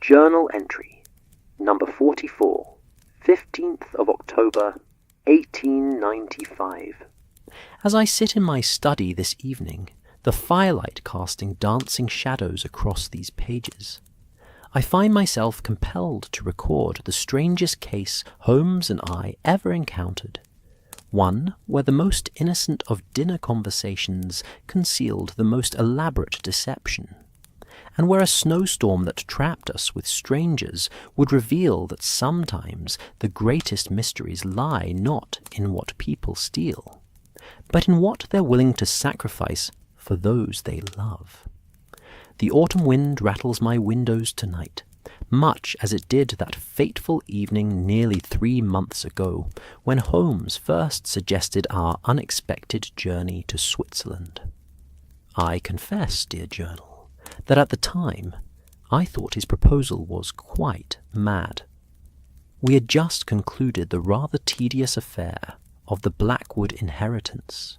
Journal entry, number 44, 15th of October, 1895. As I sit in my study this evening, the firelight casting dancing shadows across these pages, I find myself compelled to record the strangest case Holmes and I ever encountered. One where the most innocent of dinner conversations concealed the most elaborate deception, and where a snowstorm that trapped us with strangers would reveal that sometimes the greatest mysteries lie not in what people steal, but in what they're willing to sacrifice for those they love. The autumn wind rattles my windows tonight, much as it did that fateful evening nearly 3 months ago, when Holmes first suggested our unexpected journey to Switzerland. I confess, dear journal, that at the time I thought his proposal was quite mad. We had just concluded the rather tedious affair of the Blackwood inheritance,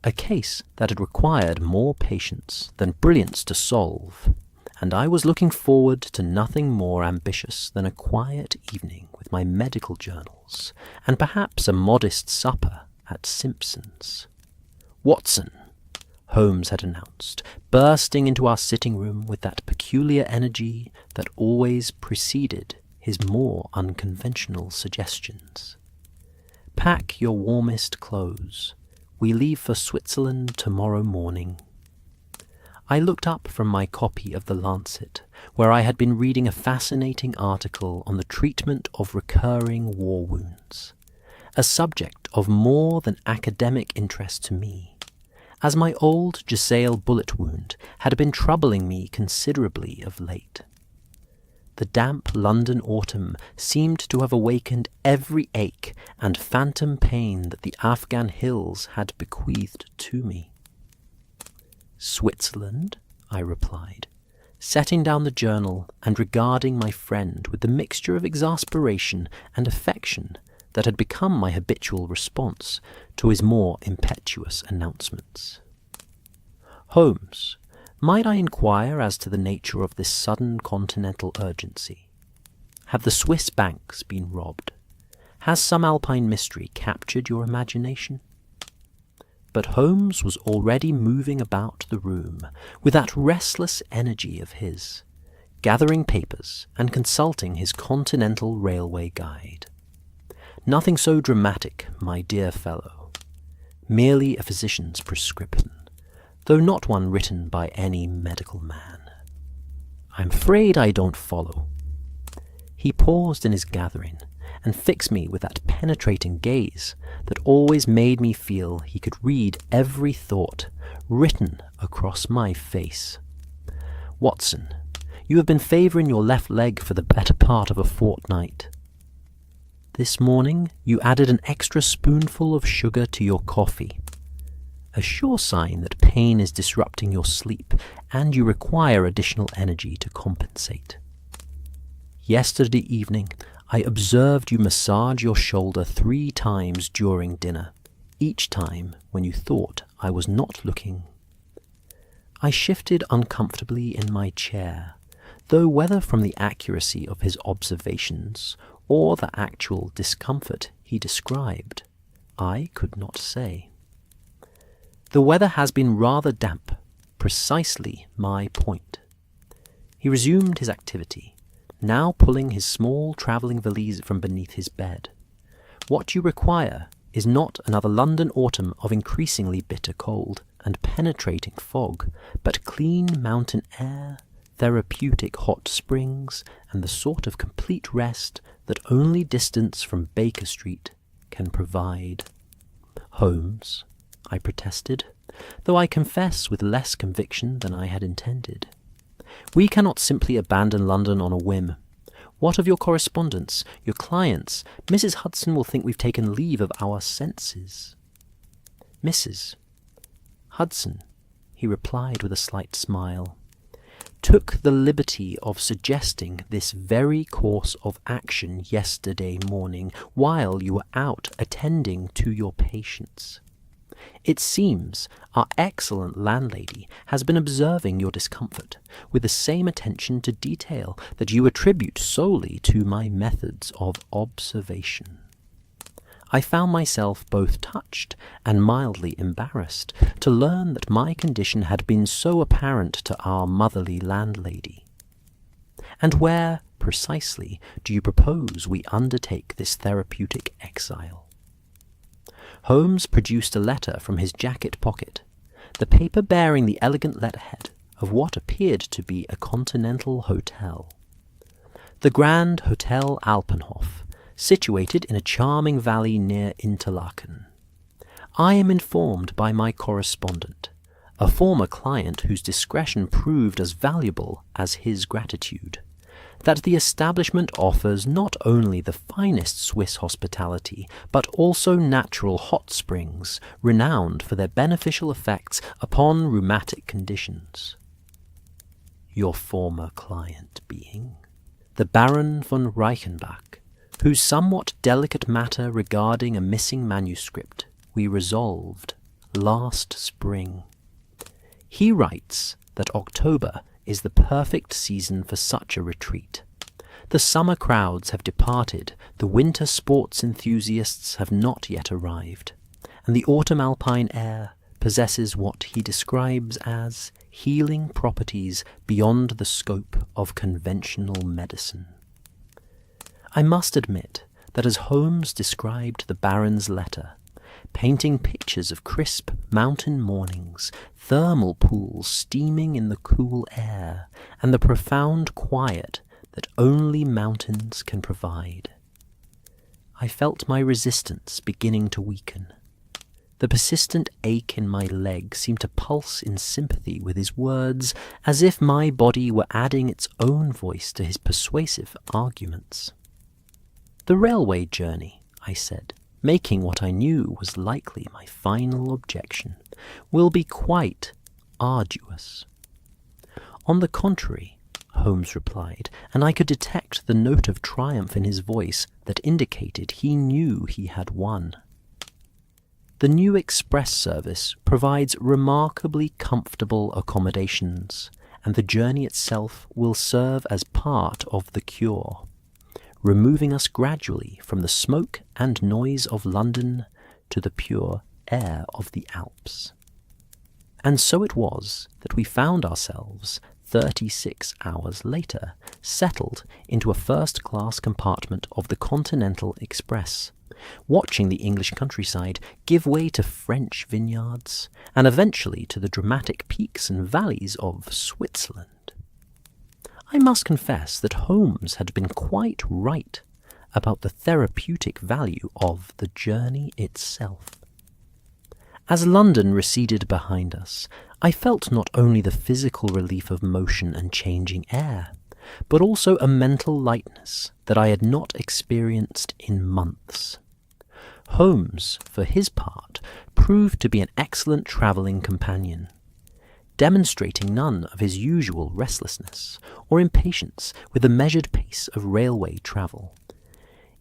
a case that had required more patience than brilliance to solve, and I was looking forward to nothing more ambitious than a quiet evening with my medical journals, and perhaps a modest supper at Simpson's. "Watson," Holmes had announced, bursting into our sitting room with that peculiar energy that always preceded his more unconventional suggestions. "Pack your warmest clothes. We leave for Switzerland tomorrow morning." I looked up from my copy of The Lancet, where I had been reading a fascinating article on the treatment of recurring war wounds, a subject of more than academic interest to me, as my old Jezail bullet wound had been troubling me considerably of late. The damp London autumn seemed to have awakened every ache and phantom pain that the Afghan hills had bequeathed to me. "Switzerland," I replied, setting down the journal and regarding my friend with the mixture of exasperation and affection that had become my habitual response to his more impetuous announcements. "Holmes, might I inquire as to the nature of this sudden continental urgency? Have the Swiss banks been robbed? Has some Alpine mystery captured your imagination?" But Holmes was already moving about the room with that restless energy of his, gathering papers and consulting his continental railway guide. Nothing so dramatic, my dear fellow. Merely a physician's prescription, though not one written by any medical man. "I'm afraid I don't follow." He paused in his gathering and fixed me with that penetrating gaze that always made me feel he could read every thought written across my face. "Watson, you have been favouring your left leg for the better part of a fortnight. This morning you added an extra spoonful of sugar to your coffee, a sure sign that pain is disrupting your sleep and you require additional energy to compensate. Yesterday evening I observed you massage your shoulder 3 times during dinner, each time when you thought I was not looking." I shifted uncomfortably in my chair, though whether from the accuracy of his observations or the actual discomfort he described, I could not say. "The weather has been rather damp, precisely my point." He resumed his activity, now pulling his small travelling valise from beneath his bed. "What you require is not another London autumn of increasingly bitter cold and penetrating fog, but clean mountain air, therapeutic hot springs, and the sort of complete rest that only distance from Baker Street can provide." "Holmes," I protested, though I confess with less conviction than I had intended, "we cannot simply abandon London on a whim. What of your correspondence, your clients? Mrs. Hudson will think we've taken leave of our senses." "Mrs. Hudson," he replied with a slight smile, "took the liberty of suggesting this very course of action yesterday morning while you were out attending to your patients. It seems our excellent landlady has been observing your discomfort with the same attention to detail that you attribute solely to my methods of observation. I found myself both touched and mildly embarrassed to learn that my condition had been so apparent to our motherly landlady. And where, precisely, do you propose we undertake this therapeutic exile? Holmes produced a letter from his jacket pocket, the paper bearing the elegant letterhead of what appeared to be a continental hotel. The Grand Hotel Alpenhof, situated in a charming valley near Interlaken. I am informed by my correspondent, a former client whose discretion proved as valuable as his gratitude, that the establishment offers not only the finest Swiss hospitality, but also natural hot springs renowned for their beneficial effects upon rheumatic conditions. Your former client being the Baron von Reichenbach, whose somewhat delicate matter regarding a missing manuscript we resolved last spring. He writes that October is the perfect season for such a retreat. The summer crowds have departed, the winter sports enthusiasts have not yet arrived, and the autumn alpine air possesses what he describes as healing properties beyond the scope of conventional medicine. I must admit that as Holmes described the Baron's letter, painting pictures of crisp mountain mornings, thermal pools steaming in the cool air, and the profound quiet that only mountains can provide, I felt my resistance beginning to weaken. The persistent ache in my leg seemed to pulse in sympathy with his words, as if my body were adding its own voice to his persuasive arguments. "The railway journey," I said, making what I knew was likely my final objection, "will be quite arduous." "On the contrary," Holmes replied, and I could detect the note of triumph in his voice that indicated he knew he had won. "The new express service provides remarkably comfortable accommodations, and the journey itself will serve as part of the cure, removing us gradually from the smoke and noise of London to the pure air of the Alps." And so it was that we found ourselves 36 hours later settled into a first-class compartment of the Continental Express, watching the English countryside give way to French vineyards, and eventually to the dramatic peaks and valleys of Switzerland. I must confess that Holmes had been quite right about the therapeutic value of the journey itself. As London receded behind us, I felt not only the physical relief of motion and changing air, but also a mental lightness that I had not experienced in months. Holmes, for his part, proved to be an excellent travelling companion, demonstrating none of his usual restlessness or impatience with the measured pace of railway travel.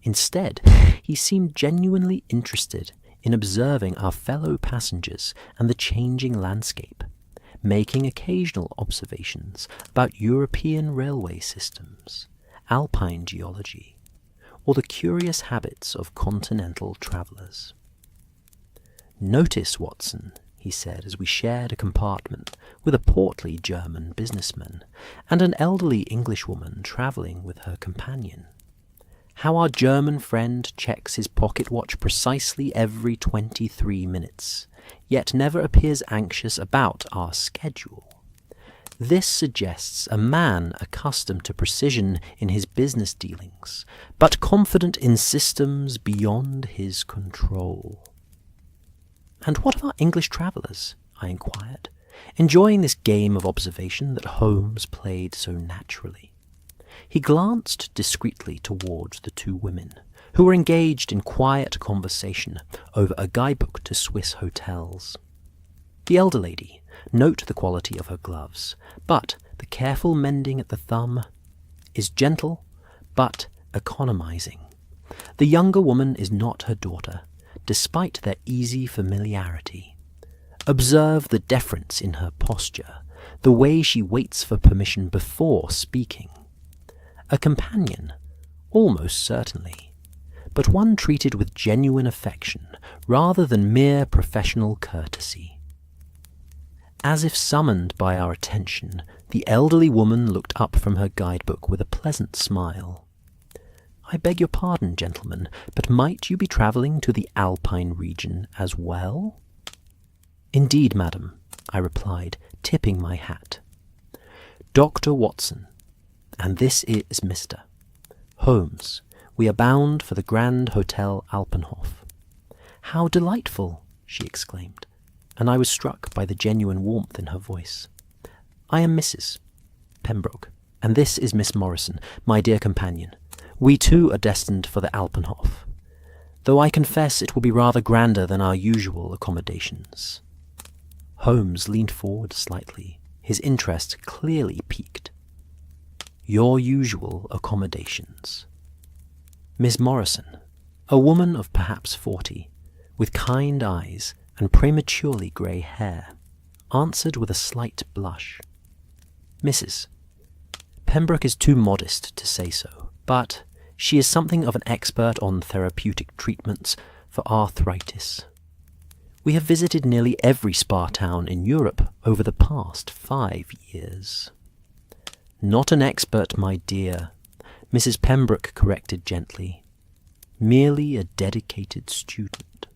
Instead, he seemed genuinely interested in observing our fellow passengers and the changing landscape, making occasional observations about European railway systems, Alpine geology, or the curious habits of continental travellers. "Notice, Watson," he said as we shared a compartment with a portly German businessman and an elderly Englishwoman travelling with her companion, "how our German friend checks his pocket watch precisely every 23 minutes, yet never appears anxious about our schedule. This suggests a man accustomed to precision in his business dealings, but confident in systems beyond his control." "And what of our English travellers?" I inquired, enjoying this game of observation that Holmes played so naturally. He glanced discreetly towards the two women, who were engaged in quiet conversation over a guidebook to Swiss hotels. The elder lady, note the quality of her gloves, but the careful mending at the thumb, is gentle but economizing. The younger woman is not her daughter, despite their easy familiarity. Observe the deference in her posture, the way she waits for permission before speaking. A companion, almost certainly, but one treated with genuine affection rather than mere professional courtesy. As if summoned by our attention, the elderly woman looked up from her guidebook with a pleasant smile. "I beg your pardon, gentlemen, but might you be travelling to the Alpine region as well?" "Indeed, madam," I replied, tipping my hat. "Dr. Watson, and this is Mr. Holmes. We are bound for the Grand Hotel Alpenhof." "How delightful!" she exclaimed, and I was struck by the genuine warmth in her voice. "I am Mrs. Pembroke, and this is Miss Morrison, my dear companion. We too are destined for the Alpenhof, though I confess it will be rather grander than our usual accommodations." Holmes leaned forward slightly, his interest clearly piqued. "Your usual accommodations." Miss Morrison, a woman of perhaps 40, with kind eyes and prematurely grey hair, answered with a slight blush. "Mrs. Pembroke is too modest to say so, but she is something of an expert on therapeutic treatments for arthritis. We have visited nearly every spa town in Europe over the past 5 years." "Not an expert, my dear," Mrs. Pembroke corrected gently. "Merely a dedicated student.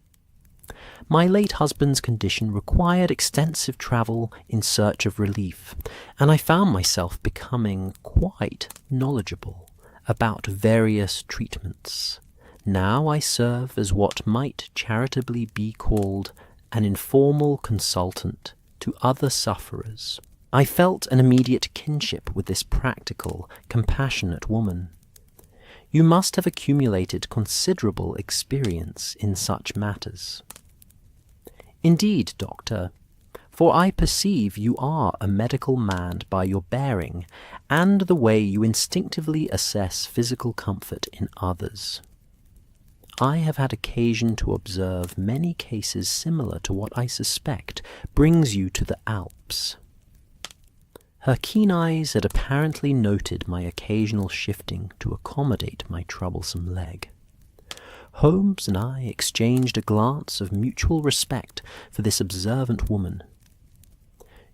My late husband's condition required extensive travel in search of relief, and I found myself becoming quite knowledgeable about various treatments. Now I serve as what might charitably be called an informal consultant to other sufferers." I felt an immediate kinship with this practical, compassionate woman. "You must have accumulated considerable experience in such matters." "Indeed, doctor, for I perceive you are a medical man by your bearing and the way you instinctively assess physical comfort in others. I have had occasion to observe many cases similar to what I suspect brings you to the Alps." Her keen eyes had apparently noted my occasional shifting to accommodate my troublesome leg. Holmes and I exchanged a glance of mutual respect for this observant woman.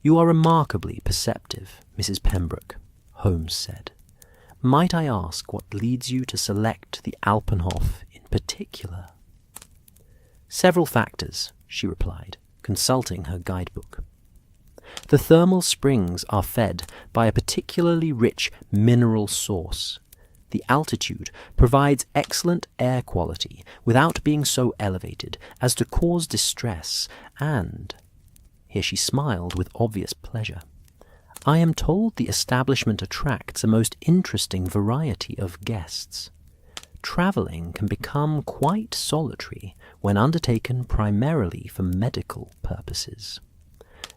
"You are remarkably perceptive, Mrs. Pembroke," Holmes said. "Might I ask what leads you to select the Alpenhof in particular?" "Several factors," she replied, consulting her guidebook. "The thermal springs are fed by a particularly rich mineral source. The altitude provides excellent air quality without being so elevated as to cause distress, and—" here she smiled with obvious pleasure, "I am told the establishment attracts a most interesting variety of guests. Travelling can become quite solitary when undertaken primarily for medical purposes.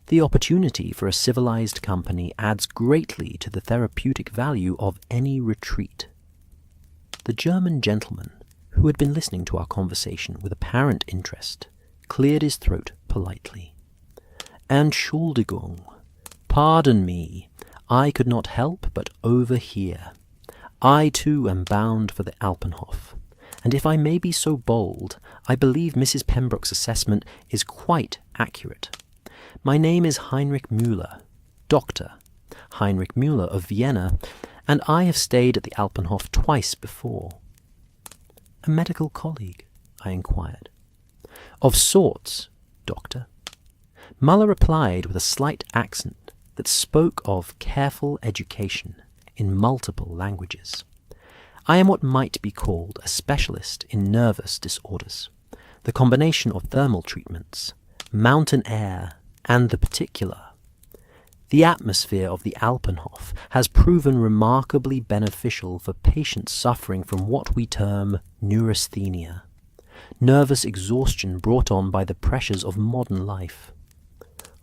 The opportunity for a civilized company adds greatly to the therapeutic value of any retreat." The German gentleman, who had been listening to our conversation with apparent interest, cleared his throat politely. "Entschuldigung, pardon me, I could not help but overhear. I too am bound for the Alpenhof, and if I may be so bold, I believe Mrs. Pembroke's assessment is quite accurate. My name is Heinrich Müller, Dr. Heinrich Müller of Vienna, and I have stayed at the Alpenhof twice before." "A medical colleague?" I inquired. "Of sorts, doctor." Müller replied with a slight accent that spoke of careful education in multiple languages. "I am what might be called a specialist in nervous disorders. The combination of thermal treatments, mountain air, and the particular. The atmosphere of the Alpenhof has proven remarkably beneficial for patients suffering from what we term neurasthenia, nervous exhaustion brought on by the pressures of modern life."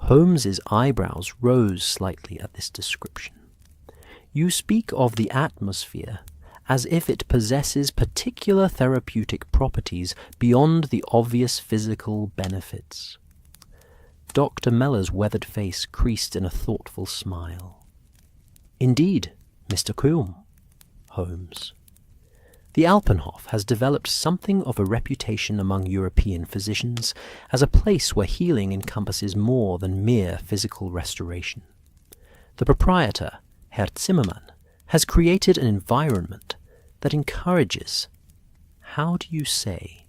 Holmes's eyebrows rose slightly at this description. "You speak of the atmosphere as if it possesses particular therapeutic properties beyond the obvious physical benefits. Dr. Mellor's weathered face creased in a thoughtful smile. Indeed, Mr. Kulm, Holmes. The Alpenhof has developed something of a reputation among European physicians as a place where healing encompasses more than mere physical restoration. The proprietor, Herr Zimmermann, has created an environment that encourages, how do you say,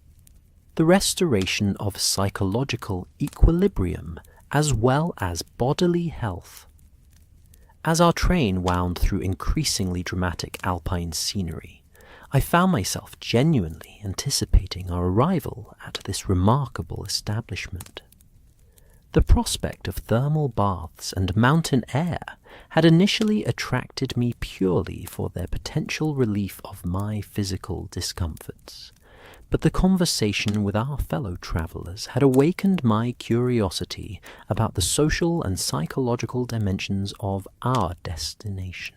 the restoration of psychological equilibrium as well as bodily health. As our train wound through increasingly dramatic Alpine scenery, I found myself genuinely anticipating our arrival at this remarkable establishment. The prospect of thermal baths and mountain air had initially attracted me purely for their potential relief of my physical discomforts, but the conversation with our fellow travellers had awakened my curiosity about the social and psychological dimensions of our destination.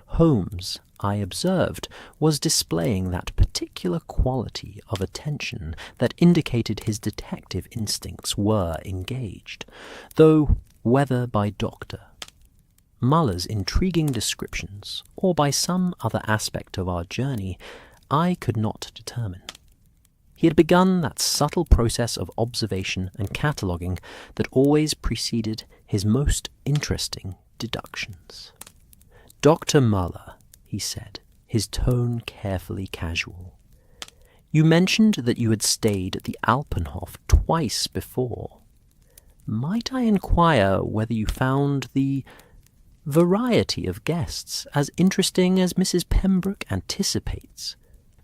Holmes, I observed, was displaying that particular quality of attention that indicated his detective instincts were engaged, though whether by Dr. Muller's intriguing descriptions or by some other aspect of our journey, I could not determine. He had begun that subtle process of observation and cataloguing that always preceded his most interesting deductions. Dr. Muller, he said, his tone carefully casual. You mentioned that you had stayed at the Alpenhof twice before. Might I inquire whether you found the variety of guests as interesting as Mrs. Pembroke anticipates?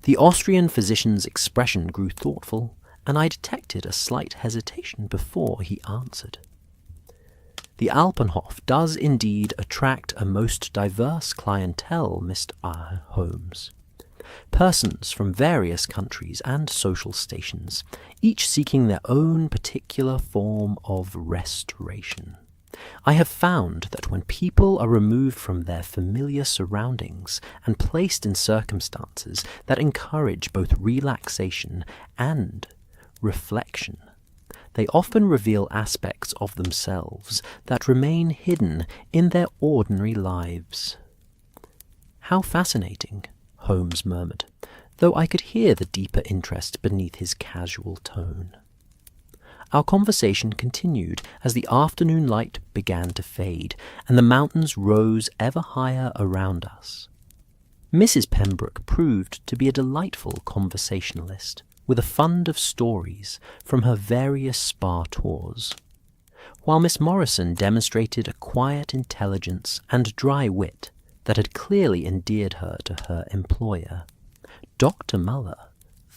The Austrian physician's expression grew thoughtful, and I detected a slight hesitation before he answered. The Alpenhof does indeed attract a most diverse clientele, Mr. Holmes. Persons from various countries and social stations, each seeking their own particular form of restoration. I have found that when people are removed from their familiar surroundings and placed in circumstances that encourage both relaxation and reflection, they often reveal aspects of themselves that remain hidden in their ordinary lives. How fascinating, Holmes murmured, though I could hear the deeper interest beneath his casual tone. Our conversation continued as the afternoon light began to fade, and the mountains rose ever higher around us. Mrs. Pembroke proved to be a delightful conversationalist, with a fund of stories from her various spa tours, while Miss Morrison demonstrated a quiet intelligence and dry wit that had clearly endeared her to her employer. Dr. Muller,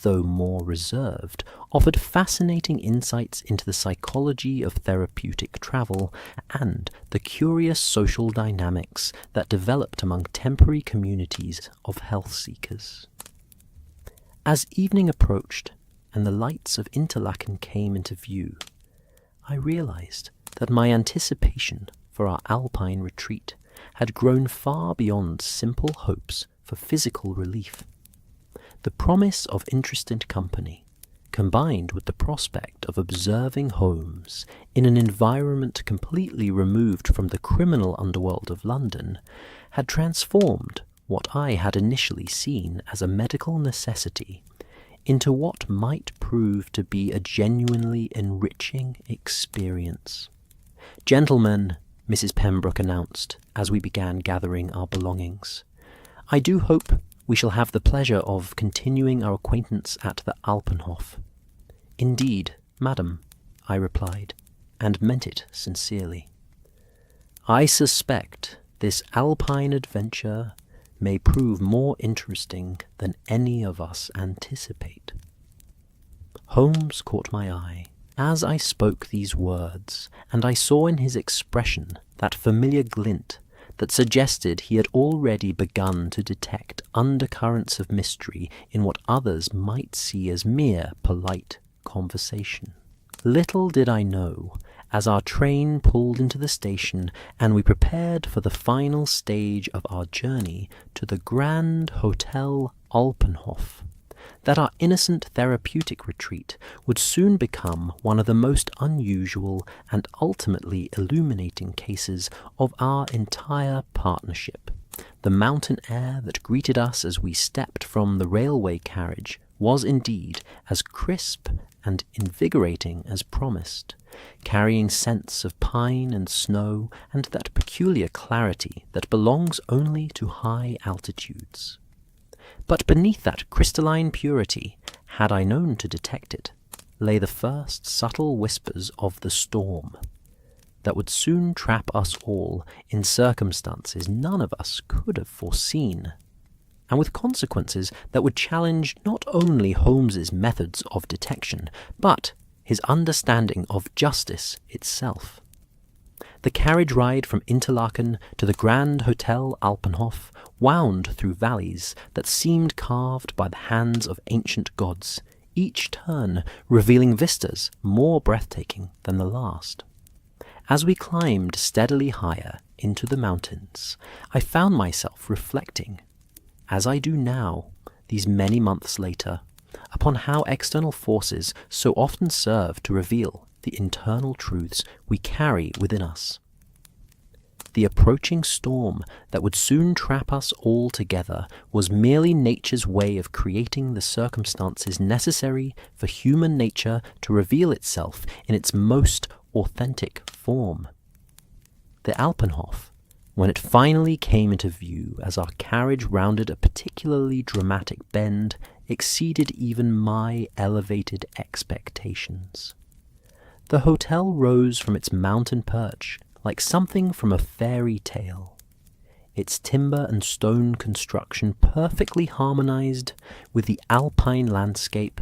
though more reserved, offered fascinating insights into the psychology of therapeutic travel and the curious social dynamics that developed among temporary communities of health seekers. As evening approached and the lights of Interlaken came into view, I realized that my anticipation for our Alpine retreat had grown far beyond simple hopes for physical relief. The promise of interested company, combined with the prospect of observing Holmes in an environment completely removed from the criminal underworld of London, had transformed what I had initially seen as a medical necessity into what might prove to be a genuinely enriching experience. Gentlemen, Mrs. Pembroke announced as we began gathering our belongings, I do hope we shall have the pleasure of continuing our acquaintance at the Alpenhof. Indeed, madam, I replied, and meant it sincerely. I suspect this Alpine adventure may prove more interesting than any of us anticipate. Holmes caught my eye as I spoke these words, and I saw in his expression that familiar glint that suggested he had already begun to detect undercurrents of mystery in what others might see as mere polite conversation. Little did I know, as our train pulled into the station and we prepared for the final stage of our journey to the Grand Hotel Alpenhof, that our innocent therapeutic retreat would soon become one of the most unusual and ultimately illuminating cases of our entire partnership. The mountain air that greeted us as we stepped from the railway carriage was indeed as crisp and invigorating as promised, carrying scents of pine and snow and that peculiar clarity that belongs only to high altitudes. But beneath that crystalline purity, had I known to detect it, lay the first subtle whispers of the storm that would soon trap us all in circumstances none of us could have foreseen, and with consequences that would challenge not only Holmes's methods of detection, but his understanding of justice itself. The carriage ride from Interlaken to the Grand Hotel Alpenhof wound through valleys that seemed carved by the hands of ancient gods, each turn revealing vistas more breathtaking than the last. As we climbed steadily higher into the mountains, I found myself reflecting, as I do now, these many months later, upon how external forces so often serve to reveal the internal truths we carry within us. The approaching storm that would soon trap us all together was merely nature's way of creating the circumstances necessary for human nature to reveal itself in its most authentic form. The Alpenhof, when it finally came into view as our carriage rounded a particularly dramatic bend, exceeded even my elevated expectations. The hotel rose from its mountain perch like something from a fairy tale, its timber and stone construction perfectly harmonized with the Alpine landscape,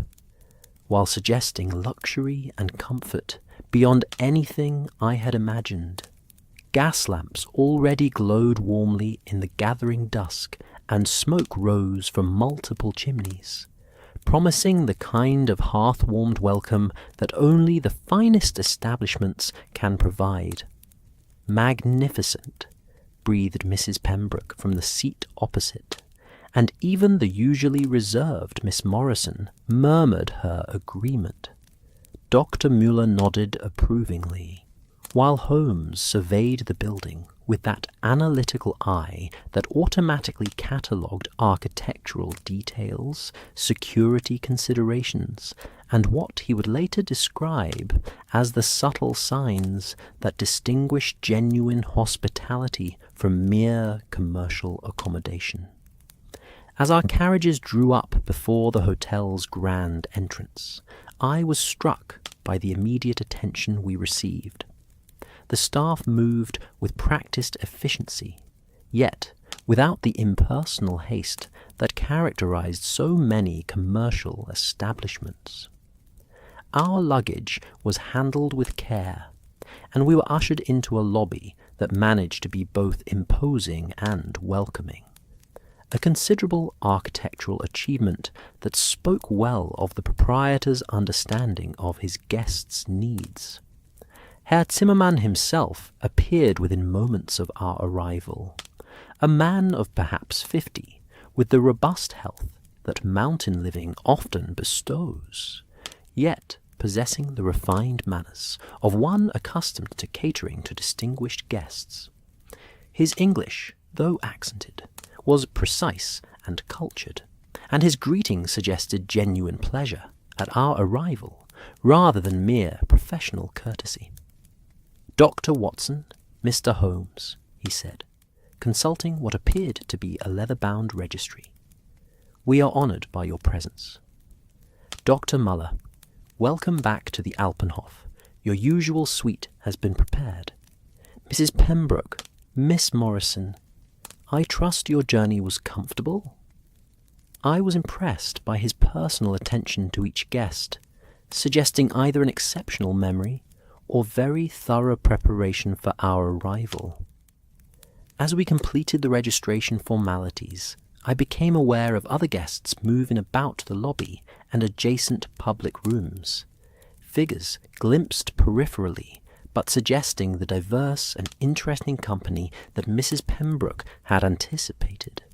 while suggesting luxury and comfort beyond anything I had imagined. Gas lamps already glowed warmly in the gathering dusk, and smoke rose from multiple chimneys, promising the kind of hearth-warmed welcome that only the finest establishments can provide. "Magnificent," breathed Mrs. Pembroke from the seat opposite, and even the usually reserved Miss Morrison murmured her agreement. Dr. Muller nodded approvingly, while Holmes surveyed the building with that analytical eye that automatically catalogued architectural details, security considerations, and what he would later describe as the subtle signs that distinguish genuine hospitality from mere commercial accommodation. As our carriages drew up before the hotel's grand entrance, I was struck by the immediate attention we received. The staff moved with practiced efficiency, yet without the impersonal haste that characterized so many commercial establishments. Our luggage was handled with care, and we were ushered into a lobby that managed to be both imposing and welcoming, a considerable architectural achievement that spoke well of the proprietor's understanding of his guests' needs. Herr Zimmermann himself appeared within moments of our arrival, a man of perhaps 50, with the robust health that mountain living often bestows, yet possessing the refined manners of one accustomed to catering to distinguished guests. His English, though accented, was precise and cultured, and his greeting suggested genuine pleasure at our arrival, rather than mere professional courtesy. "Dr. Watson, Mr. Holmes," he said, consulting what appeared to be a leather-bound registry. "We are honoured by your presence. Dr. Muller, welcome back to the Alpenhof. Your usual suite has been prepared. Mrs. Pembroke, Miss Morrison, I trust your journey was comfortable?" I was impressed by his personal attention to each guest, suggesting either an exceptional memory or very thorough preparation for our arrival. As we completed the registration formalities, I became aware of other guests moving about the lobby and adjacent public rooms, figures glimpsed peripherally but suggesting the diverse and interesting company that Mrs. Pembroke had anticipated.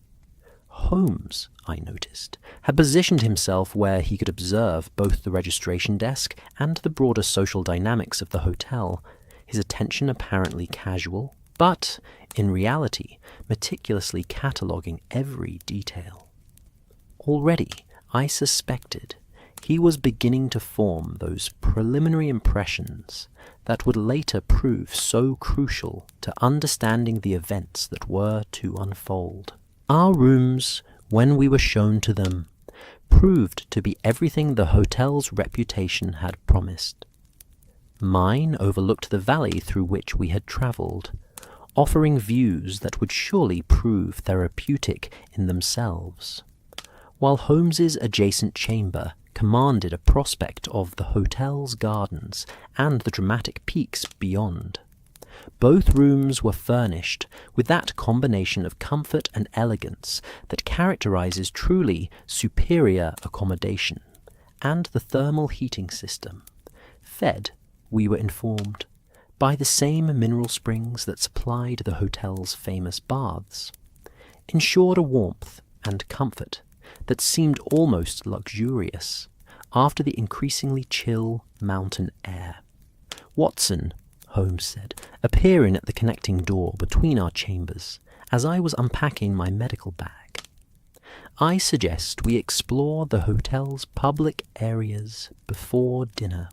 Holmes, I noticed, had positioned himself where he could observe both the registration desk and the broader social dynamics of the hotel, his attention apparently casual, but, in reality, meticulously cataloguing every detail. Already, I suspected, he was beginning to form those preliminary impressions that would later prove so crucial to understanding the events that were to unfold. Our rooms, when we were shown to them, proved to be everything the hotel's reputation had promised. Mine overlooked the valley through which we had travelled, offering views that would surely prove therapeutic in themselves, while Holmes's adjacent chamber commanded a prospect of the hotel's gardens and the dramatic peaks beyond. Both rooms were furnished with that combination of comfort and elegance that characterizes truly superior accommodation, and the thermal heating system, fed, we were informed, by the same mineral springs that supplied the hotel's famous baths, ensured a warmth and comfort that seemed almost luxurious after the increasingly chill mountain air. "Watson," Holmes said, appearing at the connecting door between our chambers as I was unpacking my medical bag, "I suggest we explore the hotel's public areas before dinner.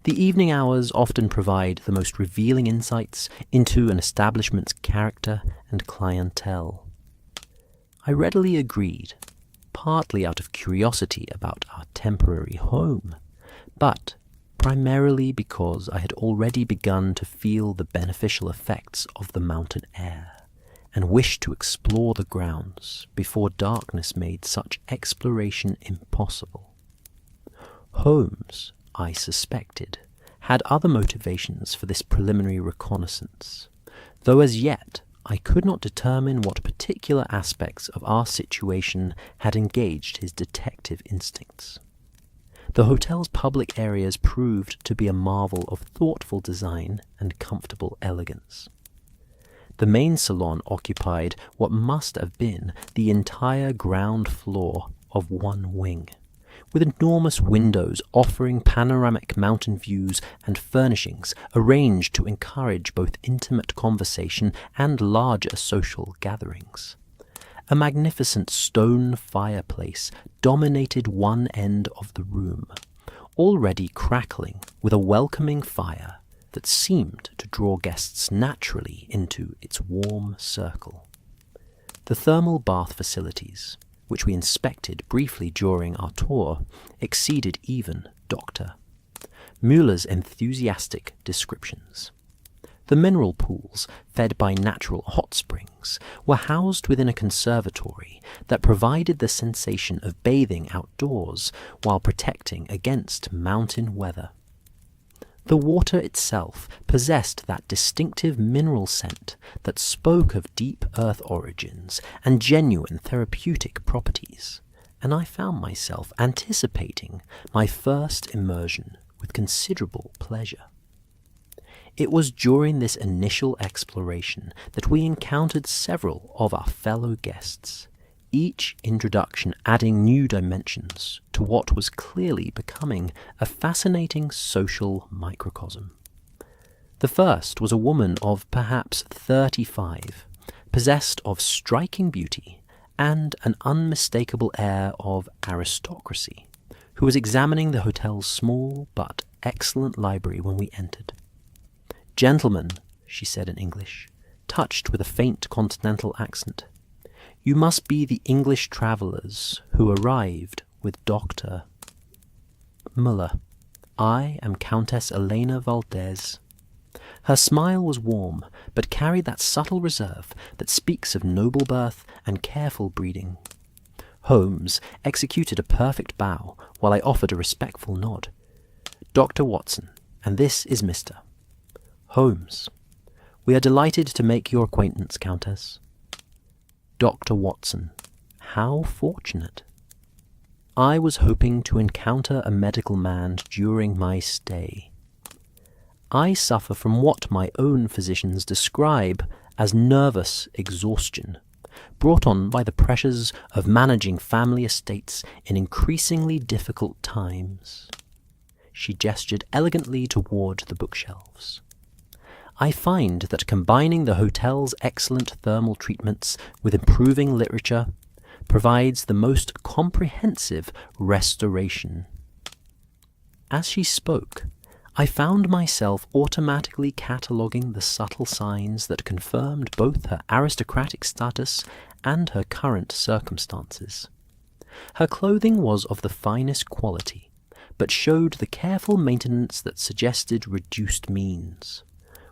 The evening hours often provide the most revealing insights into an establishment's character and clientele." I readily agreed, partly out of curiosity about our temporary home, but primarily because I had already begun to feel the beneficial effects of the mountain air, and wished to explore the grounds before darkness made such exploration impossible. Holmes, I suspected, had other motivations for this preliminary reconnaissance, though as yet I could not determine what particular aspects of our situation had engaged his detective instincts. The hotel's public areas proved to be a marvel of thoughtful design and comfortable elegance. The main salon occupied what must have been the entire ground floor of one wing, with enormous windows offering panoramic mountain views and furnishings arranged to encourage both intimate conversation and larger social gatherings. A magnificent stone fireplace dominated one end of the room, already crackling with a welcoming fire that seemed to draw guests naturally into its warm circle. The thermal bath facilities, which we inspected briefly during our tour, exceeded even Dr. Müller's enthusiastic descriptions. The mineral pools, fed by natural hot springs, were housed within a conservatory that provided the sensation of bathing outdoors while protecting against mountain weather. The water itself possessed that distinctive mineral scent that spoke of deep earth origins and genuine therapeutic properties, and I found myself anticipating my first immersion with considerable pleasure. It was during this initial exploration that we encountered several of our fellow guests, each introduction adding new dimensions to what was clearly becoming a fascinating social microcosm. The first was a woman of perhaps 35, possessed of striking beauty and an unmistakable air of aristocracy, who was examining the hotel's small but excellent library when we entered. "Gentlemen," she said in English, touched with a faint continental accent, "you must be the English travellers who arrived with Dr. Müller. I am Countess Elena Valdez." Her smile was warm, but carried that subtle reserve that speaks of noble birth and careful breeding. Holmes executed a perfect bow, while I offered a respectful nod. "Dr. Watson, and this is Mr. Holmes. We are delighted to make your acquaintance, Countess." Dr. Watson. How fortunate. I was hoping to encounter a medical man during my stay. I suffer from what my own physicians describe as nervous exhaustion, brought on by the pressures of managing family estates in increasingly difficult times. She gestured elegantly toward the bookshelves. I find that combining the hotel's excellent thermal treatments with improving literature provides the most comprehensive restoration. As she spoke, I found myself automatically cataloguing the subtle signs that confirmed both her aristocratic status and her current circumstances. Her clothing was of the finest quality, but showed the careful maintenance that suggested reduced means,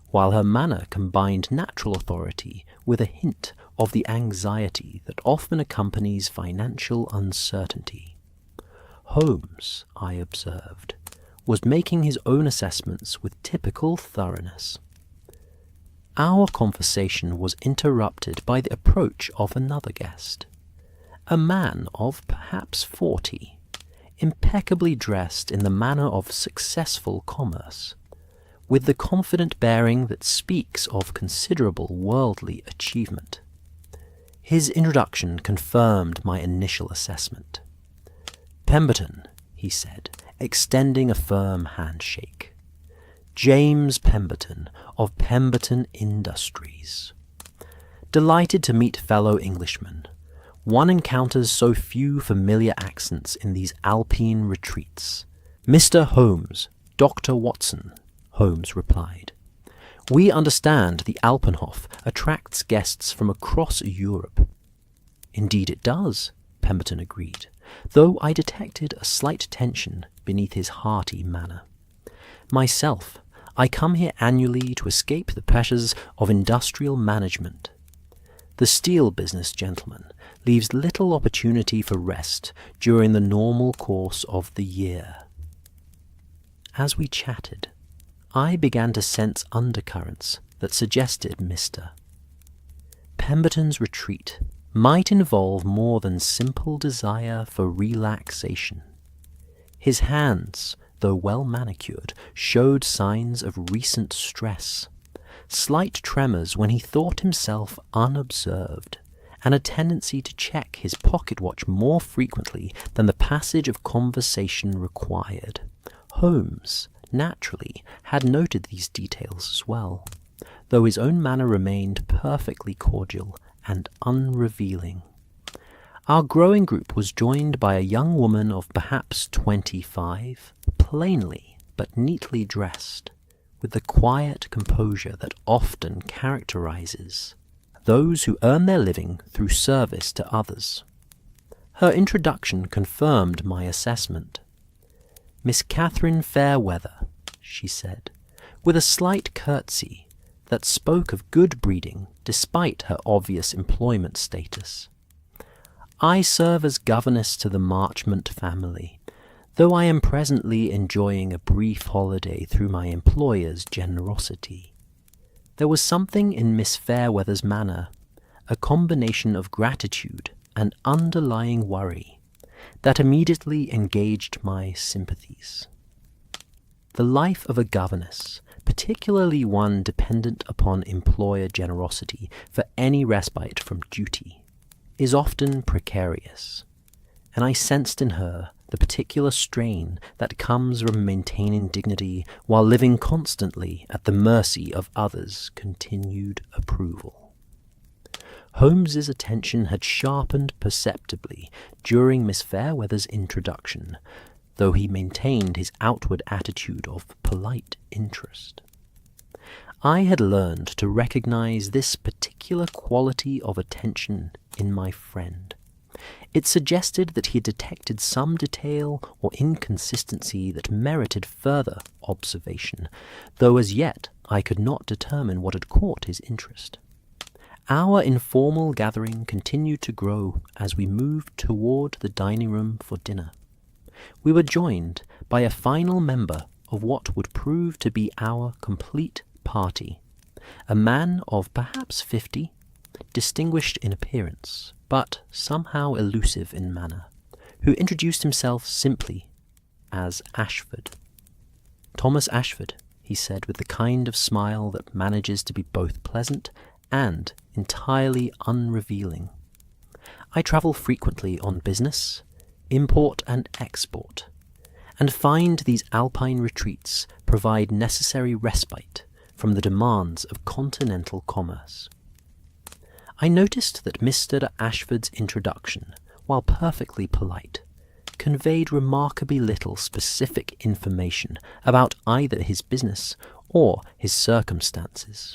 while her manner combined natural authority with a hint of the anxiety that often accompanies financial uncertainty. Holmes, I observed, was making his own assessments with typical thoroughness. Our conversation was interrupted by the approach of another guest, a man of perhaps 40, impeccably dressed in the manner of successful commerce, with the confident bearing that speaks of considerable worldly achievement. His introduction confirmed my initial assessment. "Pemberton," he said, extending a firm handshake. "James Pemberton of Pemberton Industries. Delighted to meet fellow Englishmen. One encounters so few familiar accents in these Alpine retreats. Mr. Holmes, Dr. Watson," Holmes replied. "We understand the Alpenhof attracts guests from across Europe." "Indeed it does," Pemberton agreed, though I detected a slight tension beneath his hearty manner. "Myself, I come here annually to escape the pressures of industrial management. The steel business, gentlemen, leaves little opportunity for rest during the normal course of the year." As we chatted, I began to sense undercurrents that suggested Mr. Pemberton's retreat might involve more than simple desire for relaxation. His hands, though well manicured, showed signs of recent stress, slight tremors when he thought himself unobserved, and a tendency to check his pocket watch more frequently than the passage of conversation required. Holmes, naturally, had noted these details as well, though his own manner remained perfectly cordial and unrevealing. Our growing group was joined by a young woman of perhaps 25, plainly but neatly dressed, with the quiet composure that often characterizes those who earn their living through service to others. Her introduction confirmed my assessment. "Miss Catherine Fairweather," she said, with a slight curtsy that spoke of good breeding despite her obvious employment status. "I serve as governess to the Marchmont family, though I am presently enjoying a brief holiday through my employer's generosity." There was something in Miss Fairweather's manner, a combination of gratitude and underlying worry, that immediately engaged my sympathies. The life of a governess, particularly one dependent upon employer generosity for any respite from duty, is often precarious, and I sensed in her the particular strain that comes from maintaining dignity while living constantly at the mercy of others' continued approval. Holmes's attention had sharpened perceptibly during Miss Fairweather's introduction, though he maintained his outward attitude of polite interest. I had learned to recognize this particular quality of attention in my friend. It suggested that he had detected some detail or inconsistency that merited further observation, though as yet I could not determine what had caught his interest. Our informal gathering continued to grow as we moved toward the dining room for dinner. We were joined by a final member of what would prove to be our complete party, a man of perhaps 50, distinguished in appearance, but somehow elusive in manner, who introduced himself simply as Ashford. "Thomas Ashford," he said with the kind of smile that manages to be both pleasant and entirely unrevealing. I travel frequently on business, import and export, and find these Alpine retreats provide necessary respite from the demands of continental commerce. I noticed that Mr. Ashford's introduction, while perfectly polite, conveyed remarkably little specific information about either his business or his circumstances.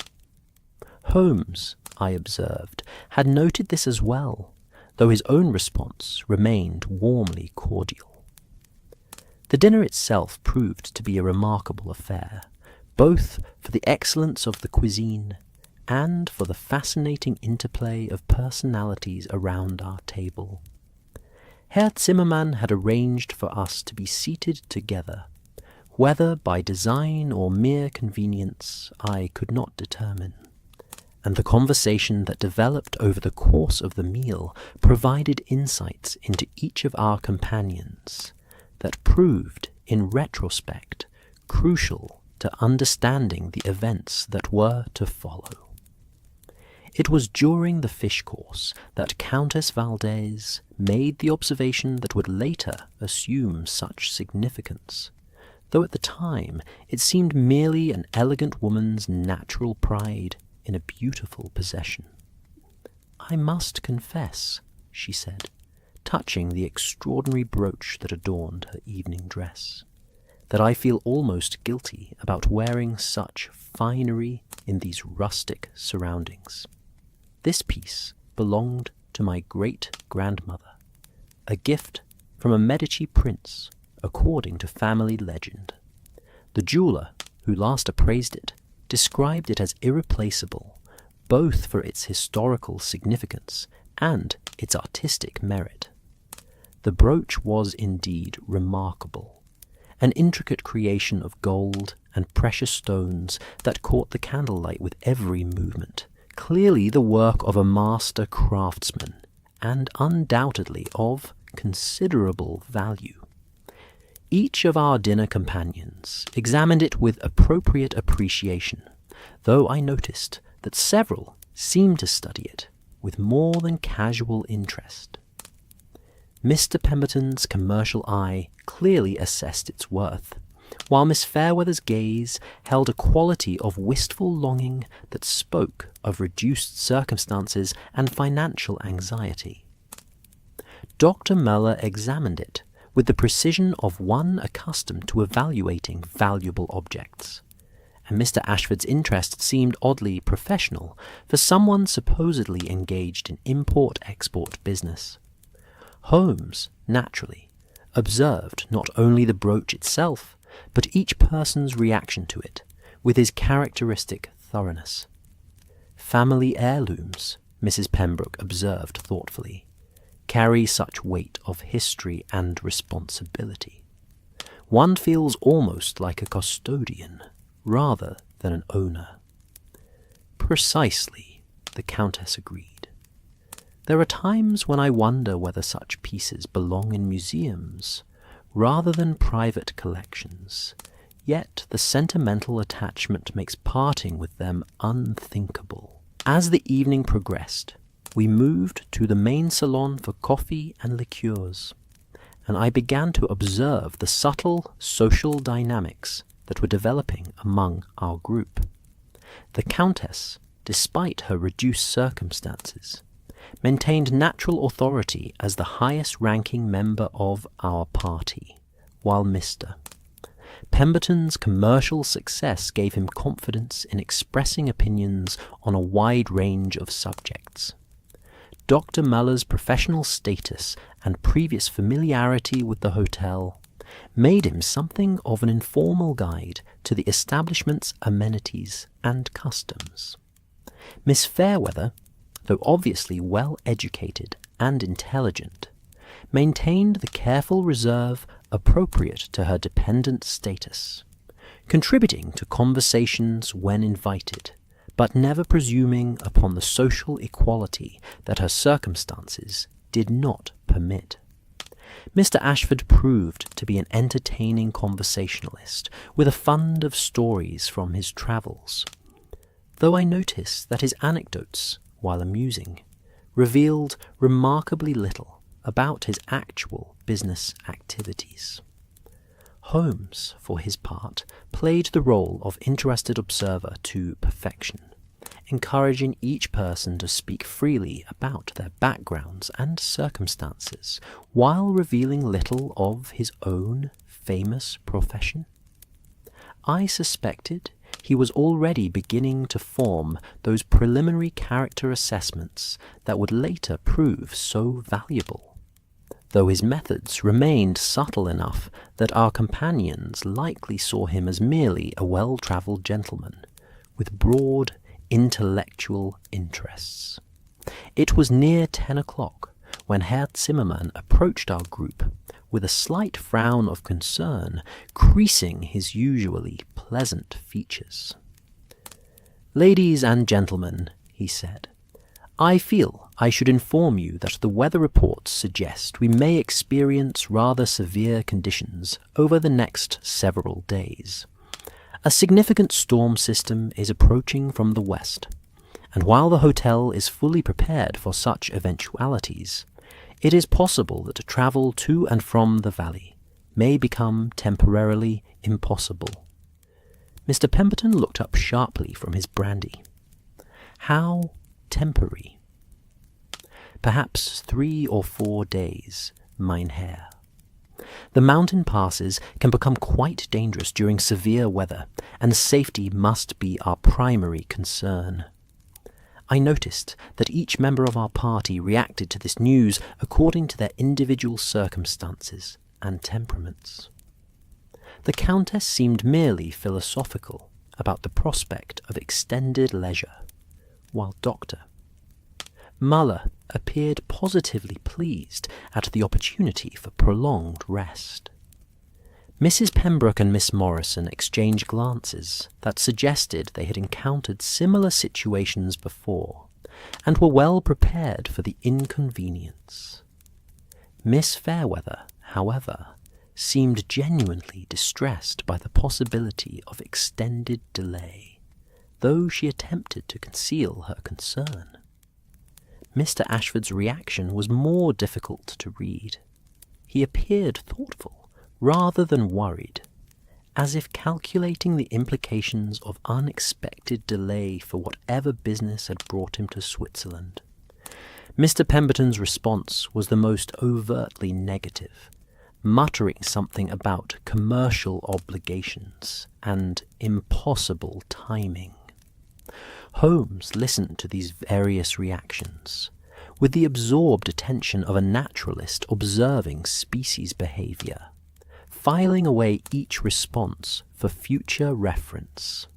Holmes, I observed, had noted this as well, though his own response remained warmly cordial. The dinner itself proved to be a remarkable affair, both for the excellence of the cuisine and for the fascinating interplay of personalities around our table. Herr Zimmermann had arranged for us to be seated together, whether by design or mere convenience I could not determine, and the conversation that developed over the course of the meal provided insights into each of our companions that proved, in retrospect, crucial to understanding the events that were to follow. It was during the fish course that Countess Valdez made the observation that would later assume such significance, though at the time it seemed merely an elegant woman's natural pride in a beautiful possession. "I must confess," she said, touching the extraordinary brooch that adorned her evening dress, "that I feel almost guilty about wearing such finery in these rustic surroundings. This piece belonged to my great-grandmother, a gift from a Medici prince, according to family legend. The jeweller who last appraised it described it as irreplaceable, both for its historical significance and its artistic merit. The brooch was indeed remarkable, an intricate creation of gold and precious stones that caught the candlelight with every movement, clearly the work of a master craftsman, and undoubtedly of considerable value. Each of our dinner companions examined it with appropriate appreciation, though I noticed that several seemed to study it with more than casual interest. Mr. Pemberton's commercial eye clearly assessed its worth, while Miss Fairweather's gaze held a quality of wistful longing that spoke of reduced circumstances and financial anxiety. Dr. Muller examined it with the precision of one accustomed to evaluating valuable objects, and Mr. Ashford's interest seemed oddly professional for someone supposedly engaged in import-export business. Holmes, naturally, observed not only the brooch itself, but each person's reaction to it, with his characteristic thoroughness. "Family heirlooms," Mrs. Pembroke observed thoughtfully, "carry such weight of history and responsibility. One feels almost like a custodian, rather than an owner." "Precisely," the Countess agreed. "There are times when I wonder whether such pieces belong in museums rather than private collections, yet the sentimental attachment makes parting with them unthinkable." As the evening progressed, we moved to the main salon for coffee and liqueurs, and I began to observe the subtle social dynamics that were developing among our group. The Countess, despite her reduced circumstances, maintained natural authority as the highest-ranking member of our party, while Mr. Pemberton's commercial success gave him confidence in expressing opinions on a wide range of subjects. Dr. Muller's professional status and previous familiarity with the hotel made him something of an informal guide to the establishment's amenities and customs. Miss Fairweather, though obviously well-educated and intelligent, maintained the careful reserve appropriate to her dependent status, contributing to conversations when invited, but never presuming upon the social equality that her circumstances did not permit. Mr. Ashford proved to be an entertaining conversationalist with a fund of stories from his travels, though I noticed that his anecdotes, while amusing, revealed remarkably little about his actual business activities. Holmes, for his part, played the role of interested observer to perfection, encouraging each person to speak freely about their backgrounds and circumstances, while revealing little of his own famous profession. I suspected he was already beginning to form those preliminary character assessments that would later prove so valuable, though his methods remained subtle enough that our companions likely saw him as merely a well-travelled gentleman with broad intellectual interests. It was near 10 o'clock when Herr Zimmermann approached our group with a slight frown of concern creasing his usually pleasant features. "Ladies and gentlemen," he said, "I feel I should inform you that the weather reports suggest we may experience rather severe conditions over the next several days. A significant storm system is approaching from the west, and while the hotel is fully prepared for such eventualities, it is possible that travel to and from the valley may become temporarily impossible." Mr. Pemberton looked up sharply from his brandy. "How temporary?" "Perhaps 3 or 4 days, mein Herr. The mountain passes can become quite dangerous during severe weather, and safety must be our primary concern." I noticed that each member of our party reacted to this news according to their individual circumstances and temperaments. The Countess seemed merely philosophical about the prospect of extended leisure, while Dr. Muller appeared positively pleased at the opportunity for prolonged rest. Mrs. Pembroke and Miss Morrison exchanged glances that suggested they had encountered similar situations before, and were well prepared for the inconvenience. Miss Fairweather, however, seemed genuinely distressed by the possibility of extended delay, though she attempted to conceal her concern. Mr. Ashford's reaction was more difficult to read. He appeared thoughtful rather than worried, as if calculating the implications of unexpected delay for whatever business had brought him to Switzerland. Mr. Pemberton's response was the most overtly negative, muttering something about commercial obligations and impossible timing. Holmes listened to these various reactions with the absorbed attention of a naturalist observing species behavior, filing away each response for future reference.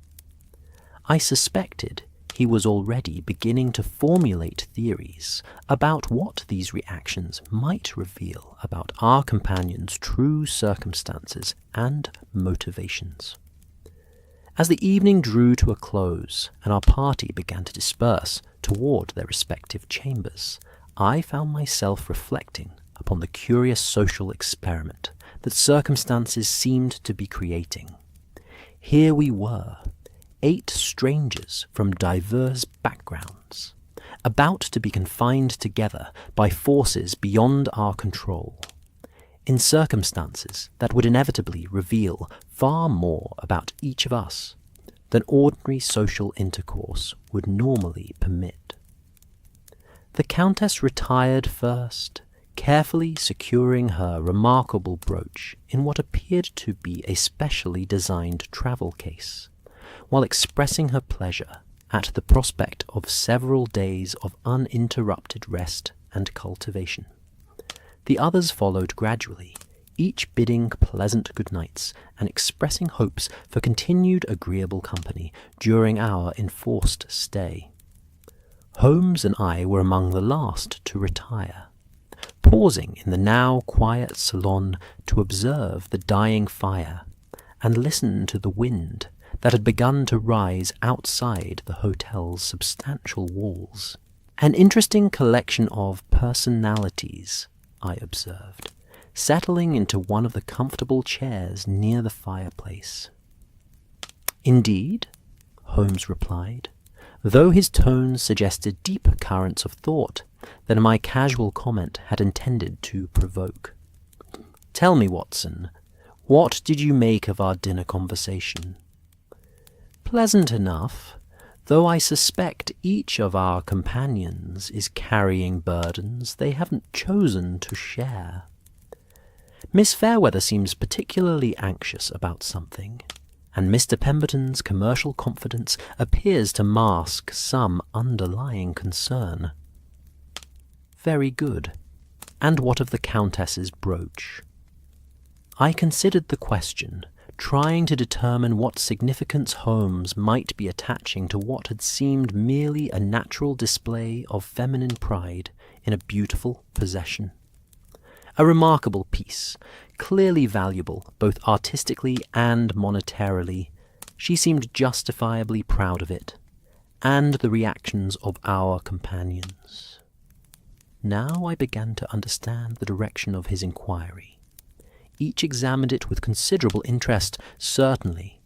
I suspected he was already beginning to formulate theories about what these reactions might reveal about our companion's true circumstances and motivations. As the evening drew to a close and our party began to disperse toward their respective chambers, I found myself reflecting upon the curious social experiment that circumstances seemed to be creating. Here we were, 8 strangers from diverse backgrounds, about to be confined together by forces beyond our control, in circumstances that would inevitably reveal far more about each of us than ordinary social intercourse would normally permit. The Countess retired first, carefully securing her remarkable brooch in what appeared to be a specially designed travel case, while expressing her pleasure at the prospect of several days of uninterrupted rest and cultivation. The others followed gradually, each bidding pleasant good nights and expressing hopes for continued agreeable company during our enforced stay. Holmes and I were among the last to retire, pausing in the now quiet salon to observe the dying fire and listen to the wind that had begun to rise outside the hotel's substantial walls. An interesting collection of personalities, I observed, settling into one of the comfortable chairs near the fireplace. "Indeed?" Holmes replied, though his tone suggested deeper currents of thought than my casual comment had intended to provoke. "Tell me, Watson, what did you make of our dinner conversation?" "Pleasant enough, though I suspect each of our companions is carrying burdens they haven't chosen to share. Miss Fairweather seems particularly anxious about something, and Mr. Pemberton's commercial confidence appears to mask some underlying concern." "Very good. And what of the Countess's brooch?" I considered the question, trying to determine what significance Holmes might be attaching to what had seemed merely a natural display of feminine pride in a beautiful possession. A remarkable piece, clearly valuable both artistically and monetarily. She seemed justifiably proud of it, and the reactions of our companions. Now I began to understand the direction of his inquiry. Each examined it with considerable interest, certainly.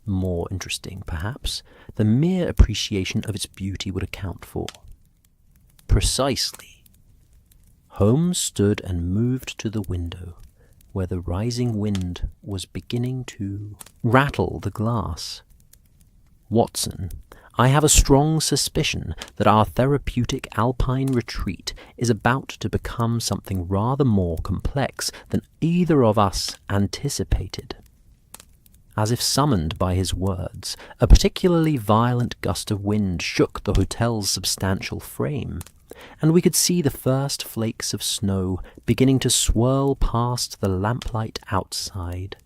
More interesting, perhaps, than mere appreciation of its beauty would account for. "Precisely." Holmes stood and moved to the window, where the rising wind was beginning to rattle the glass. "Watson, I have a strong suspicion that our therapeutic Alpine retreat is about to become something rather more complex than either of us anticipated." As if summoned by his words, a particularly violent gust of wind shook the hotel's substantial frame, and we could see the first flakes of snow beginning to swirl past the lamplight outside.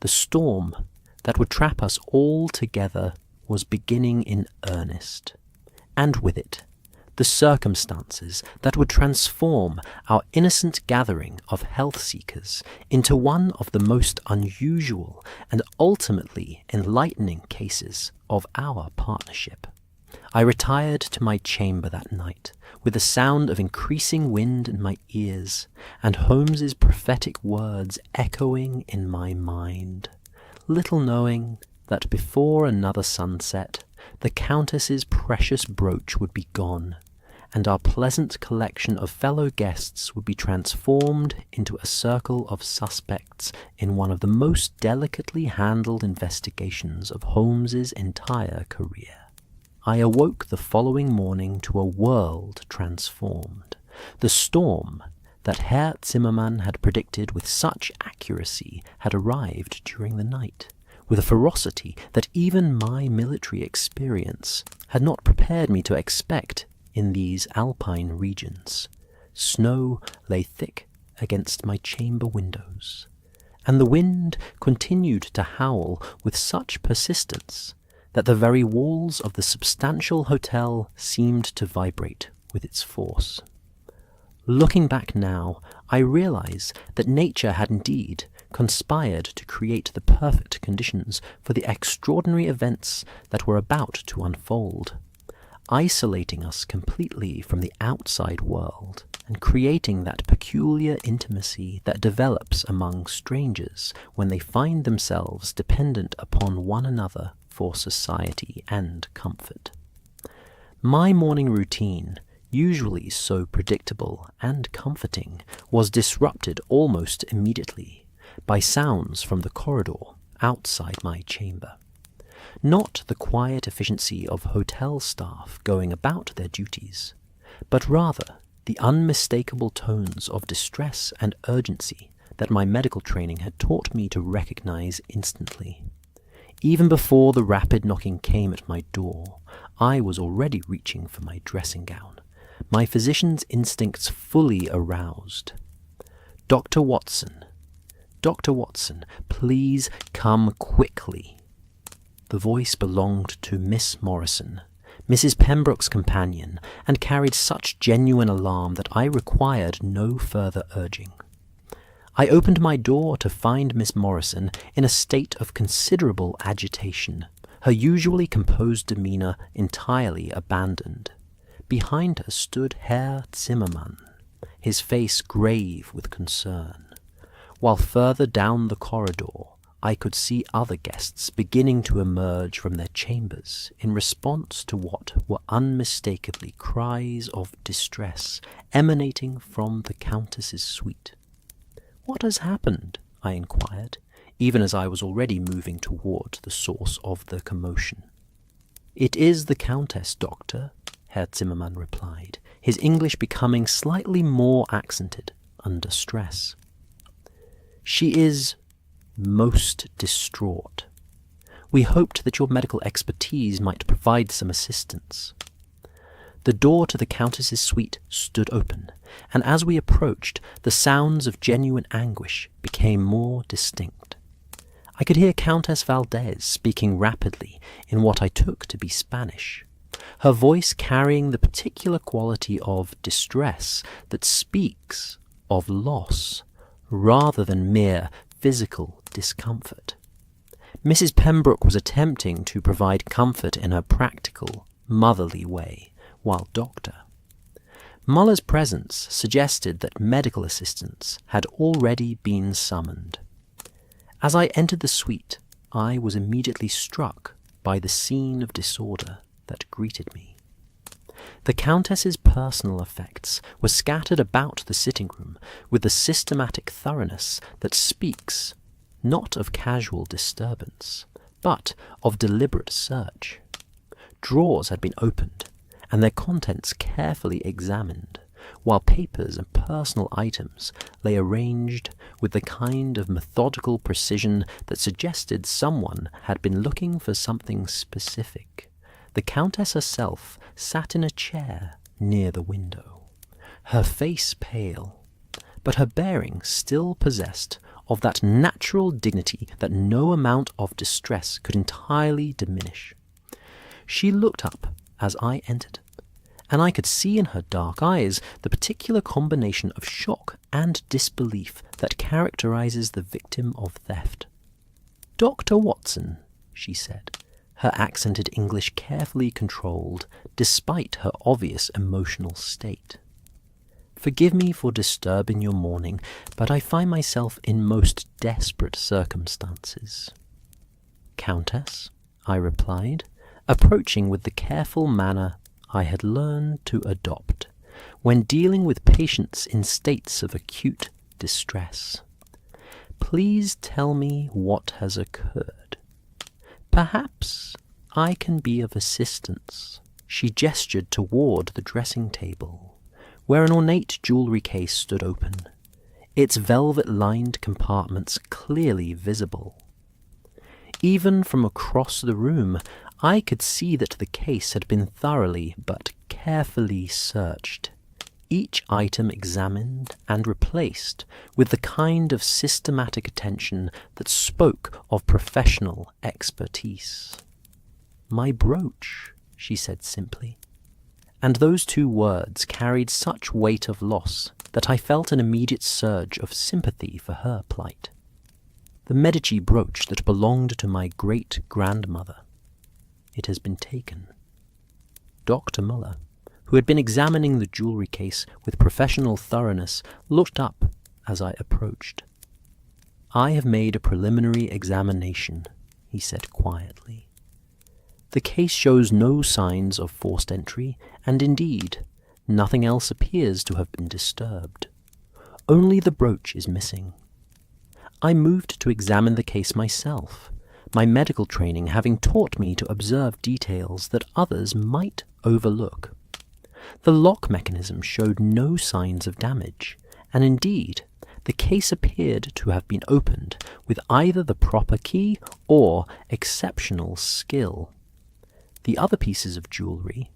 The storm that would trap us all together was beginning in earnest, and with it, the circumstances that would transform our innocent gathering of health-seekers into one of the most unusual and ultimately enlightening cases of our partnership. I retired to my chamber that night, with the sound of increasing wind in my ears, and Holmes's prophetic words echoing in my mind, little knowing that before another sunset, the Countess's precious brooch would be gone, and our pleasant collection of fellow guests would be transformed into a circle of suspects in one of the most delicately handled investigations of Holmes's entire career. I awoke the following morning to a world transformed. The storm that Herr Zimmermann had predicted with such accuracy had arrived during the night, with a ferocity that even my military experience had not prepared me to expect in these Alpine regions. Snow lay thick against my chamber windows, and the wind continued to howl with such persistence that the very walls of the substantial hotel seemed to vibrate with its force. Looking back now, I realize that nature had indeed conspired to create the perfect conditions for the extraordinary events that were about to unfold, isolating us completely from the outside world and creating that peculiar intimacy that develops among strangers when they find themselves dependent upon one another for society and comfort. My morning routine, usually so predictable and comforting, was disrupted almost immediately by sounds from the corridor outside my chamber. Not the quiet efficiency of hotel staff going about their duties, but rather the unmistakable tones of distress and urgency that my medical training had taught me to recognize instantly. Even before the rapid knocking came at my door, I was already reaching for my dressing gown, my physician's instincts fully aroused. Dr. Watson, please come quickly." The voice belonged to Miss Morrison, Mrs. Pembroke's companion, and carried such genuine alarm that I required no further urging. I opened my door to find Miss Morrison in a state of considerable agitation, her usually composed demeanour entirely abandoned. Behind her stood Herr Zimmermann, his face grave with concern, while further down the corridor I could see other guests beginning to emerge from their chambers in response to what were unmistakably cries of distress emanating from the Countess's suite. "What has happened?" I inquired, even as I was already moving toward the source of the commotion. "It is the Countess, Doctor," Herr Zimmermann replied, his English becoming slightly more accented under stress. "She is most distraught. We hoped that your medical expertise might provide some assistance." The door to the Countess's suite stood open, and as we approached, the sounds of genuine anguish became more distinct. I could hear Countess Valdez speaking rapidly in what I took to be Spanish, her voice carrying the particular quality of distress that speaks of loss rather than mere physical discomfort. Mrs. Pembroke was attempting to provide comfort in her practical, motherly way, while Dr. Muller's presence suggested that medical assistance had already been summoned. As I entered the suite, I was immediately struck by the scene of disorder that greeted me. The Countess's personal effects were scattered about the sitting room with the systematic thoroughness that speaks not of casual disturbance, but of deliberate search. Drawers had been opened, and their contents carefully examined, while papers and personal items lay arranged with the kind of methodical precision that suggested someone had been looking for something specific. The Countess herself sat in a chair near the window, her face pale, but her bearing still possessed of that natural dignity that no amount of distress could entirely diminish. She looked up as I entered, and I could see in her dark eyes the particular combination of shock and disbelief that characterizes the victim of theft. "Dr. Watson," she said, her accented English carefully controlled despite her obvious emotional state. "Forgive me for disturbing your morning, but I find myself in most desperate circumstances." "Countess," I replied, approaching with the careful manner I had learned to adopt when dealing with patients in states of acute distress. "Please tell me what has occurred. Perhaps I can be of assistance." She gestured toward the dressing table, where an ornate jewelry case stood open, its velvet-lined compartments clearly visible. Even from across the room, I could see that the case had been thoroughly but carefully searched, each item examined and replaced with the kind of systematic attention that spoke of professional expertise. "My brooch," she said simply, and those two words carried such weight of loss that I felt an immediate surge of sympathy for her plight. "The Medici brooch that belonged to my great-grandmother. It has been taken." Dr. Muller, who had been examining the jewelry case with professional thoroughness, looked up as I approached. "I have made a preliminary examination," he said quietly. "The case shows no signs of forced entry, and indeed, nothing else appears to have been disturbed. Only the brooch is missing. I moved to examine the case myself, my medical training having taught me to observe details that others might overlook. The lock mechanism showed no signs of damage, and indeed, the case appeared to have been opened with either the proper key or exceptional skill. The other pieces of jewelry,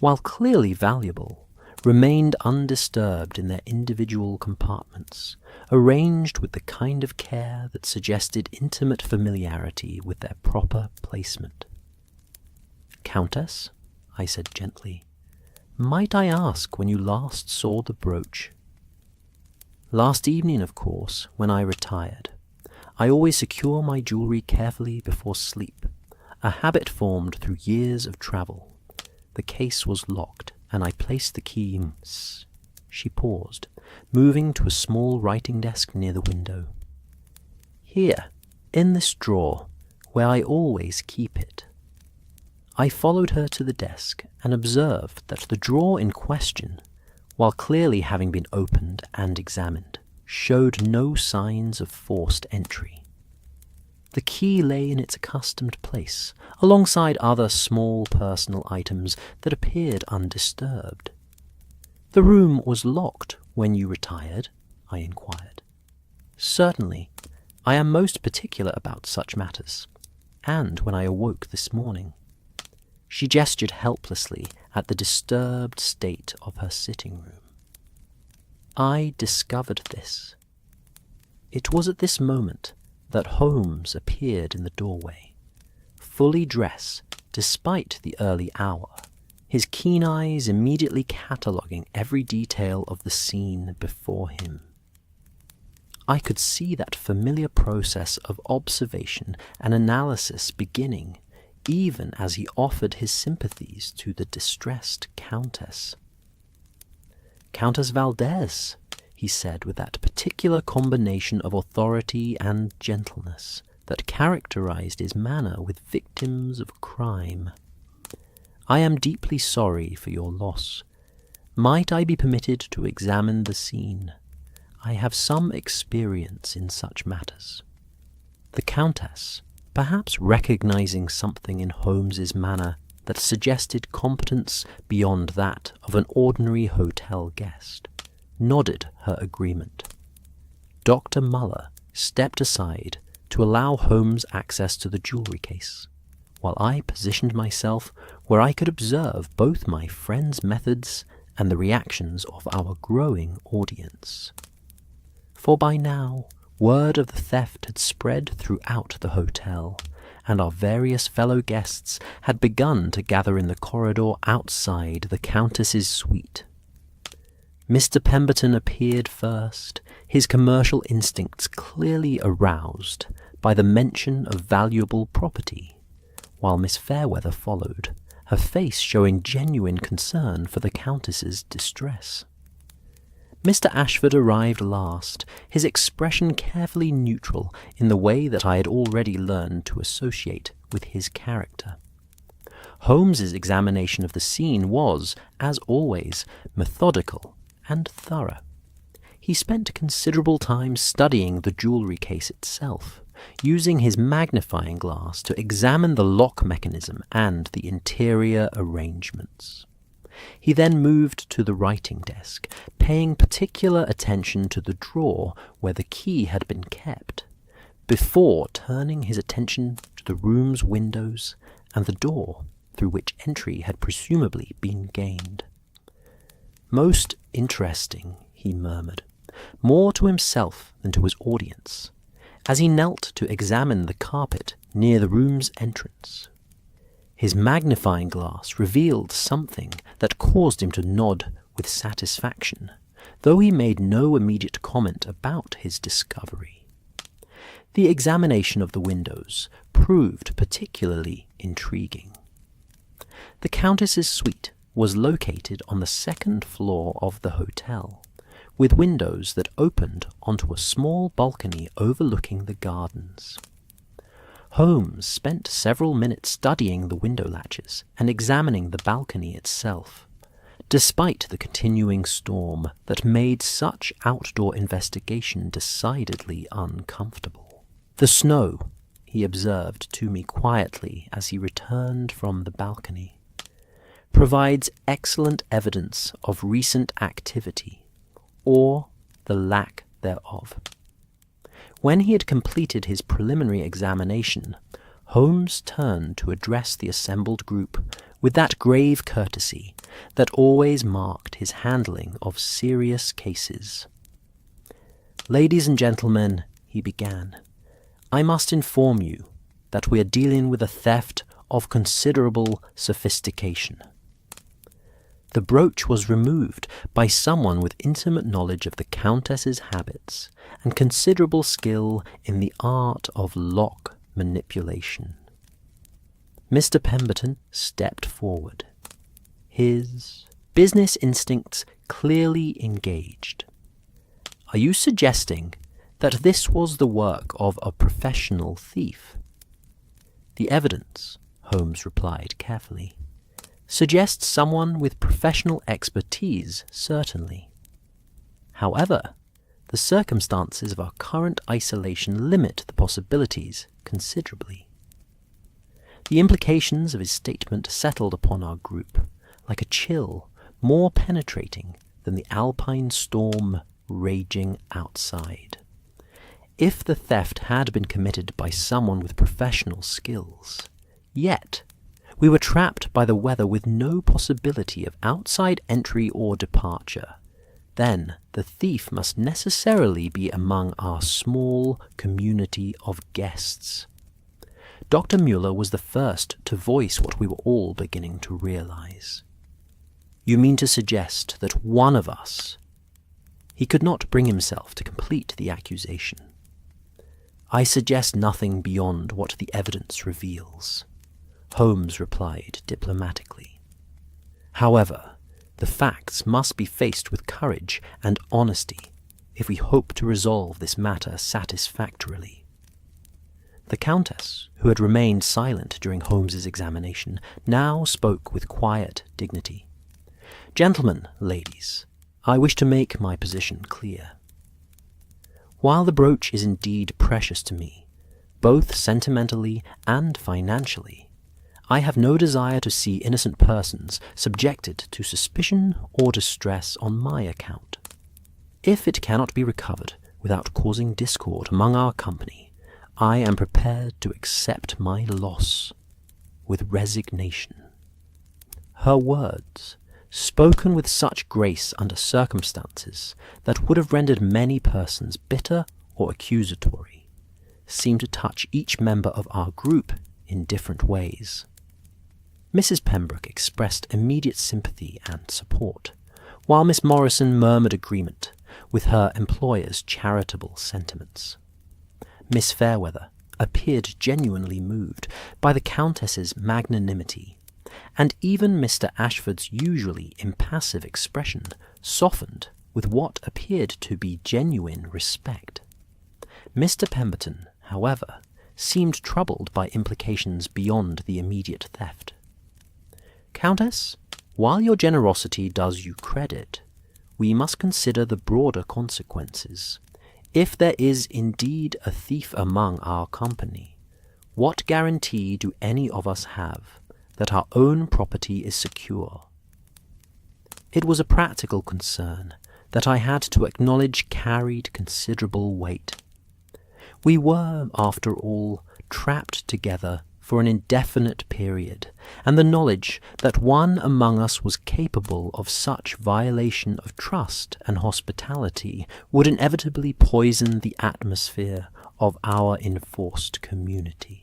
while clearly valuable, remained undisturbed in their individual compartments, arranged with the kind of care that suggested intimate familiarity with their proper placement. "Countess," I said gently, "might I ask when you last saw the brooch?" "Last evening, of course, when I retired. I always secure my jewelry carefully before sleep, a habit formed through years of travel. The case was locked, and I placed the key..." She paused, moving to a small writing desk near the window. "Here, in this drawer, where I always keep it." I followed her to the desk and observed that the drawer in question, while clearly having been opened and examined, showed no signs of forced entry. The key lay in its accustomed place, alongside other small personal items that appeared undisturbed. "The room was locked when you retired?" I inquired. "Certainly. I am most particular about such matters, and when I awoke this morning." She gestured helplessly at the disturbed state of her sitting room. "I discovered this." It was at this moment that Holmes appeared in the doorway, fully dressed despite the early hour, his keen eyes immediately cataloguing every detail of the scene before him. I could see that familiar process of observation and analysis beginning even as he offered his sympathies to the distressed Countess. "Countess Valdez," he said with that particular combination of authority and gentleness that characterized his manner with victims of crime. "I am deeply sorry for your loss. Might I be permitted to examine the scene? I have some experience in such matters." The Countess, perhaps recognizing something in Holmes's manner that suggested competence beyond that of an ordinary hotel guest, nodded her agreement. Dr. Muller stepped aside to allow Holmes access to the jewelry case, while I positioned myself where I could observe both my friend's methods and the reactions of our growing audience. For by now, word of the theft had spread throughout the hotel, and our various fellow guests had begun to gather in the corridor outside the Countess's suite. Mr. Pemberton appeared first, his commercial instincts clearly aroused by the mention of valuable property, while Miss Fairweather followed, her face showing genuine concern for the Countess's distress. Mr. Ashford arrived last, his expression carefully neutral in the way that I had already learned to associate with his character. Holmes's examination of the scene was, as always, methodical and thorough. He spent considerable time studying the jewelry case itself, using his magnifying glass to examine the lock mechanism and the interior arrangements. He then moved to the writing desk, paying particular attention to the drawer where the key had been kept, before turning his attention to the room's windows and the door through which entry had presumably been gained. "Most interesting," he murmured, more to himself than to his audience, as he knelt to examine the carpet near the room's entrance. His magnifying glass revealed something that caused him to nod with satisfaction, though he made no immediate comment about his discovery. The examination of the windows proved particularly intriguing. The Countess's suite was located on the second floor of the hotel, with windows that opened onto a small balcony overlooking the gardens. Holmes spent several minutes studying the window latches and examining the balcony itself, despite the continuing storm that made such outdoor investigation decidedly uncomfortable. "The snow," he observed to me quietly as he returned from the balcony, "provides excellent evidence of recent activity, or the lack thereof." When he had completed his preliminary examination, Holmes turned to address the assembled group with that grave courtesy that always marked his handling of serious cases. "Ladies and gentlemen," he began, "I must inform you that we are dealing with a theft of considerable sophistication." The brooch was removed by someone with intimate knowledge of the Countess's habits and considerable skill in the art of lock manipulation. Mr. Pemberton stepped forward. His business instincts clearly engaged. Are you suggesting that this was the work of a professional thief? The evidence, Holmes replied carefully, suggests someone with professional expertise, certainly. However, the circumstances of our current isolation limit the possibilities considerably. The implications of his statement settled upon our group like a chill more penetrating than the Alpine storm raging outside. If the theft had been committed by someone with professional skills, yet we were trapped by the weather with no possibility of outside entry or departure, then the thief must necessarily be among our small community of guests. Dr. Mueller was the first to voice what we were all beginning to realize. You mean to suggest that one of us... He could not bring himself to complete the accusation. I suggest nothing beyond what the evidence reveals, Holmes replied diplomatically. However, the facts must be faced with courage and honesty if we hope to resolve this matter satisfactorily. The Countess, who had remained silent during Holmes's examination, now spoke with quiet dignity. Gentlemen, ladies, I wish to make my position clear. While the brooch is indeed precious to me, both sentimentally and financially, I have no desire to see innocent persons subjected to suspicion or distress on my account. If it cannot be recovered without causing discord among our company, I am prepared to accept my loss with resignation. Her words, spoken with such grace under circumstances that would have rendered many persons bitter or accusatory, seemed to touch each member of our group in different ways. Mrs. Pembroke expressed immediate sympathy and support, while Miss Morrison murmured agreement with her employer's charitable sentiments. Miss Fairweather appeared genuinely moved by the Countess's magnanimity, and even Mr. Ashford's usually impassive expression softened with what appeared to be genuine respect. Mr. Pemberton, however, seemed troubled by implications beyond the immediate theft. Countess, while your generosity does you credit, we must consider the broader consequences. If there is indeed a thief among our company, what guarantee do any of us have that our own property is secure? It was a practical concern that I had to acknowledge carried considerable weight. We were, after all, trapped together for an indefinite period, and the knowledge that one among us was capable of such violation of trust and hospitality would inevitably poison the atmosphere of our enforced community.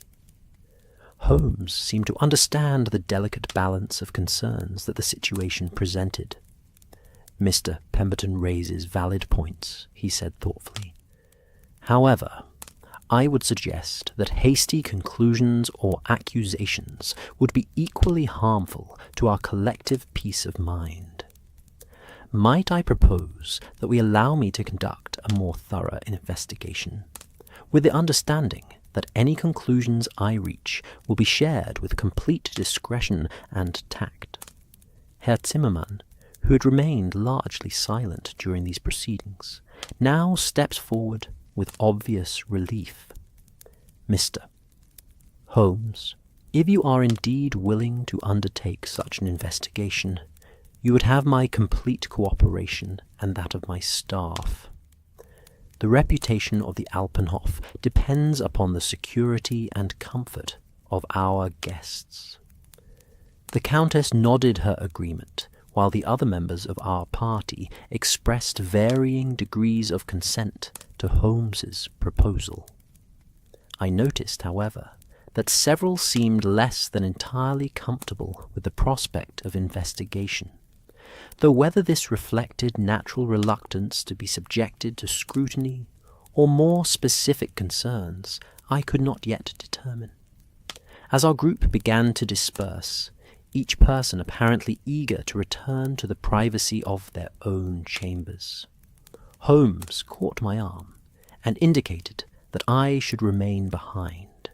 Holmes seemed to understand the delicate balance of concerns that the situation presented. Mr. Pemberton raises valid points, he said thoughtfully. However, I would suggest that hasty conclusions or accusations would be equally harmful to our collective peace of mind. Might I propose that we allow me to conduct a more thorough investigation, with the understanding that any conclusions I reach will be shared with complete discretion and tact? Herr Zimmermann, who had remained largely silent during these proceedings, now stepped forward with obvious relief. Mr. Holmes, if you are indeed willing to undertake such an investigation, you would have my complete cooperation and that of my staff. The reputation of the Alpenhof depends upon the security and comfort of our guests. The Countess nodded her agreement, while the other members of our party expressed varying degrees of consent to Holmes's proposal. I noticed, however, that several seemed less than entirely comfortable with the prospect of investigation, though whether this reflected natural reluctance to be subjected to scrutiny or more specific concerns I could not yet determine. As our group began to disperse, each person apparently eager to return to the privacy of their own chambers. Holmes caught my arm and indicated that I should remain behind.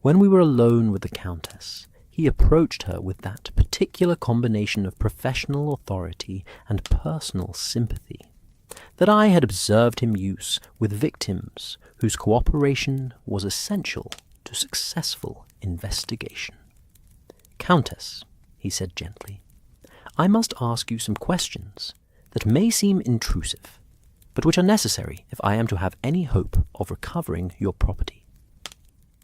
When we were alone with the Countess, he approached her with that particular combination of professional authority and personal sympathy that I had observed him use with victims whose cooperation was essential to successful investigation. "Countess," he said gently, "I must ask you some questions that may seem intrusive, but which are necessary if I am to have any hope of recovering your property."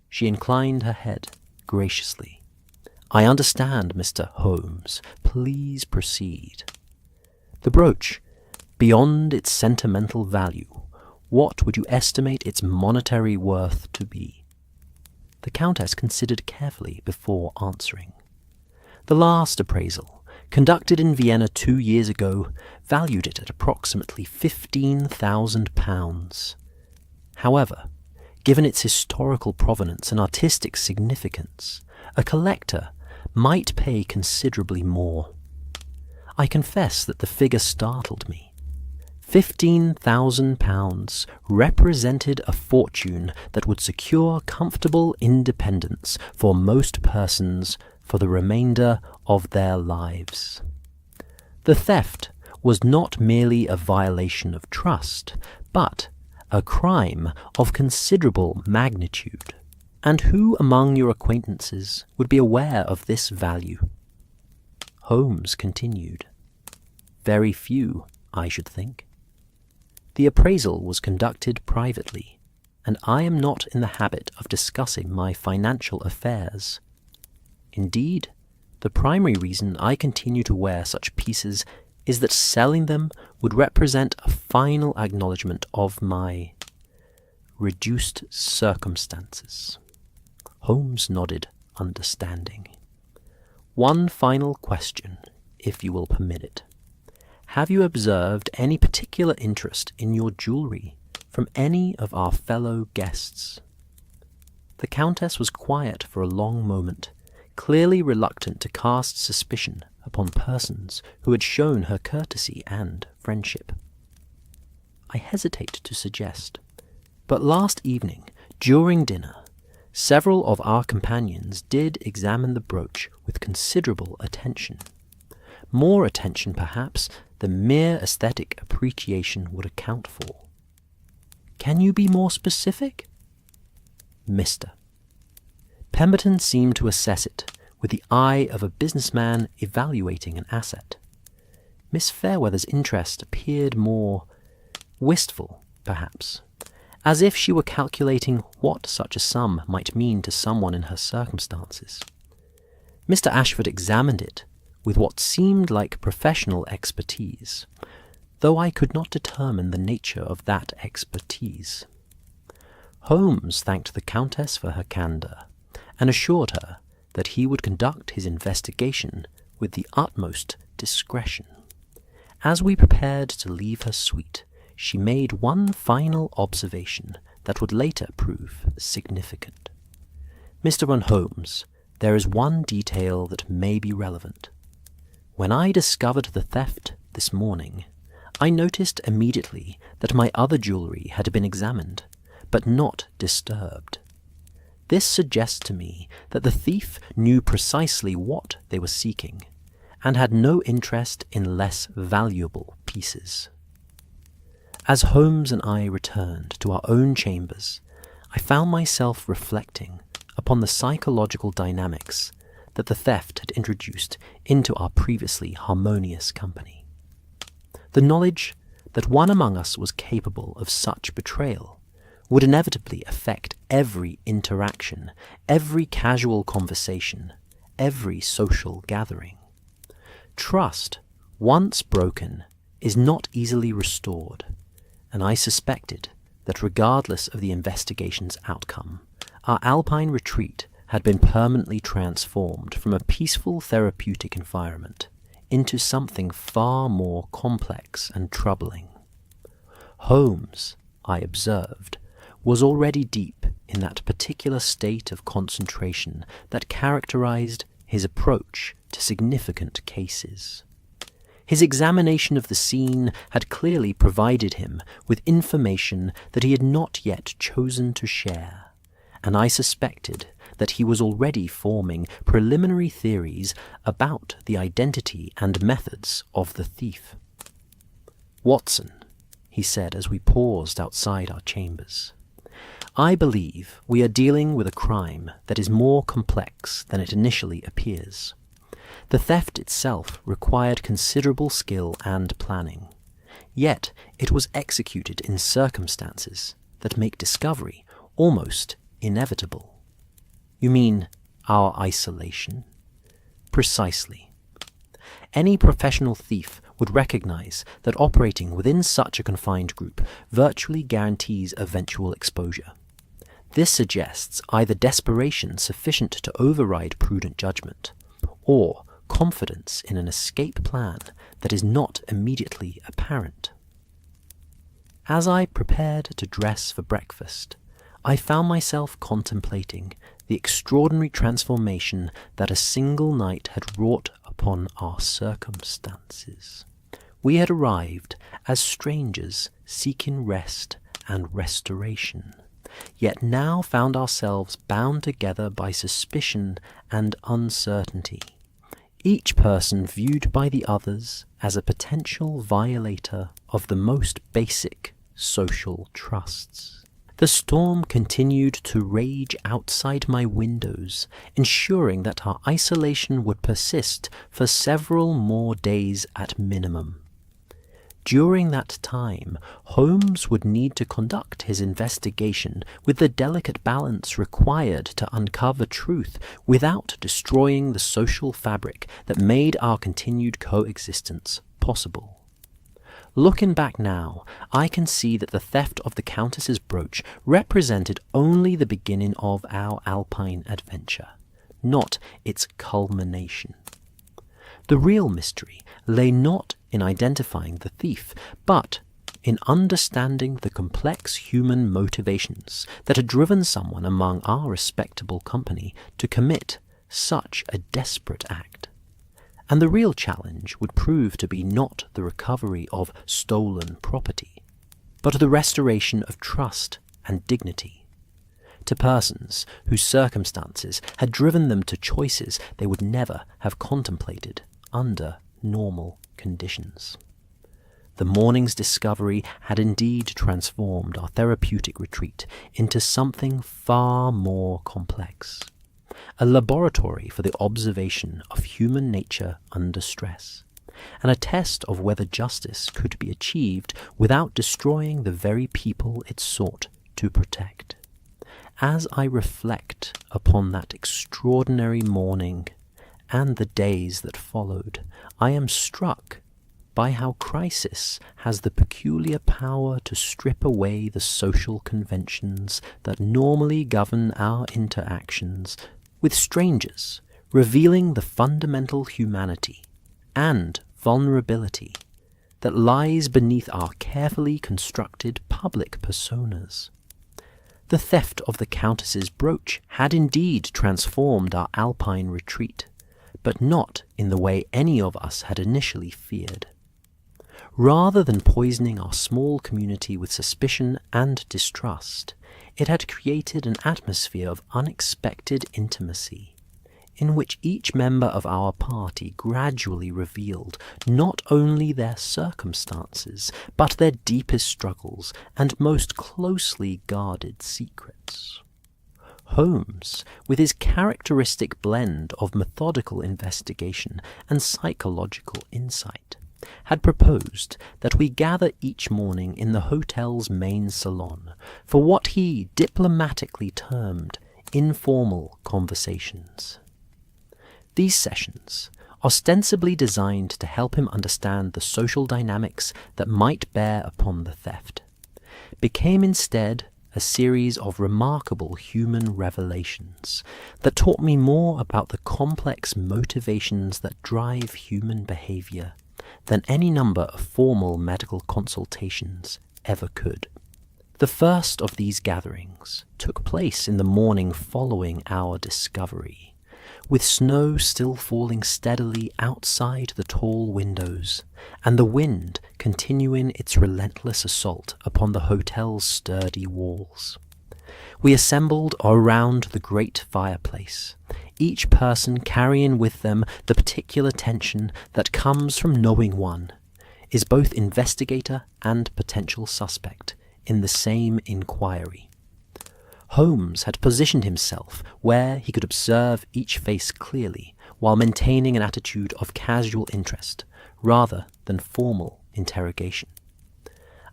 She inclined her head graciously. "I understand, Mr. Holmes. Please proceed." "The brooch, beyond its sentimental value, what would you estimate its monetary worth to be?" The Countess considered carefully before answering. "The last appraisal, conducted in Vienna 2 years ago, valued it at approximately £15,000. However, given its historical provenance and artistic significance, a collector might pay considerably more. I confess that the figure startled me. £15,000 represented a fortune that would secure comfortable independence for most persons for the remainder of their lives. The theft was not merely a violation of trust, but a crime of considerable magnitude. And who among your acquaintances would be aware of this value?" Holmes continued. "Very few, I should think. The appraisal was conducted privately, and I am not in the habit of discussing my financial affairs. Indeed, the primary reason I continue to wear such pieces is that selling them would represent a final acknowledgement of my reduced circumstances." Holmes nodded, understanding. "One final question, if you will permit it. Have you observed any particular interest in your jewellery from any of our fellow guests?" The Countess was quiet for a long moment, clearly reluctant to cast suspicion upon persons who had shown her courtesy and friendship. "I hesitate to suggest, but last evening, during dinner, several of our companions did examine the brooch with considerable attention. More attention, perhaps, than mere aesthetic appreciation would account for." "Can you be more specific?" "Mr. Pemberton seemed to assess it with the eye of a businessman evaluating an asset. Miss Fairweather's interest appeared more wistful, perhaps, as if she were calculating what such a sum might mean to someone in her circumstances. Mr. Ashford examined it with what seemed like professional expertise, though I could not determine the nature of that expertise. Holmes thanked the Countess for her candour, and assured her that he would conduct his investigation with the utmost discretion. As we prepared to leave her suite, she made one final observation that would later prove significant. "Mr. Holmes, there is one detail that may be relevant. When I discovered the theft this morning, I noticed immediately that my other jewellery had been examined, but not disturbed. This suggests to me that the thief knew precisely what they were seeking, and had no interest in less valuable pieces." As Holmes and I returned to our own chambers, I found myself reflecting upon the psychological dynamics that the theft had introduced into our previously harmonious company. The knowledge that one among us was capable of such betrayal would inevitably affect every interaction, every casual conversation, every social gathering. Trust, once broken, is not easily restored, and I suspected that regardless of the investigation's outcome, our Alpine retreat had been permanently transformed from a peaceful therapeutic environment into something far more complex and troubling. Holmes, I observed, was already deep in that particular state of concentration that characterized his approach to significant cases. His examination of the scene had clearly provided him with information that he had not yet chosen to share, and I suspected that he was already forming preliminary theories about the identity and methods of the thief. "Watson," he said as we paused outside our chambers, "I believe we are dealing with a crime that is more complex than it initially appears. The theft itself required considerable skill and planning, yet it was executed in circumstances that make discovery almost inevitable." "You mean our isolation?" "Precisely. Any professional thief would recognize that operating within such a confined group virtually guarantees eventual exposure. This suggests either desperation sufficient to override prudent judgment, or confidence in an escape plan that is not immediately apparent." As I prepared to dress for breakfast, I found myself contemplating the extraordinary transformation that a single night had wrought upon our circumstances. We had arrived as strangers seeking rest and restoration, yet now found ourselves bound together by suspicion and uncertainty, each person viewed by the others as a potential violator of the most basic social trusts. The storm continued to rage outside my windows, ensuring that our isolation would persist for several more days at minimum. During that time, Holmes would need to conduct his investigation with the delicate balance required to uncover truth without destroying the social fabric that made our continued coexistence possible. Looking back now, I can see that the theft of the Countess's brooch represented only the beginning of our Alpine adventure, not its culmination. The real mystery lay not in identifying the thief, but in understanding the complex human motivations that had driven someone among our respectable company to commit such a desperate act. And the real challenge would prove to be not the recovery of stolen property, but the restoration of trust and dignity to persons whose circumstances had driven them to choices they would never have contemplated under normal conditions. The morning's discovery had indeed transformed our therapeutic retreat into something far more complex, a laboratory for the observation of human nature under stress, and a test of whether justice could be achieved without destroying the very people it sought to protect. As I reflect upon that extraordinary morning and the days that followed, I am struck by how crisis has the peculiar power to strip away the social conventions that normally govern our interactions with strangers, revealing the fundamental humanity and vulnerability that lies beneath our carefully constructed public personas. The theft of the Countess's brooch had indeed transformed our Alpine retreat, but not in the way any of us had initially feared. Rather than poisoning our small community with suspicion and distrust, it had created an atmosphere of unexpected intimacy, in which each member of our party gradually revealed not only their circumstances, but their deepest struggles and most closely guarded secrets. Holmes, with his characteristic blend of methodical investigation and psychological insight, had proposed that we gather each morning in the hotel's main salon for what he diplomatically termed informal conversations. These sessions, ostensibly designed to help him understand the social dynamics that might bear upon the theft, became instead a series of remarkable human revelations that taught me more about the complex motivations that drive human behavior than any number of formal medical consultations ever could. The first of these gatherings took place in the morning following our discovery, with snow still falling steadily outside the tall windows, and the wind continuing its relentless assault upon the hotel's sturdy walls. We assembled around the great fireplace, each person carrying with them the particular tension that comes from knowing one is both investigator and potential suspect in the same inquiry. Holmes had positioned himself where he could observe each face clearly while maintaining an attitude of casual interest rather than formal interrogation.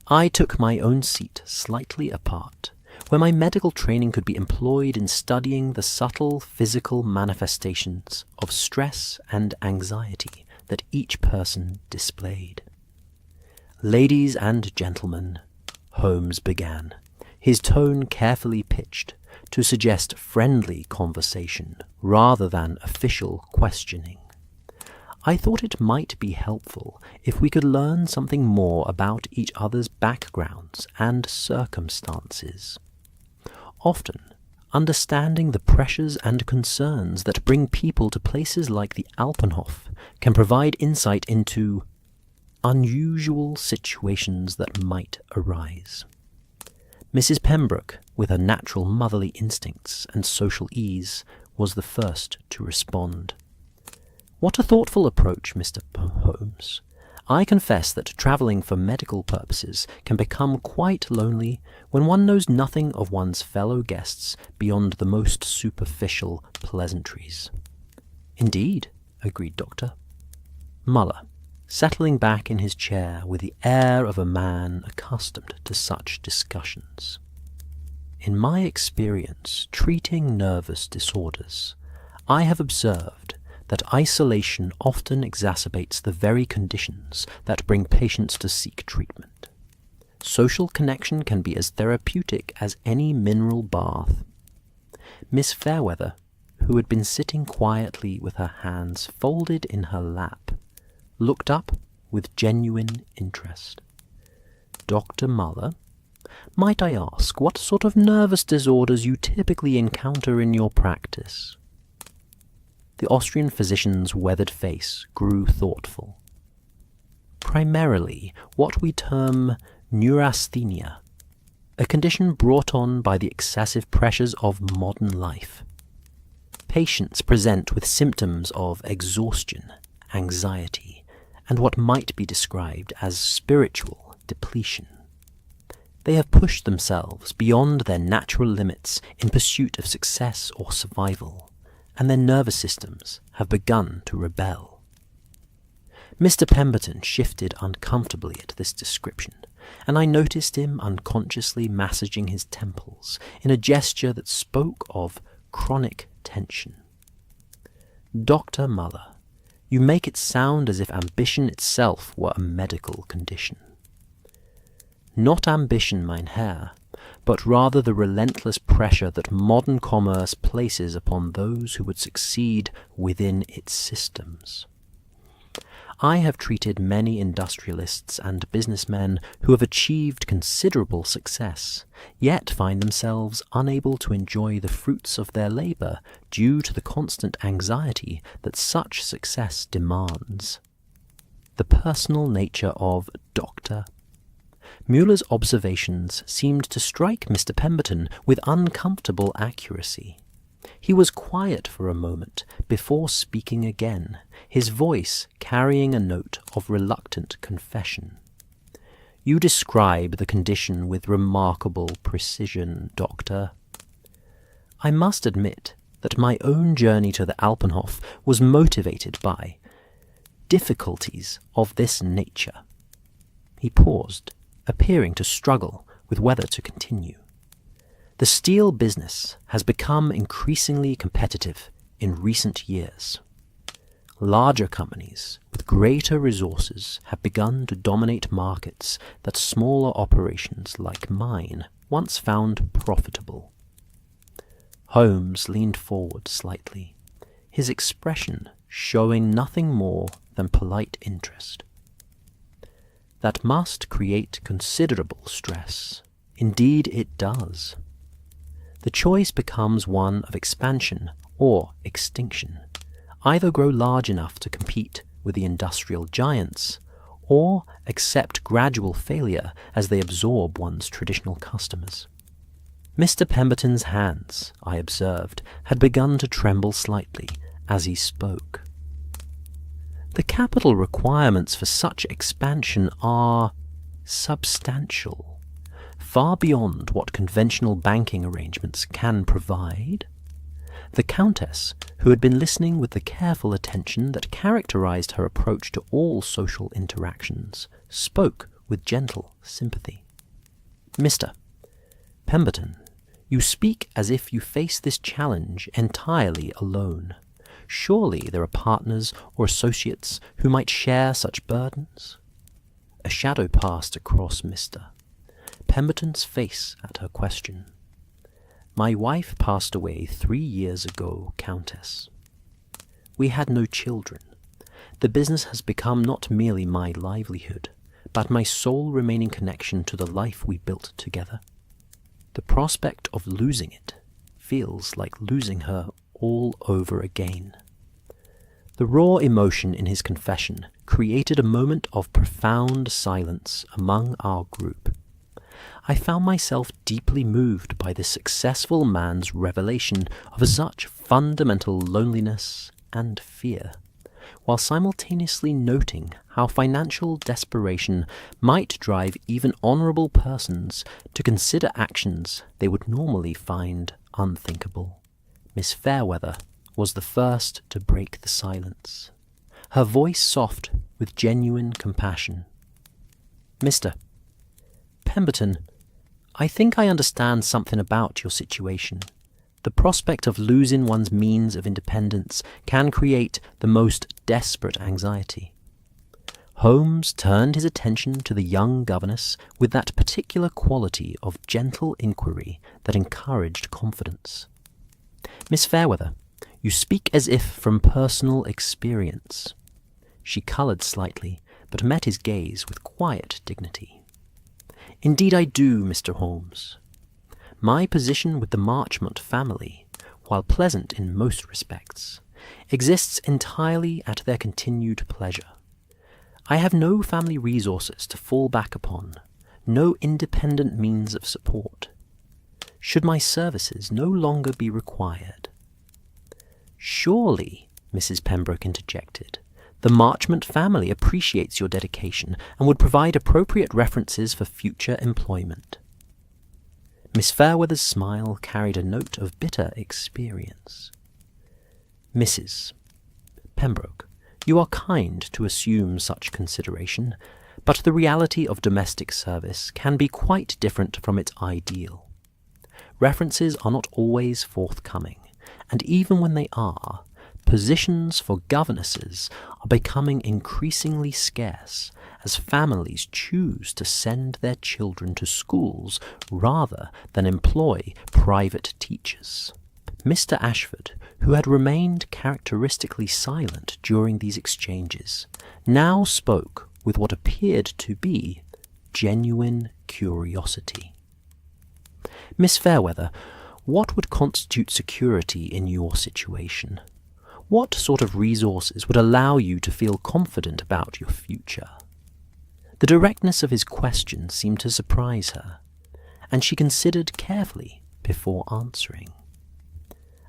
I took my own seat slightly apart, where my medical training could be employed in studying the subtle physical manifestations of stress and anxiety that each person displayed. "Ladies and gentlemen," Holmes began, his tone carefully pitched to suggest friendly conversation rather than official questioning. I thought it might be helpful if we could learn something more about each other's backgrounds and circumstances. Often, understanding the pressures and concerns that bring people to places like the Alpenhof can provide insight into unusual situations that might arise. Mrs. Pembroke, with her natural motherly instincts and social ease, was the first to respond. "What a thoughtful approach, Mr. Holmes. I confess that travelling for medical purposes can become quite lonely when one knows nothing of one's fellow guests beyond the most superficial pleasantries." "Indeed," agreed Doctor Muller, settling back in his chair with the air of a man accustomed to such discussions. "In my experience treating nervous disorders, I have observed that isolation often exacerbates the very conditions that bring patients to seek treatment. Social connection can be as therapeutic as any mineral bath." Miss Fairweather, who had been sitting quietly with her hands folded in her lap, looked up with genuine interest. "Dr. Muller, might I ask what sort of nervous disorders you typically encounter in your practice?" The Austrian physician's weathered face grew thoughtful. "Primarily what we term neurasthenia, a condition brought on by the excessive pressures of modern life. Patients present with symptoms of exhaustion, anxiety, and what might be described as spiritual depletion. They have pushed themselves beyond their natural limits in pursuit of success or survival, and their nervous systems have begun to rebel." Mr. Pemberton shifted uncomfortably at this description, and I noticed him unconsciously massaging his temples in a gesture that spoke of chronic tension. "Dr. Muller, you make it sound as if ambition itself were a medical condition." "Not ambition, mein Herr, but rather the relentless pressure that modern commerce places upon those who would succeed within its systems. I have treated many industrialists and businessmen who have achieved considerable success, yet find themselves unable to enjoy the fruits of their labor due to the constant anxiety that such success demands." The personal nature of Dr. Muller's observations seemed to strike Mr. Pemberton with uncomfortable accuracy. He was quiet for a moment before speaking again, his voice carrying a note of reluctant confession. "You describe the condition with remarkable precision, Doctor. I must admit that my own journey to the Alpenhof was motivated by difficulties of this nature." He paused, appearing to struggle with whether to continue. "The steel business has become increasingly competitive in recent years. Larger companies with greater resources have begun to dominate markets that smaller operations like mine once found profitable." Holmes leaned forward slightly, his expression showing nothing more than polite interest. "That must create considerable stress. Indeed it does. The choice becomes one of expansion or extinction, either grow large enough to compete with the industrial giants, or accept gradual failure as they absorb one's traditional customers. Mr. Pemberton's hands, I observed, had begun to tremble slightly as he spoke. The capital requirements for such expansion are substantial, far beyond what conventional banking arrangements can provide. The Countess, who had been listening with the careful attention that characterized her approach to all social interactions, spoke with gentle sympathy. "Mr. Pemberton, you speak as if you face this challenge entirely alone. Surely there are partners or associates who might share such burdens?" A shadow passed across Mr. Pemberton's face at her question. "My wife passed away 3 years ago, Countess. We had no children. The business has become not merely my livelihood, but my sole remaining connection to the life we built together. The prospect of losing it feels like losing her all over again." The raw emotion in his confession created a moment of profound silence among our group. I found myself deeply moved by this successful man's revelation of such fundamental loneliness and fear, while simultaneously noting how financial desperation might drive even honourable persons to consider actions they would normally find unthinkable. Miss Fairweather was the first to break the silence, her voice soft with genuine compassion. "Mr. Pemberton, I think I understand something about your situation. The prospect of losing one's means of independence can create the most desperate anxiety." Holmes turned his attention to the young governess with that particular quality of gentle inquiry that encouraged confidence. "Miss Fairweather, you speak as if from personal experience." She coloured slightly, but met his gaze with quiet dignity. "Indeed I do, Mr. Holmes. My position with the Marchmont family, while pleasant in most respects, exists entirely at their continued pleasure. I have no family resources to fall back upon, no independent means of support. Should my services no longer be required—" "Surely," Mrs. Pembroke interjected, "the Marchmont family appreciates your dedication and would provide appropriate references for future employment." Miss Fairweather's smile carried a note of bitter experience. "Mrs. Pembroke, you are kind to assume such consideration, but the reality of domestic service can be quite different from its ideal. References are not always forthcoming, and even when they are, positions for governesses are becoming increasingly scarce as families choose to send their children to schools rather than employ private teachers." Mr. Ashford, who had remained characteristically silent during these exchanges, now spoke with what appeared to be genuine curiosity. "Miss Fairweather, what would constitute security in your situation? What sort of resources would allow you to feel confident about your future?" The directness of his question seemed to surprise her, and she considered carefully before answering.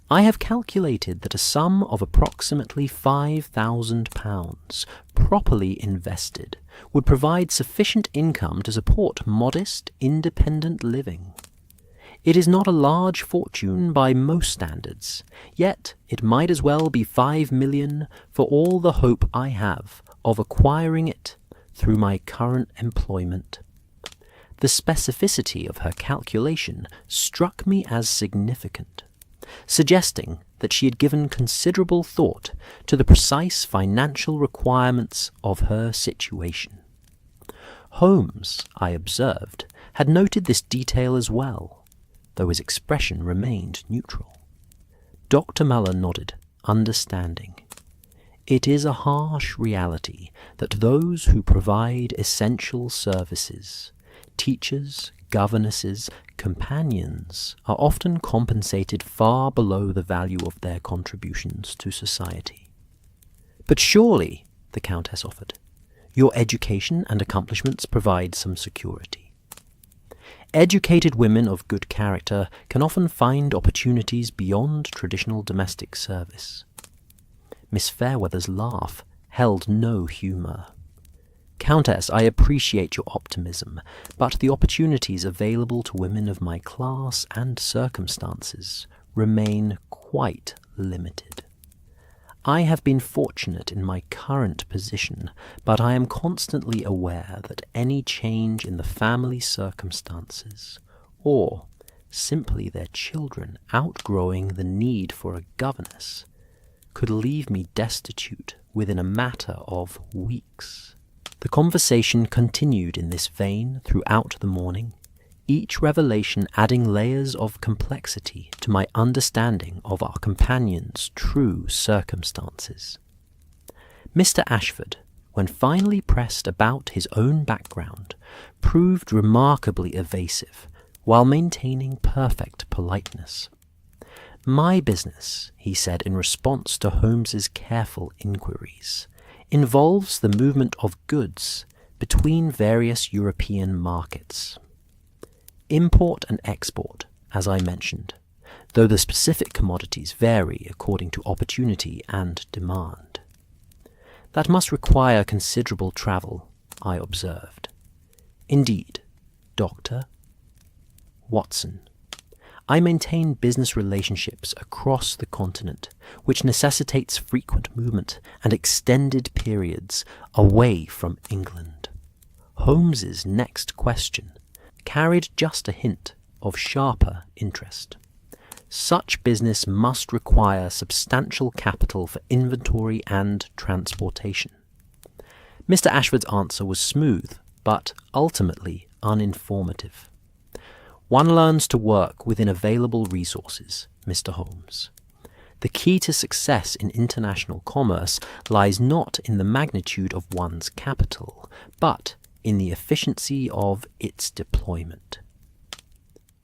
"I have calculated that a sum of approximately £5,000, properly invested, would provide sufficient income to support modest, independent living. It is not a large fortune by most standards, yet it might as well be 5 million for all the hope I have of acquiring it through my current employment." The specificity of her calculation struck me as significant, suggesting that she had given considerable thought to the precise financial requirements of her situation. Holmes, I observed, had noted this detail as well, though his expression remained neutral. Dr. Muller nodded, understanding. It is a harsh reality that those who provide essential services Teachers, governesses, companions are often compensated far below the value of their contributions to society. But surely, the Countess offered, your education and accomplishments provide some security. Educated women of good character can often find opportunities beyond traditional domestic service. Miss Fairweather's laugh held no humour. Countess, I appreciate your optimism, but the opportunities available to women of my class and circumstances remain quite limited. I have been fortunate in my current position, but I am constantly aware that any change in the family circumstances, or simply their children outgrowing the need for a governess, could leave me destitute within a matter of weeks. The conversation continued in this vein throughout the morning, each revelation adding layers of complexity to my understanding of our companion's true circumstances. Mr. Ashford, when finally pressed about his own background, proved remarkably evasive, while maintaining perfect politeness. My business, he said in response to Holmes's careful inquiries, involves the movement of goods between various European markets. Import and export, as I mentioned, though the specific commodities vary according to opportunity and demand. That must require considerable travel, I observed. Indeed, Dr. Watson, I maintain business relationships across the continent, which necessitates frequent movement and extended periods away from England. Holmes's next question carried just a hint of sharper interest. Such business must require substantial capital for inventory and transportation. Mr. Ashford's answer was smooth, but ultimately uninformative. One learns to work within available resources, Mr. Holmes. The key to success in international commerce lies not in the magnitude of one's capital, but in the efficiency of its deployment.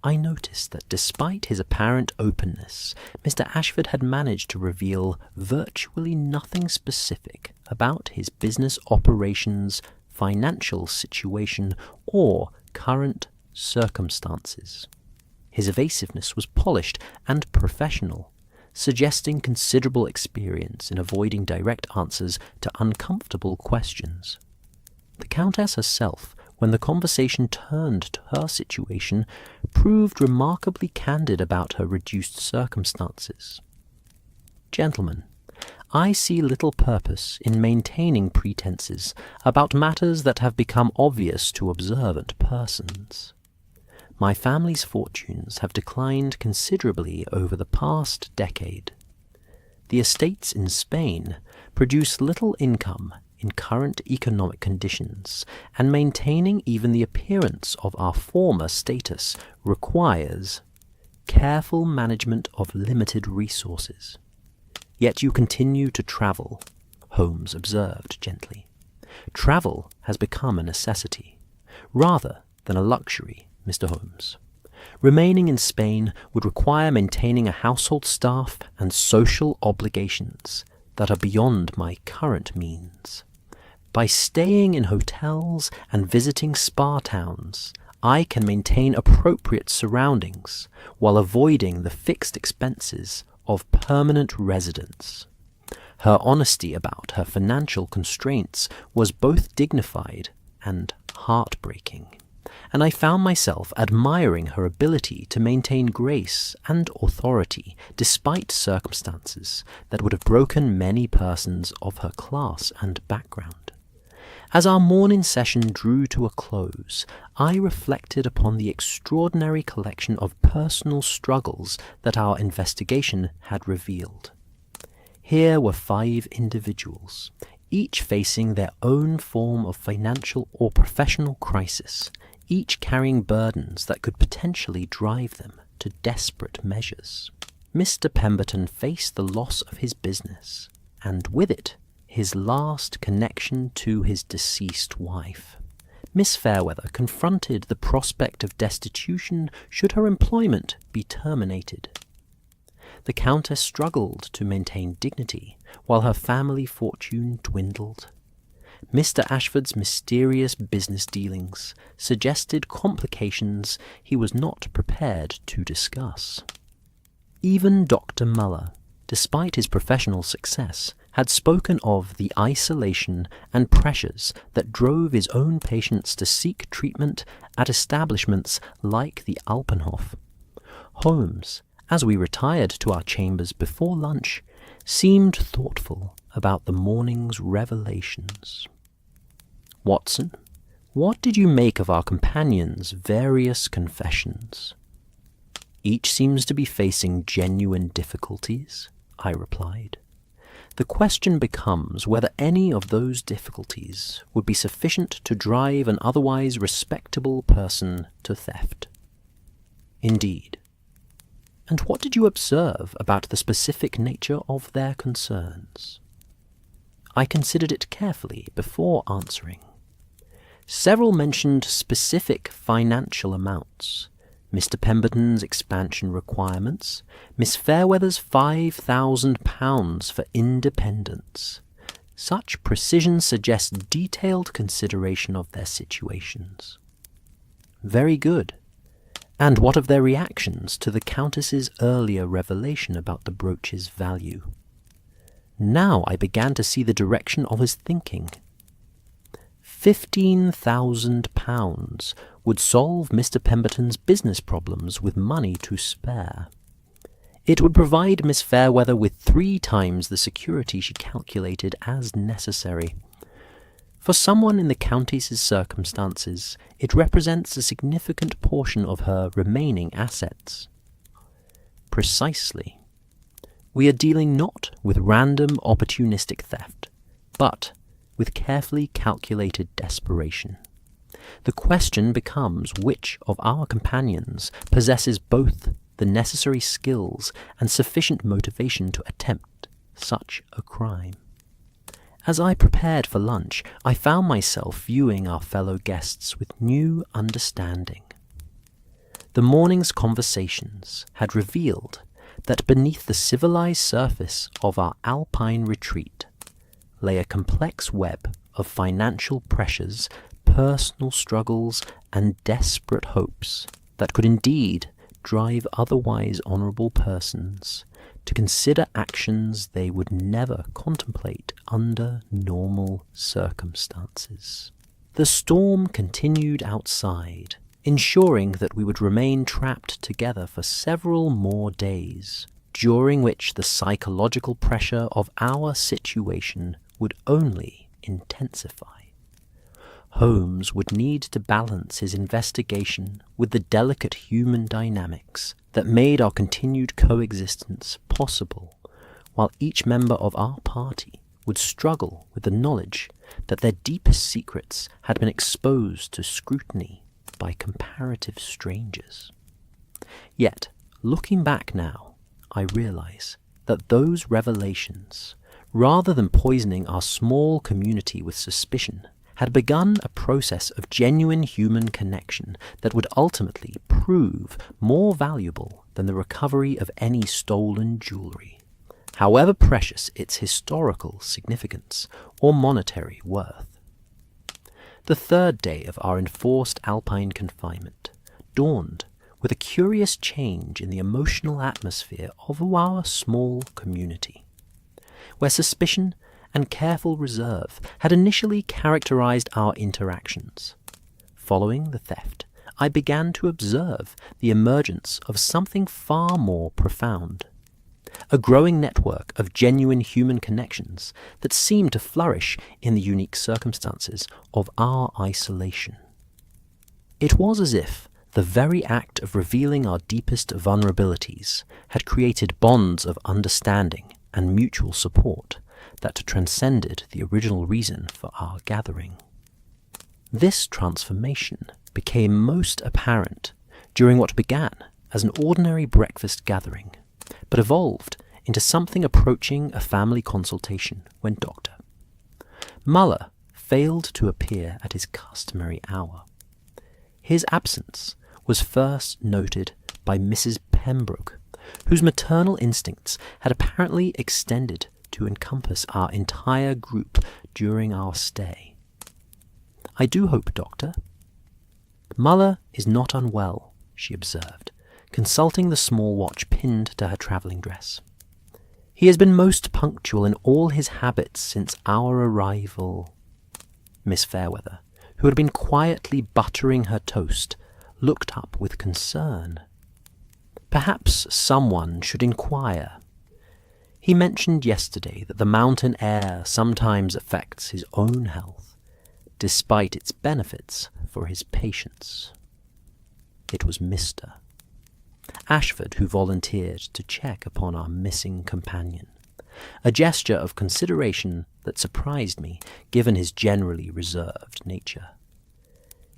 I noticed that despite his apparent openness, Mr. Ashford had managed to reveal virtually nothing specific about his business operations, financial situation, or current circumstances. His evasiveness was polished and professional, suggesting considerable experience in avoiding direct answers to uncomfortable questions. The Countess herself, when the conversation turned to her situation, proved remarkably candid about her reduced circumstances. Gentlemen, I see little purpose in maintaining pretenses about matters that have become obvious to observant persons. My family's fortunes have declined considerably over the past decade. The estates in Spain produce little income in current economic conditions, and maintaining even the appearance of our former status requires careful management of limited resources. Yet you continue to travel, Holmes observed gently. Travel has become a necessity, rather than a luxury, Mr. Holmes. Remaining in Spain would require maintaining a household staff and social obligations that are beyond my current means. By staying in hotels and visiting spa towns, I can maintain appropriate surroundings while avoiding the fixed expenses of permanent residence. Her honesty about her financial constraints was both dignified and heartbreaking, and I found myself admiring her ability to maintain grace and authority despite circumstances that would have broken many persons of her class and background. As our morning session drew to a close, I reflected upon the extraordinary collection of personal struggles that our investigation had revealed. Here were 5 individuals, each facing their own form of financial or professional crisis, each carrying burdens that could potentially drive them to desperate measures. Mr. Pemberton faced the loss of his business, and with it, his last connection to his deceased wife. Miss Fairweather confronted the prospect of destitution should her employment be terminated. The Countess struggled to maintain dignity while her family fortune dwindled. Mr. Ashford's mysterious business dealings suggested complications he was not prepared to discuss. Even Dr. Muller, despite his professional success, had spoken of the isolation and pressures that drove his own patients to seek treatment at establishments like the Alpenhof. Holmes, as we retired to our chambers before lunch, seemed thoughtful about the morning's revelations. "Watson, what did you make of our companion's various confessions?" "Each seems to be facing genuine difficulties," I replied. "The question becomes whether any of those difficulties would be sufficient to drive an otherwise respectable person to theft." "Indeed. And what did you observe about the specific nature of their concerns?" I considered it carefully before answering. Several mentioned specific financial amounts: Mr. Pemberton's expansion requirements, Miss Fairweather's £5,000 for independence. Such precision suggests detailed consideration of their situations. Very good. And what of their reactions to the Countess's earlier revelation about the brooch's value? Now I began to see the direction of his thinking. £15,000 would solve Mr. Pemberton's business problems with money to spare. It would provide Miss Fairweather with 3 times the security she calculated as necessary. For someone in the Countess's circumstances, it represents a significant portion of her remaining assets. Precisely. We are dealing not with random opportunistic theft, but with carefully calculated desperation. The question becomes which of our companions possesses both the necessary skills and sufficient motivation to attempt such a crime. As I prepared for lunch, I found myself viewing our fellow guests with new understanding. The morning's conversations had revealed that beneath the civilized surface of our Alpine retreat lay a complex web of financial pressures, personal struggles, and desperate hopes that could indeed drive otherwise honourable persons to consider actions they would never contemplate under normal circumstances. The storm continued outside, ensuring that we would remain trapped together for several more days, during which the psychological pressure of our situation would only intensify. Holmes would need to balance his investigation with the delicate human dynamics that made our continued coexistence possible, while each member of our party would struggle with the knowledge that their deepest secrets had been exposed to scrutiny by comparative strangers. Yet, looking back now, I realize that those revelations, rather than poisoning our small community with suspicion, had begun a process of genuine human connection that would ultimately prove more valuable than the recovery of any stolen jewelry, however precious its historical significance or monetary worth. The 3rd day of our enforced Alpine confinement dawned with a curious change in the emotional atmosphere of our small community, where suspicion and careful reserve had initially characterized our interactions. Following the theft, I began to observe the emergence of something far more profound, a growing network of genuine human connections that seemed to flourish in the unique circumstances of our isolation. It was as if the very act of revealing our deepest vulnerabilities had created bonds of understanding and mutual support that transcended the original reason for our gathering. This transformation became most apparent during what began as an ordinary breakfast gathering, but evolved into something approaching a family consultation when Dr. Muller failed to appear at his customary hour. His absence was first noted by Mrs. Pembroke, whose maternal instincts had apparently extended to encompass our entire group during our stay. "I do hope, Doctor." "Muller is not unwell," she observed, consulting the small watch pinned to her travelling dress. "He has been most punctual in all his habits since our arrival." Miss Fairweather, who had been quietly buttering her toast, looked up with concern. "Perhaps someone should inquire. He mentioned yesterday that the mountain air sometimes affects his own health, despite its benefits for his patients." It was Mr. Ashford who volunteered to check upon our missing companion, a gesture of consideration that surprised me, given his generally reserved nature.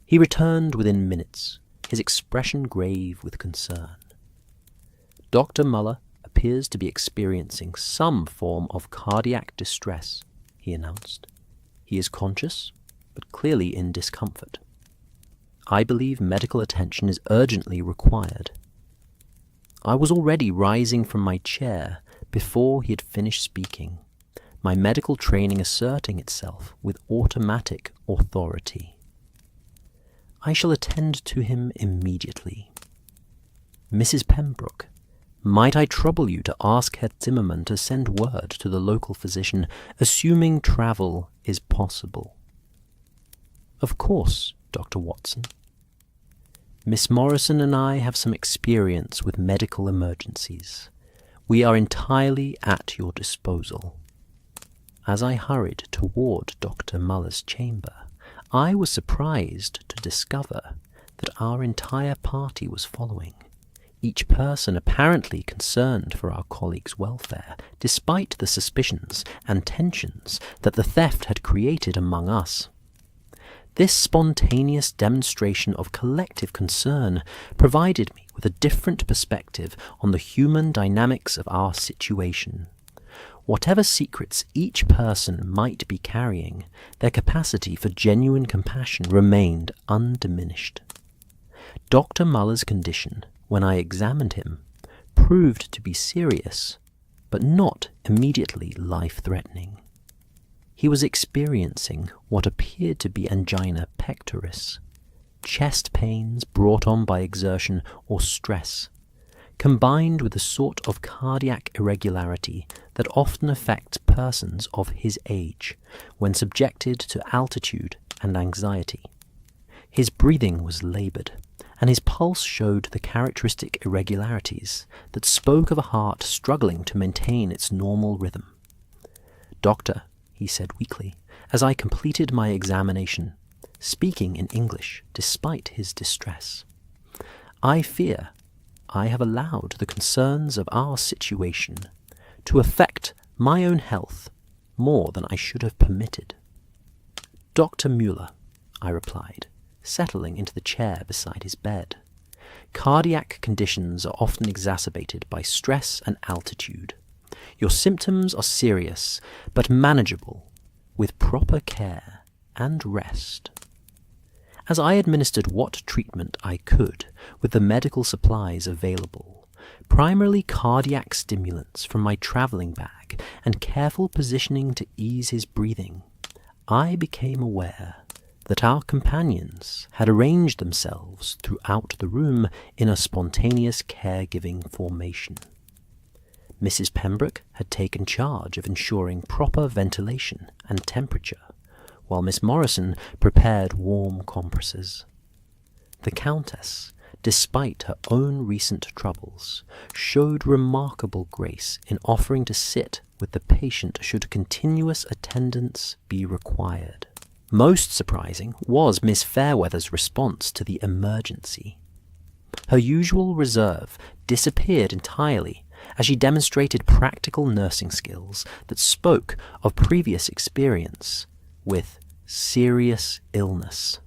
He returned within minutes, his expression grave with concern. "Dr. Muller appears to be experiencing some form of cardiac distress," he announced. "He is conscious, but clearly in discomfort. I believe medical attention is urgently required." I was already rising from my chair before he had finished speaking, my medical training asserting itself with automatic authority. "I shall attend to him immediately. Mrs. Pembroke, might I trouble you to ask Herr Zimmermann to send word to the local physician, assuming travel is possible?" "Of course, Dr. Watson." "Miss Morrison and I have some experience with medical emergencies. We are entirely at your disposal." As I hurried toward Dr. Muller's chamber, I was surprised to discover that our entire party was following, each person apparently concerned for our colleague's welfare, despite the suspicions and tensions that the theft had created among us. This spontaneous demonstration of collective concern provided me with a different perspective on the human dynamics of our situation. Whatever secrets each person might be carrying, their capacity for genuine compassion remained undiminished. Dr. Muller's condition, when I examined him, proved to be serious, but not immediately life-threatening. He was experiencing what appeared to be angina pectoris, chest pains brought on by exertion or stress, combined with the sort of cardiac irregularity that often affects persons of his age when subjected to altitude and anxiety. His breathing was laboured, and his pulse showed the characteristic irregularities that spoke of a heart struggling to maintain its normal rhythm. "Doctor," he said weakly, as I completed my examination, speaking in English despite his distress, "I fear I have allowed the concerns of our situation to affect my own health more than I should have permitted." "Dr. Muller," I replied, settling into the chair beside his bed, "cardiac conditions are often exacerbated by stress and altitude. Your symptoms are serious, but manageable with proper care and rest." As I administered what treatment I could with the medical supplies available, primarily cardiac stimulants from my travelling bag and careful positioning to ease his breathing, I became aware that our companions had arranged themselves throughout the room in a spontaneous caregiving formation. Mrs. Pembroke had taken charge of ensuring proper ventilation and temperature, while Miss Morrison prepared warm compresses. The Countess, despite her own recent troubles, showed remarkable grace in offering to sit with the patient should continuous attendance be required. Most surprising was Miss Fairweather's response to the emergency. Her usual reserve disappeared entirely as she demonstrated practical nursing skills that spoke of previous experience with serious illness.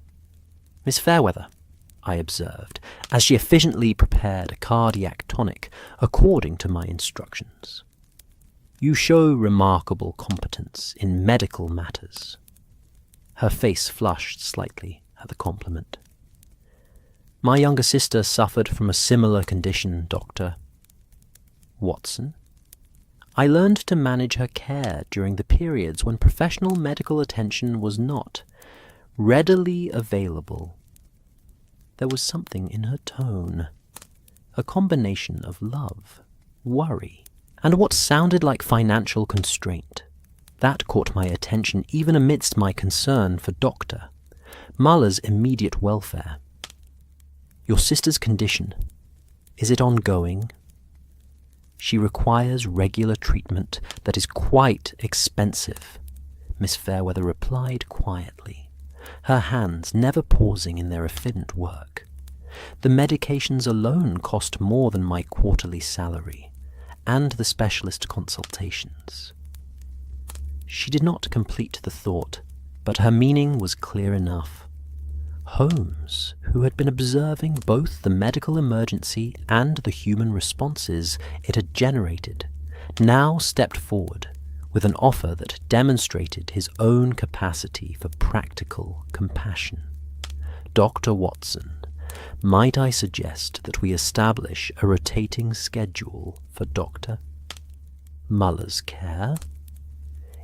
"Miss Fairweather," I observed, as she efficiently prepared a cardiac tonic according to my instructions, "you show remarkable competence in medical matters." Her face flushed slightly at the compliment. My younger sister suffered from a similar condition, Doctor. Watson? I learned to manage her care during the periods when professional medical attention was not readily available. There was something in her tone, a combination of love, worry, and what sounded like financial constraint. That caught my attention even amidst my concern for Dr. Muller's immediate welfare. Your sister's condition, is it ongoing? She requires regular treatment that is quite expensive, Miss Fairweather replied quietly, her hands never pausing in their efficient work. The medications alone cost more than my quarterly salary, and the specialist consultations. She did not complete the thought, but her meaning was clear enough. Holmes, who had been observing both the medical emergency and the human responses it had generated, now stepped forward with an offer that demonstrated his own capacity for practical compassion. Dr. Watson, might I suggest that we establish a rotating schedule for Dr. Muller's care?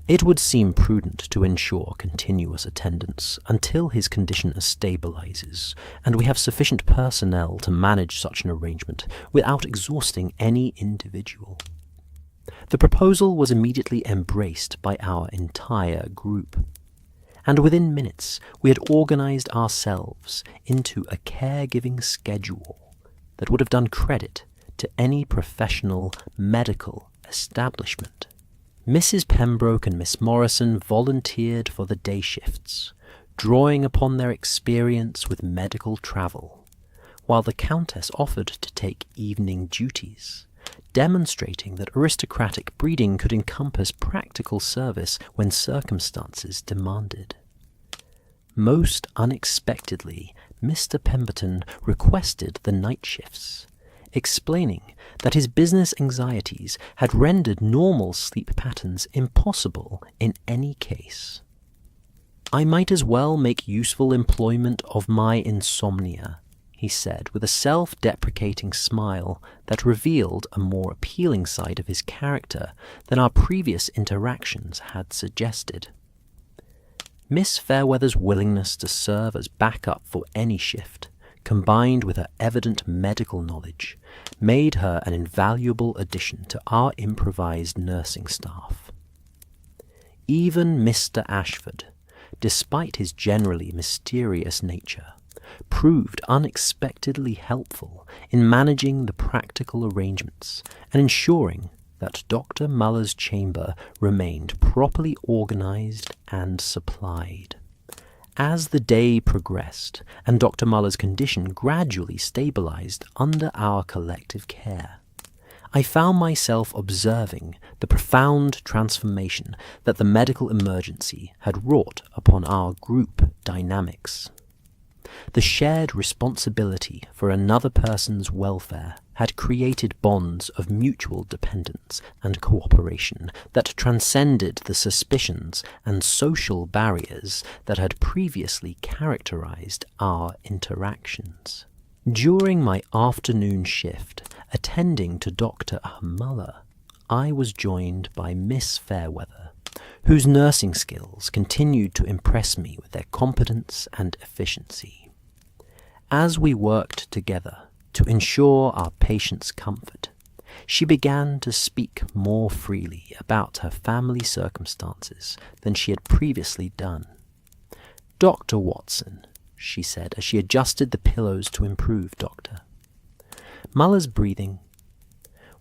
It would seem prudent to ensure continuous attendance until his condition stabilizes, and we have sufficient personnel to manage such an arrangement without exhausting any individual. The proposal was immediately embraced by our entire group, and within minutes we had organized ourselves into a caregiving schedule that would have done credit to any professional medical establishment. Mrs. Pembroke and Miss Morrison volunteered for the day shifts, drawing upon their experience with medical travel, while the Countess offered to take evening duties, demonstrating that aristocratic breeding could encompass practical service when circumstances demanded. Most unexpectedly, Mr. Pemberton requested the night shifts, explaining that his business anxieties had rendered normal sleep patterns impossible in any case. I might as well make useful employment of my insomnia, he said with a self-deprecating smile that revealed a more appealing side of his character than our previous interactions had suggested. Miss Fairweather's willingness to serve as backup for any shift, combined with her evident medical knowledge, made her an invaluable addition to our improvised nursing staff. Even Mr. Ashford, despite his generally mysterious nature, proved unexpectedly helpful in managing the practical arrangements and ensuring that Dr. Muller's chamber remained properly organized and supplied. As the day progressed and Dr. Muller's condition gradually stabilized under our collective care, I found myself observing the profound transformation that the medical emergency had wrought upon our group dynamics. The shared responsibility for another person's welfare had created bonds of mutual dependence and cooperation that transcended the suspicions and social barriers that had previously characterized our interactions. During my afternoon shift, attending to Dr. Muller, I was joined by Miss Fairweather, whose nursing skills continued to impress me with their competence and efficiency. As we worked together to ensure our patient's comfort, she began to speak more freely about her family circumstances than she had previously done. "Dr. Watson," she said as she adjusted the pillows to improve Dr. Muller's breathing.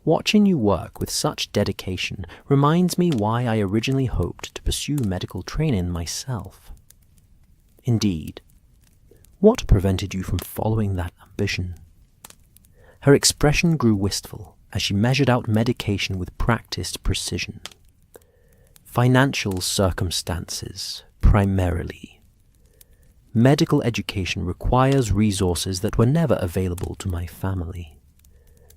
"Watching you work with such dedication reminds me why I originally hoped to pursue medical training myself." "Indeed. What prevented you from following that ambition?" Her expression grew wistful as she measured out medication with practiced precision. "Financial circumstances, primarily. Medical education requires resources that were never available to my family.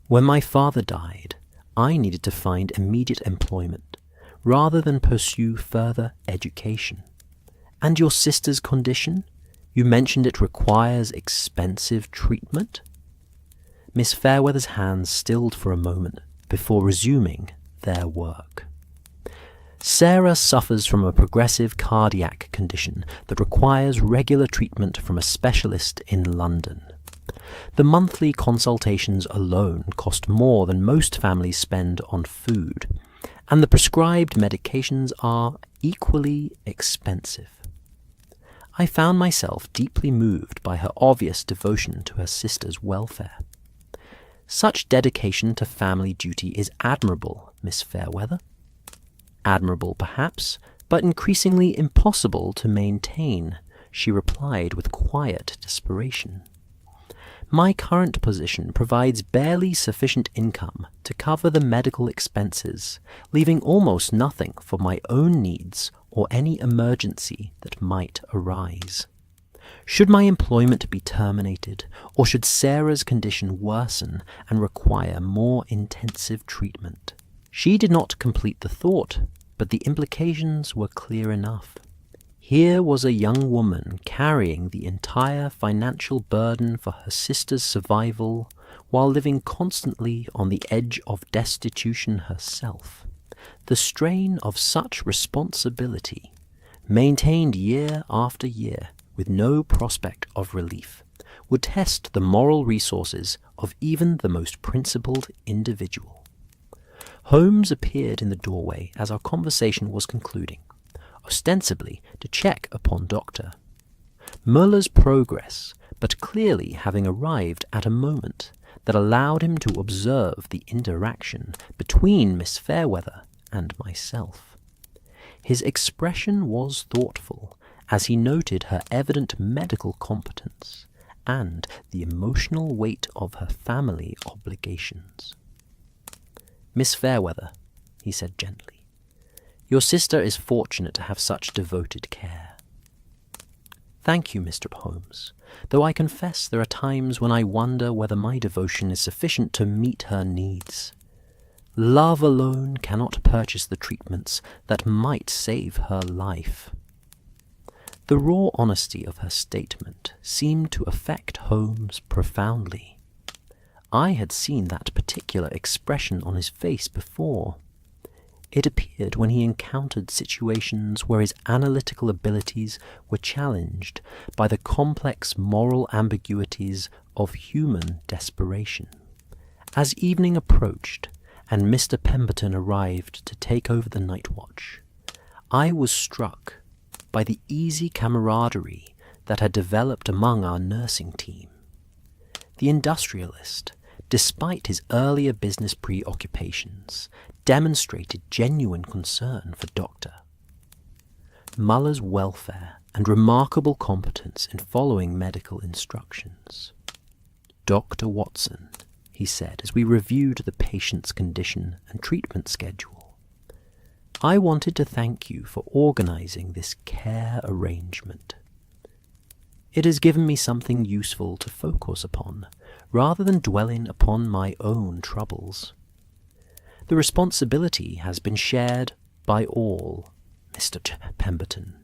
When my father died, I needed to find immediate employment rather than pursue further education, And your sister's condition? You mentioned it requires expensive treatment? Miss Fairweather's hands stilled for a moment before resuming their work. Sarah suffers from a progressive cardiac condition that requires regular treatment from a specialist in London. The monthly consultations alone cost more than most families spend on food, and the prescribed medications are equally expensive. I found myself deeply moved by her obvious devotion to her sister's welfare. Such dedication to family duty is admirable, Miss Fairweather. Admirable, perhaps, but increasingly impossible to maintain, she replied with quiet desperation. My current position provides barely sufficient income to cover the medical expenses, leaving almost nothing for my own needs or any emergency that might arise. Should my employment be terminated, or should Sarah's condition worsen and require more intensive treatment? She did not complete the thought, but the implications were clear enough. Here was a young woman carrying the entire financial burden for her sister's survival while living constantly on the edge of destitution herself. The strain of such responsibility, maintained year after year with no prospect of relief, would test the moral resources of even the most principled individual. Holmes appeared in the doorway as our conversation was concluding, ostensibly to check upon Doctor Muller's progress, but clearly having arrived at a moment that allowed him to observe the interaction between Miss Fairweather and myself. His expression was thoughtful, as he noted her evident medical competence and the emotional weight of her family obligations. Miss Fairweather, he said gently, your sister is fortunate to have such devoted care. Thank you, Mr. Holmes, though I confess there are times when I wonder whether my devotion is sufficient to meet her needs. Love alone cannot purchase the treatments that might save her life. The raw honesty of her statement seemed to affect Holmes profoundly. I had seen that particular expression on his face before. It appeared when he encountered situations where his analytical abilities were challenged by the complex moral ambiguities of human desperation. As evening approached, and Mr. Pemberton arrived to take over the night watch, I was struck by the easy camaraderie that had developed among our nursing team. The industrialist, despite his earlier business preoccupations, demonstrated genuine concern for Dr. Muller's welfare and remarkable competence in following medical instructions. Dr. Watson, he said as we reviewed the patient's condition and treatment schedule, I wanted to thank you for organizing this care arrangement. It has given me something useful to focus upon, rather than dwelling upon my own troubles. The responsibility has been shared by all, Mr. Pemberton.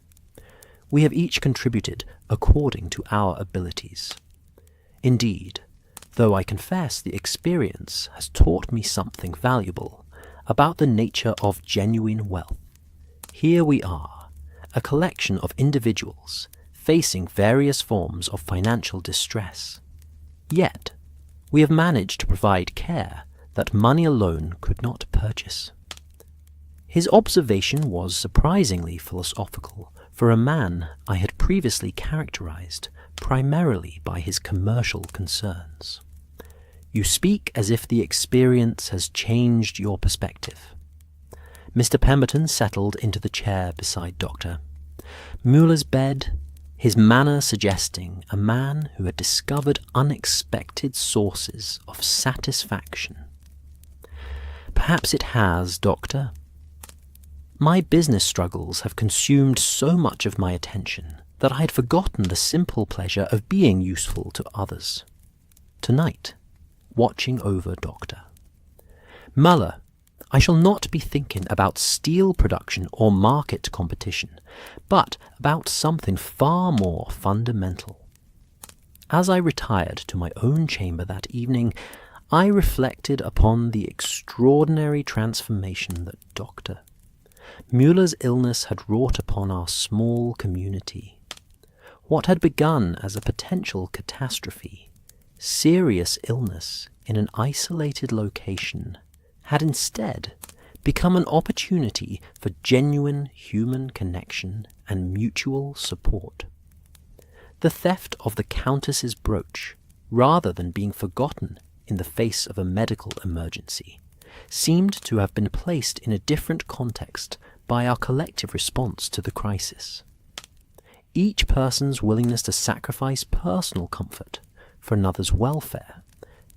We have each contributed according to our abilities. Indeed, though I confess the experience has taught me something valuable about the nature of genuine wealth. Here we are, a collection of individuals facing various forms of financial distress. Yet, we have managed to provide care that money alone could not purchase. His observation was surprisingly philosophical for a man I had previously characterized primarily by his commercial concerns. You speak as if the experience has changed your perspective. Mr. Pemberton settled into the chair beside Dr. Muller's bed, his manner suggesting a man who had discovered unexpected sources of satisfaction. Perhaps it has, Doctor. My business struggles have consumed so much of my attention that I had forgotten the simple pleasure of being useful to others. Tonight, watching over Doctor Muller, I shall not be thinking about steel production or market competition, but about something far more fundamental. As I retired to my own chamber that evening, I reflected upon the extraordinary transformation that Dr. Müller's illness had wrought upon our small community. What had begun as a potential catastrophe, serious illness in an isolated location, had instead become an opportunity for genuine human connection and mutual support. The theft of the Countess's brooch, rather than being forgotten in the face of a medical emergency, seemed to have been placed in a different context by our collective response to the crisis. Each person's willingness to sacrifice personal comfort for another's welfare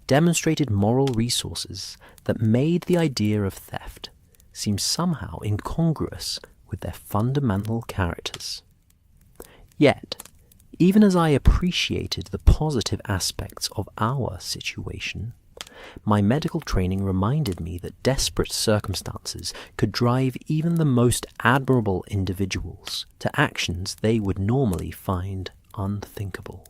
demonstrated moral resources that made the idea of theft seem somehow incongruous with their fundamental characters. Yet, even as I appreciated the positive aspects of our situation, my medical training reminded me that desperate circumstances could drive even the most admirable individuals to actions they would normally find unthinkable.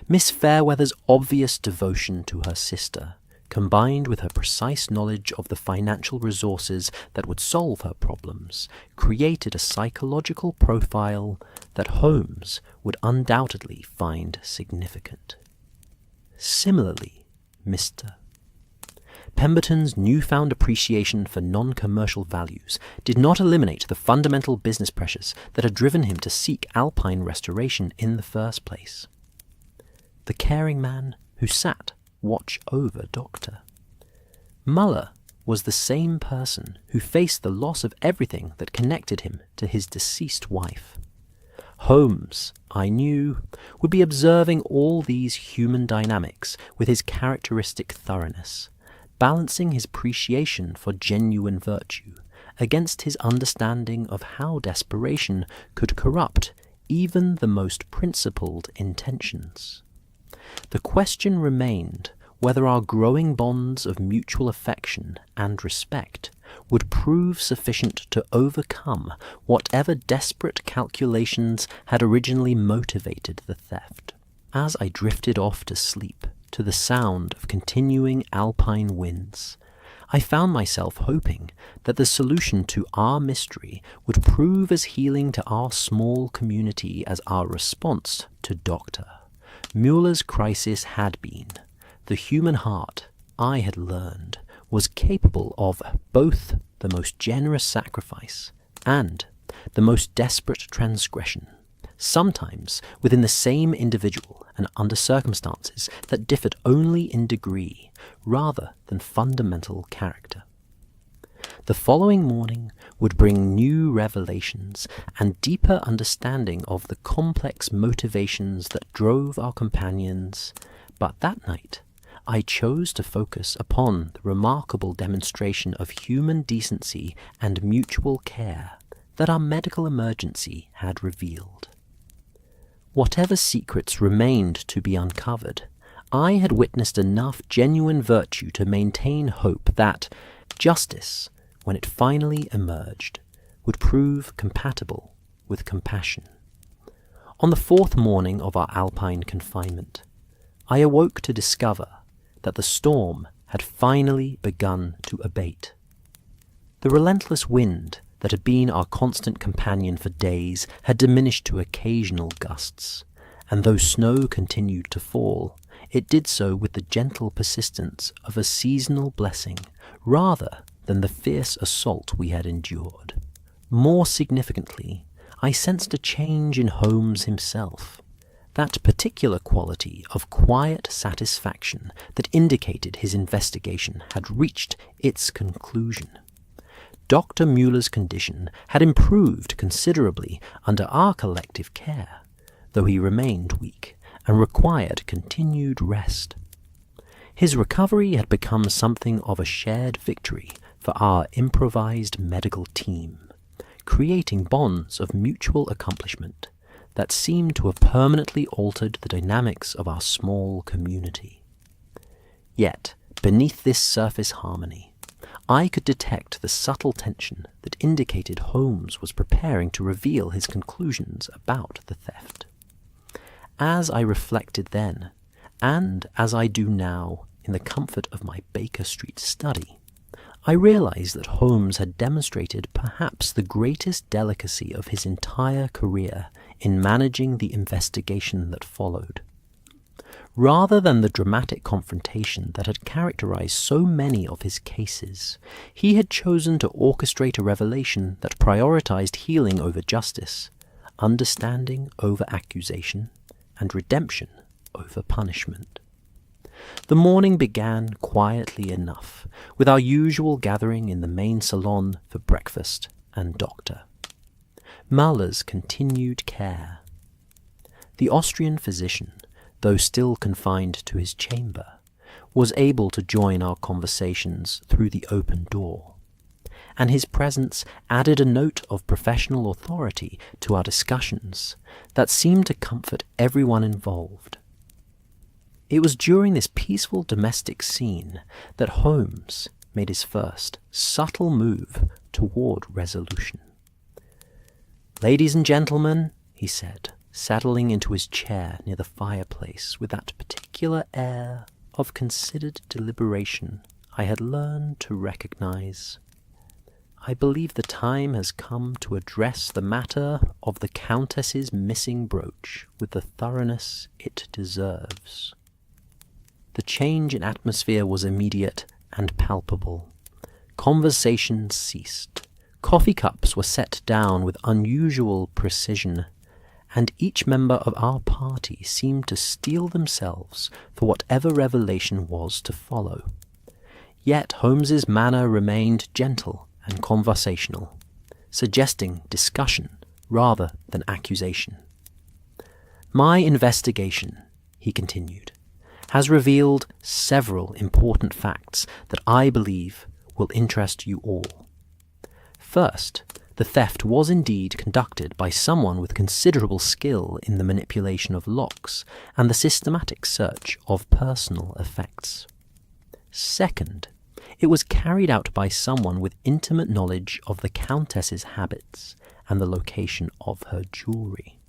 Miss Fairweather's obvious devotion to her sister, combined with her precise knowledge of the financial resources that would solve her problems, created a psychological profile that Holmes would undoubtedly find significant. Similarly, Mr. Pemberton's newfound appreciation for non-commercial values did not eliminate the fundamental business pressures that had driven him to seek Alpine restoration in the first place. The caring man who sat watch over Doctor. Muller was the same person who faced the loss of everything that connected him to his deceased wife. Holmes, I knew, would be observing all these human dynamics with his characteristic thoroughness, balancing his appreciation for genuine virtue against his understanding of how desperation could corrupt even the most principled intentions. The question remained whether our growing bonds of mutual affection and respect would prove sufficient to overcome whatever desperate calculations had originally motivated the theft. As I drifted off to sleep to the sound of continuing Alpine winds, I found myself hoping that the solution to our mystery would prove as healing to our small community as our response to Dr. Müller's crisis had been. The human heart, I had learned, was capable of both the most generous sacrifice and the most desperate transgression, sometimes within the same individual and under circumstances that differed only in degree rather than fundamental character. The following morning would bring new revelations and deeper understanding of the complex motivations that drove our companions, but that night I chose to focus upon the remarkable demonstration of human decency and mutual care that our medical emergency had revealed. Whatever secrets remained to be uncovered, I had witnessed enough genuine virtue to maintain hope that justice, when it finally emerged, would prove compatible with compassion. On the fourth morning of our Alpine confinement, I awoke to discover that the storm had finally begun to abate. The relentless wind that had been our constant companion for days had diminished to occasional gusts, and though snow continued to fall, it did so with the gentle persistence of a seasonal blessing rather than the fierce assault we had endured. More significantly, I sensed a change in Holmes himself, that particular quality of quiet satisfaction that indicated his investigation had reached its conclusion. Dr. Müller's condition had improved considerably under our collective care, though he remained weak and required continued rest. His recovery had become something of a shared victory for our improvised medical team, creating bonds of mutual accomplishment that seemed to have permanently altered the dynamics of our small community. Yet, beneath this surface harmony, I could detect the subtle tension that indicated Holmes was preparing to reveal his conclusions about the theft. As I reflected then, and as I do now in the comfort of my Baker Street study, I realized that Holmes had demonstrated perhaps the greatest delicacy of his entire career in managing the investigation that followed. Rather than the dramatic confrontation that had characterized so many of his cases, he had chosen to orchestrate a revelation that prioritized healing over justice, understanding over accusation, and redemption over punishment. The morning began quietly enough, with our usual gathering in the main salon for breakfast and doctor. Mahler's continued care. The Austrian physician, though still confined to his chamber, was able to join our conversations through the open door, and his presence added a note of professional authority to our discussions that seemed to comfort everyone involved. It was during this peaceful domestic scene that Holmes made his first subtle move toward resolution. "Ladies and gentlemen," he said, settling into his chair near the fireplace with that particular air of considered deliberation I had learned to recognize, "I believe the time has come to address the matter of the Countess's missing brooch with the thoroughness it deserves." The change in atmosphere was immediate and palpable. Conversation ceased. Coffee cups were set down with unusual precision, and each member of our party seemed to steel themselves for whatever revelation was to follow. Yet Holmes's manner remained gentle and conversational, suggesting discussion rather than accusation. "My investigation," he continued, "has revealed several important facts that I believe will interest you all. First, the theft was indeed conducted by someone with considerable skill in the manipulation of locks and the systematic search of personal effects. Second, it was carried out by someone with intimate knowledge of the Countess's habits and the location of her jewelry.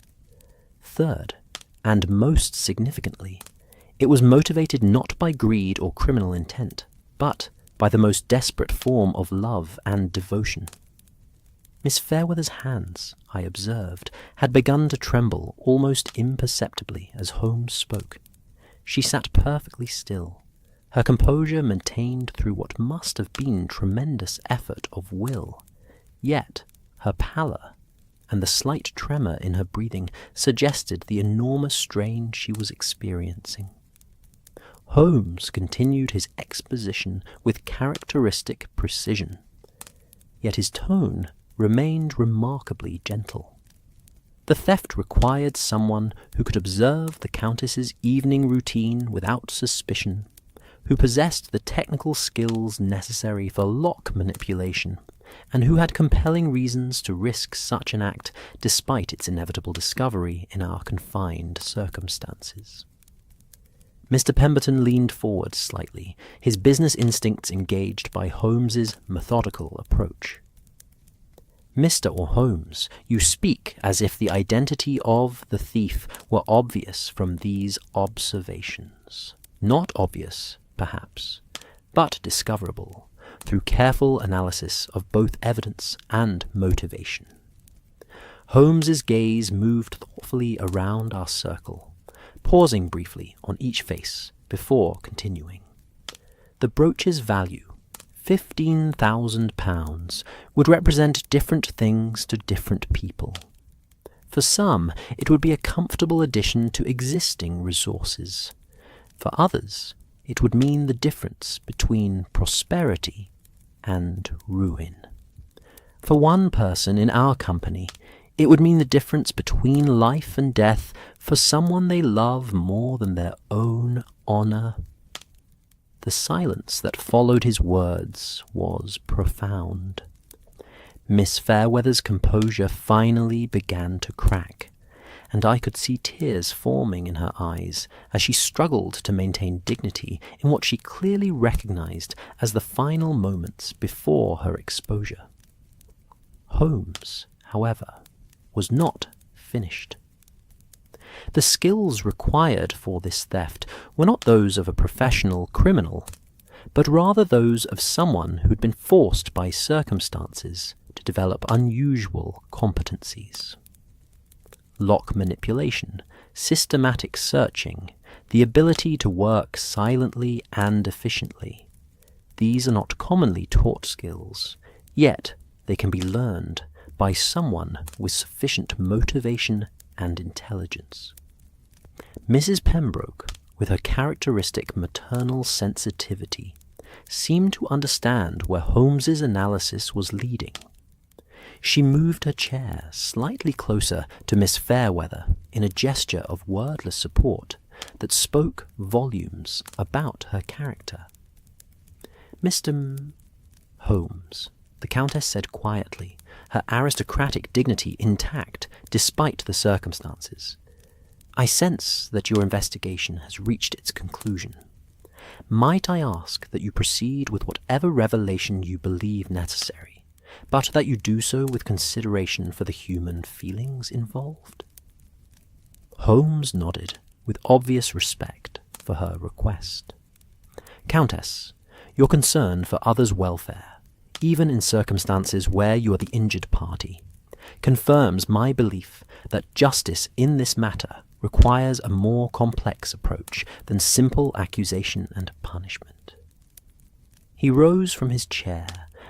Third, and most significantly, it was motivated not by greed or criminal intent, but by the most desperate form of love and devotion." Miss Fairweather's hands, I observed, had begun to tremble almost imperceptibly as Holmes spoke. She sat perfectly still, her composure maintained through what must have been tremendous effort of will, yet her pallor and the slight tremor in her breathing suggested the enormous strain she was experiencing. Holmes continued his exposition with characteristic precision, yet his tone remained remarkably gentle. The theft required someone who could observe the Countess's evening routine without suspicion, who possessed the technical skills necessary for lock manipulation, and who had compelling reasons to risk such an act despite its inevitable discovery in our confined circumstances. Mr. Pemberton leaned forward slightly, his business instincts engaged by Holmes's methodical approach. "Mr. Holmes, you speak as if the identity of the thief were obvious from these observations. Not obvious, perhaps, but discoverable through careful analysis of both evidence and motivation." Holmes's gaze moved thoughtfully around our circle, pausing briefly on each face before continuing. "The brooch's value, £15,000, would represent different things to different people. For some, it would be a comfortable addition to existing resources. For others, it would mean the difference between prosperity and ruin. For one person in our company, it would mean the difference between life and death for someone they love more than their own honor." The silence that followed his words was profound. Miss Fairweather's composure finally began to crack, and I could see tears forming in her eyes as she struggled to maintain dignity in what she clearly recognized as the final moments before her exposure. Holmes, however, was not finished. The skills required for this theft were not those of a professional criminal, but rather those of someone who'd been forced by circumstances to develop unusual competencies. Lock manipulation, systematic searching, the ability to work silently and efficiently. These are not commonly taught skills, yet they can be learned by someone with sufficient motivation and intelligence. Mrs. Pembroke, with her characteristic maternal sensitivity, seemed to understand where Holmes's analysis was leading. She moved her chair slightly closer to Miss Fairweather in a gesture of wordless support that spoke volumes about her character. "Mr. Holmes," the Countess said quietly, her aristocratic dignity intact despite the circumstances, "I sense that your investigation has reached its conclusion. Might I ask that you proceed with whatever revelation you believe necessary, but that you do so with consideration for the human feelings involved?" Holmes nodded with obvious respect for her request. "Countess, your concern for others' welfare, even in circumstances where you are the injured party, confirms my belief that justice in this matter requires a more complex approach than simple accusation and punishment." He rose from his chair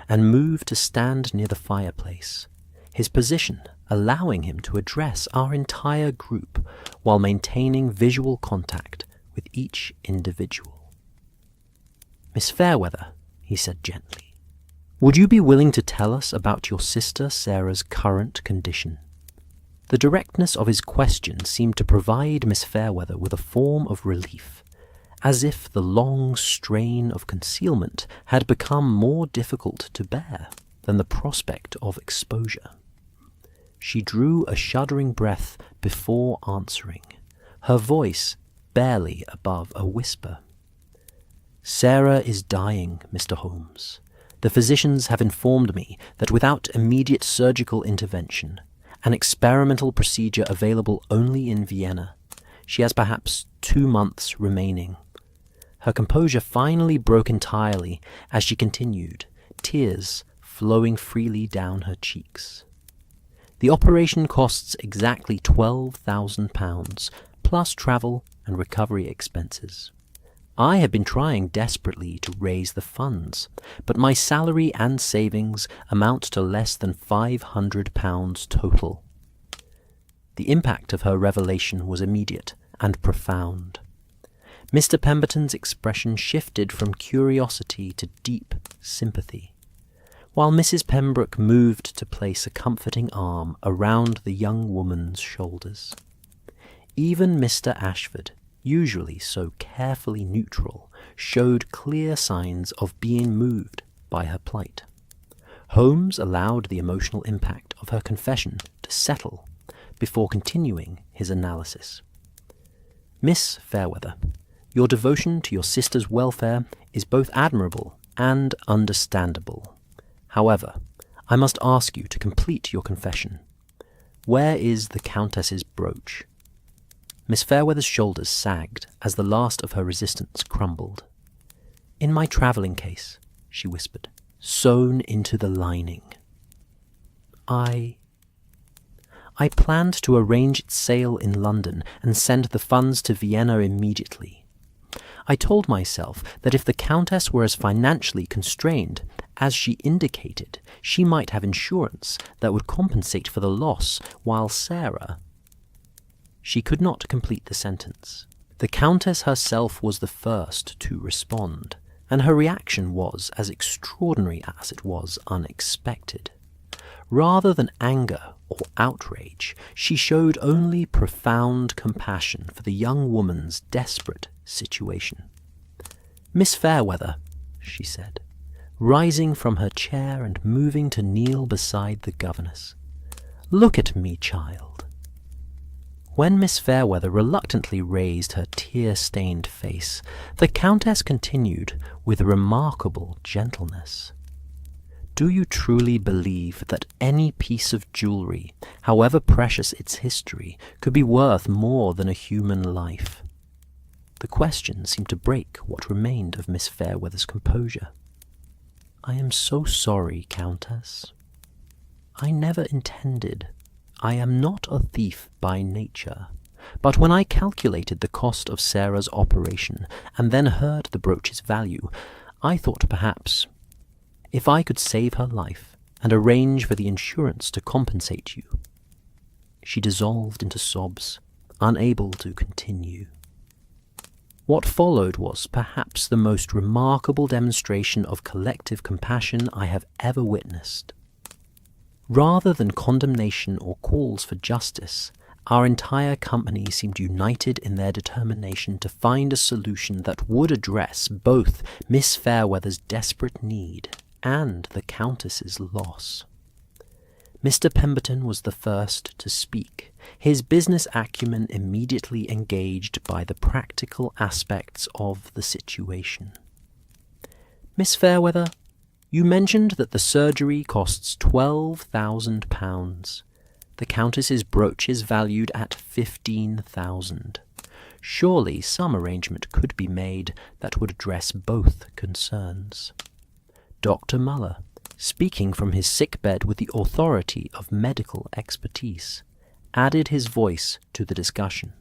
and moved to stand near the fireplace, his position allowing him to address our entire group while maintaining visual contact with each individual. "Miss Fairweather," he said gently, "would you be willing to tell us about your sister Sarah's current condition?" The directness of his question seemed to provide Miss Fairweather with a form of relief, as if the long strain of concealment had become more difficult to bear than the prospect of exposure. She drew a shuddering breath before answering, her voice barely above a whisper. "Sarah is dying, Mr. Holmes. The physicians have informed me that without immediate surgical intervention, an experimental procedure available only in Vienna, she has perhaps 2 months remaining." Her composure finally broke entirely as she continued, tears flowing freely down her cheeks. "The operation costs exactly £12,000, plus travel and recovery expenses. I have been trying desperately to raise the funds, but my salary and savings amount to less than £500 total." The impact of her revelation was immediate and profound. Mr. Pemberton's expression shifted from curiosity to deep sympathy, while Mrs. Pembroke moved to place a comforting arm around the young woman's shoulders. Even Mr. Ashford, usually so carefully neutral, showed clear signs of being moved by her plight. Holmes allowed the emotional impact of her confession to settle before continuing his analysis. "Miss Fairweather, your devotion to your sister's welfare is both admirable and understandable. However, I must ask you to complete your confession. Where is the Countess's brooch?" Miss Fairweather's shoulders sagged as the last of her resistance crumbled. "In my travelling case," she whispered, "sewn into the lining. I planned to arrange its sale in London and send the funds to Vienna immediately. I told myself that if the Countess were as financially constrained as she indicated, she might have insurance that would compensate for the loss, while Sarah—" She could not complete the sentence. The Countess herself was the first to respond, and her reaction was as extraordinary as it was unexpected. Rather than anger or outrage, she showed only profound compassion for the young woman's desperate situation. "Miss Fairweather," she said, rising from her chair and moving to kneel beside the governess, "look at me, child." When Miss Fairweather reluctantly raised her tear-stained face, the Countess continued with remarkable gentleness. "Do you truly believe that any piece of jewellery, however precious its history, could be worth more than a human life?" The question seemed to break what remained of Miss Fairweather's composure. "I am so sorry, Countess. I never intended. I am not a thief by nature. But when I calculated the cost of Sarah's operation and then heard the brooch's value, I thought perhaps, if I could save her life and arrange for the insurance to compensate you." She dissolved into sobs, unable to continue. What followed was perhaps the most remarkable demonstration of collective compassion I have ever witnessed. Rather than condemnation or calls for justice, our entire company seemed united in their determination to find a solution that would address both Miss Fairweather's desperate need and the Countess's loss. Mr. Pemberton was the first to speak, his business acumen immediately engaged by the practical aspects of the situation. "Miss Fairweather, you mentioned that the surgery costs £12,000. The Countess's brooch is valued at £15,000. Surely some arrangement could be made that would address both concerns." Dr. Muller, speaking from his sickbed with the authority of medical expertise, added his voice to the discussion.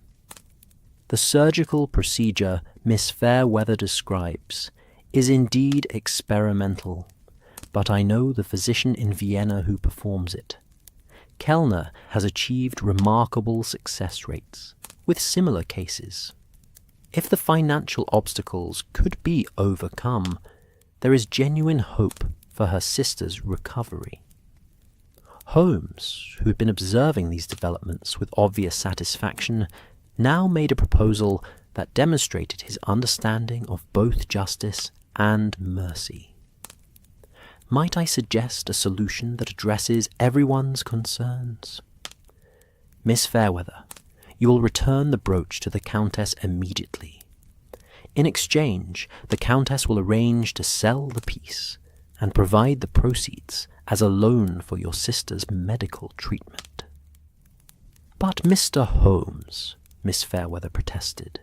"The surgical procedure Miss Fairweather describes is indeed experimental, but I know the physician in Vienna who performs it. Kellner has achieved remarkable success rates with similar cases. If the financial obstacles could be overcome, there is genuine hope for her sister's recovery." Holmes, who had been observing these developments with obvious satisfaction, now made a proposal that demonstrated his understanding of both justice and mercy. "Might I suggest a solution that addresses everyone's concerns? Miss Fairweather, you will return the brooch to the Countess immediately. In exchange, the Countess will arrange to sell the piece and provide the proceeds as a loan for your sister's medical treatment." "But Mr. Holmes," Miss Fairweather protested,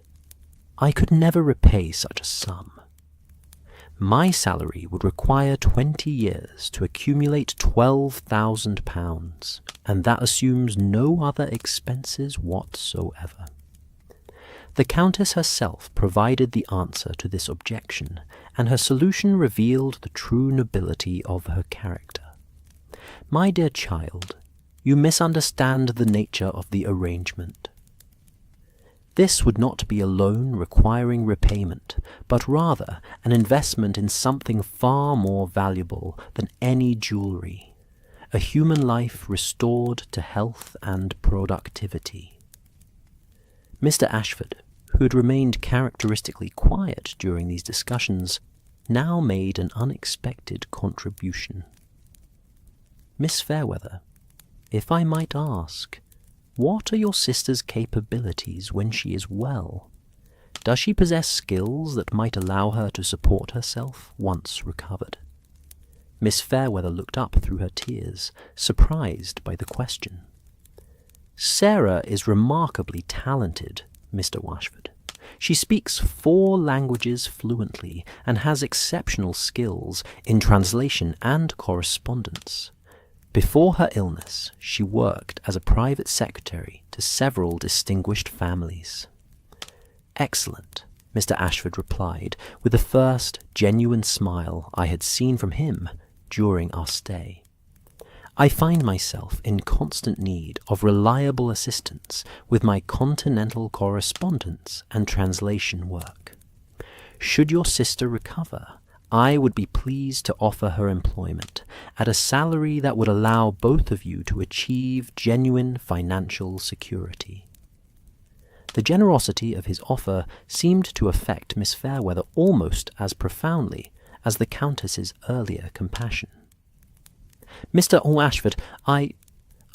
"I could never repay such a sum. My salary would require 20 years to accumulate £12,000, and that assumes no other expenses whatsoever." The Countess herself provided the answer to this objection, and her solution revealed the true nobility of her character. "My dear child, you misunderstand the nature of the arrangement. This would not be a loan requiring repayment, but rather an investment in something far more valuable than any jewellery, a human life restored to health and productivity." Mr. Ashford, who had remained characteristically quiet during these discussions, now made an unexpected contribution. "Miss Fairweather, if I might ask, what are your sister's capabilities when she is well? Does she possess skills that might allow her to support herself once recovered?" Miss Fairweather looked up through her tears, surprised by the question. "Sarah is remarkably talented, Mr. Washford. She speaks 4 languages fluently and has exceptional skills in translation and correspondence. Before her illness, she worked as a private secretary to several distinguished families." "Excellent," Mr. Ashford replied, with the first genuine smile I had seen from him during our stay. "I find myself in constant need of reliable assistance with my continental correspondence and translation work. Should your sister recover, I would be pleased to offer her employment at a salary that would allow both of you to achieve genuine financial security." The generosity of his offer seemed to affect Miss Fairweather almost as profoundly as the Countess's earlier compassion. "Mr. Ashford, I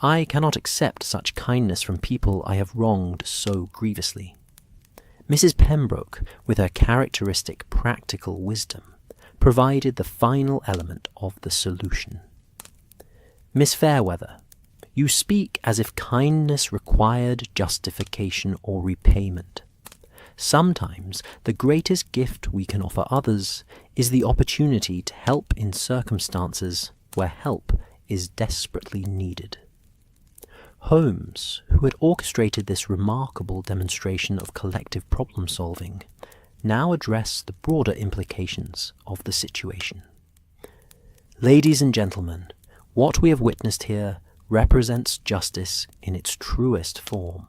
I cannot accept such kindness from people I have wronged so grievously. Mrs. Pembroke, with her characteristic practical wisdom, provided the final element of the solution. Miss Fairweather, you speak as if kindness required justification or repayment. Sometimes the greatest gift we can offer others is the opportunity to help in circumstances where help is desperately needed. Holmes, who had orchestrated this remarkable demonstration of collective problem-solving, now addressed the broader implications of the situation. Ladies and gentlemen, what we have witnessed here represents justice in its truest form.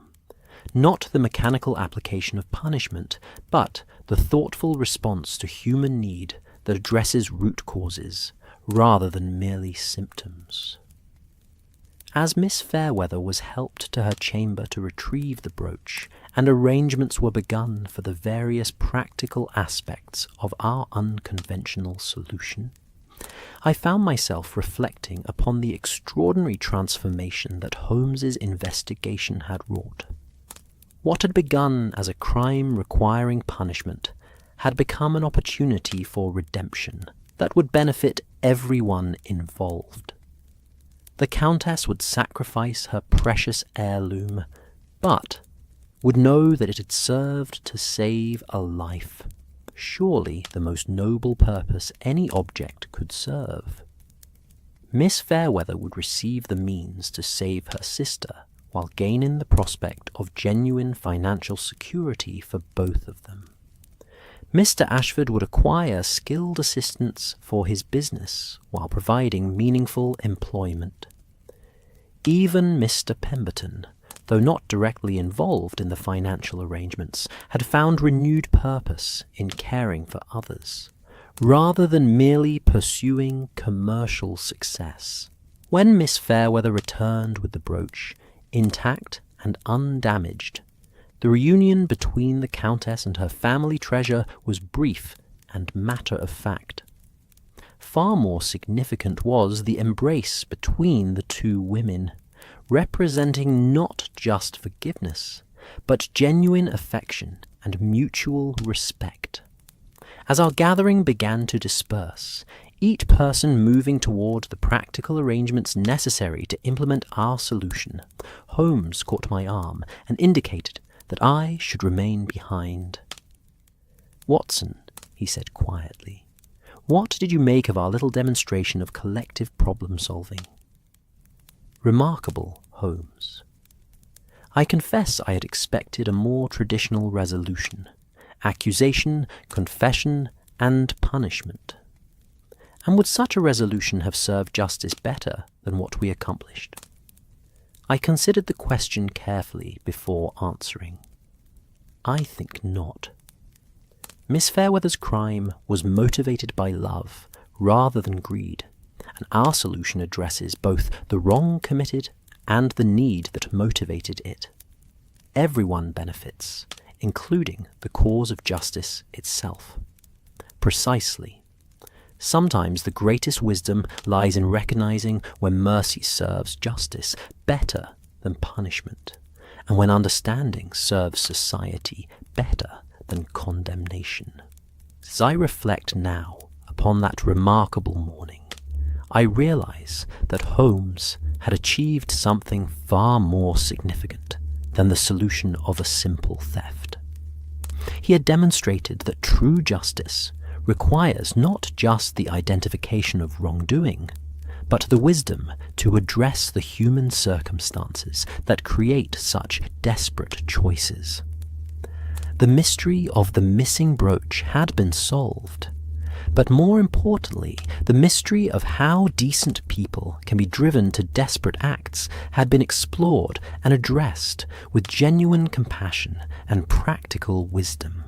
Not the mechanical application of punishment, but the thoughtful response to human need that addresses root causes, rather than merely symptoms. As Miss Fairweather was helped to her chamber to retrieve the brooch, and arrangements were begun for the various practical aspects of our unconventional solution, I found myself reflecting upon the extraordinary transformation that Holmes's investigation had wrought. What had begun as a crime requiring punishment had become an opportunity for redemption that would benefit everyone involved. The Countess would sacrifice her precious heirloom, but would know that it had served to save a life, surely the most noble purpose any object could serve. Miss Fairweather would receive the means to save her sister, while gaining the prospect of genuine financial security for both of them. Mr. Ashford would acquire skilled assistance for his business while providing meaningful employment. Even Mr. Pemberton, though not directly involved in the financial arrangements, had found renewed purpose in caring for others, rather than merely pursuing commercial success. When Miss Fairweather returned with the brooch, intact and undamaged, the reunion between the Countess and her family treasure was brief and matter-of-fact. Far more significant was the embrace between the two women, representing not just forgiveness, but genuine affection and mutual respect. As our gathering began to disperse, each person moving toward the practical arrangements necessary to implement our solution, Holmes caught my arm and indicated that I should remain behind. "Watson," he said quietly, "what did you make of our little demonstration of collective problem-solving?" "Remarkable, Holmes. I confess I had expected a more traditional resolution, accusation, confession, and punishment. And would such a resolution have served justice better than what we accomplished?" I considered the question carefully before answering. I think not. Miss Fairweather's crime was motivated by love rather than greed, and our solution addresses both the wrong committed and the need that motivated it. Everyone benefits, including the cause of justice itself. Precisely. Sometimes the greatest wisdom lies in recognizing when mercy serves justice better than punishment, and when understanding serves society better than condemnation. As I reflect now upon that remarkable morning, I realize that Holmes had achieved something far more significant than the solution of a simple theft. He had demonstrated that true justice requires not just the identification of wrongdoing, but the wisdom to address the human circumstances that create such desperate choices. The mystery of the missing brooch had been solved, but more importantly, the mystery of how decent people can be driven to desperate acts had been explored and addressed with genuine compassion and practical wisdom.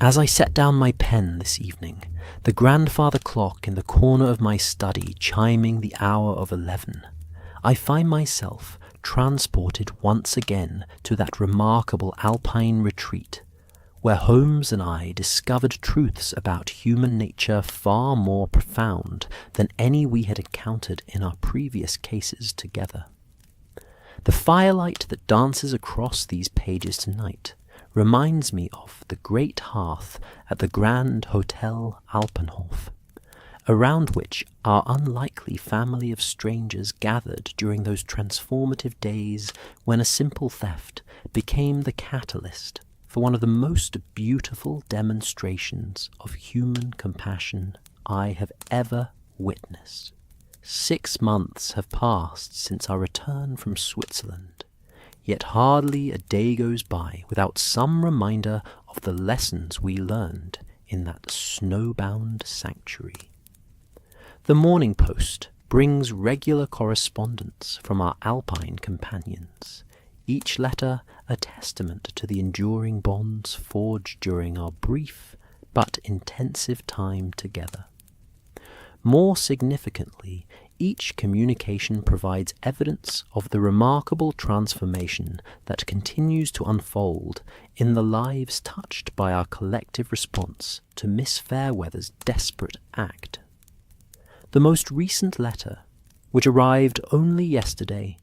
As I set down my pen this evening, the grandfather clock in the corner of my study chiming the hour of 11, I find myself transported once again to that remarkable Alpine retreat, where Holmes and I discovered truths about human nature far more profound than any we had encountered in our previous cases together. The firelight that dances across these pages tonight reminds me of the great hearth at the Grand Hotel Alpenhof, around which our unlikely family of strangers gathered during those transformative days when a simple theft became the catalyst for one of the most beautiful demonstrations of human compassion I have ever witnessed. 6 months have passed since our return from Switzerland, yet hardly a day goes by without some reminder of the lessons we learned in that snowbound sanctuary. The Morning Post brings regular correspondence from our Alpine companions, each letter a testament to the enduring bonds forged during our brief but intensive time together. More significantly, each communication provides evidence of the remarkable transformation that continues to unfold in the lives touched by our collective response to Miss Fairweather's desperate act. The most recent letter, which arrived only yesterday,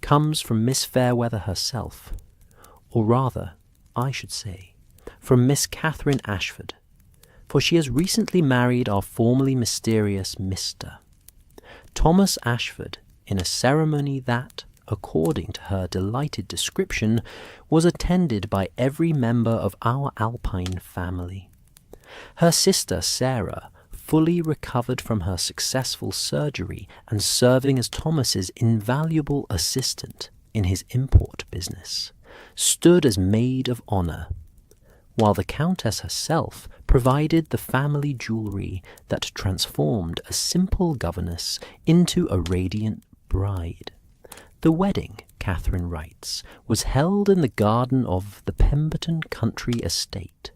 comes from Miss Fairweather herself, or rather, I should say, from Miss Catherine Ashford, for she has recently married our formerly mysterious Mr. Thomas Ashford in a ceremony that, according to her delighted description, was attended by every member of our Alpine family. Her sister Sarah, fully recovered from her successful surgery and serving as Thomas's invaluable assistant in his import business, stood as maid of honour, while the Countess herself provided the family jewellery that transformed a simple governess into a radiant bride. The wedding, Catherine writes, was held in the garden of the Pemberton country estate,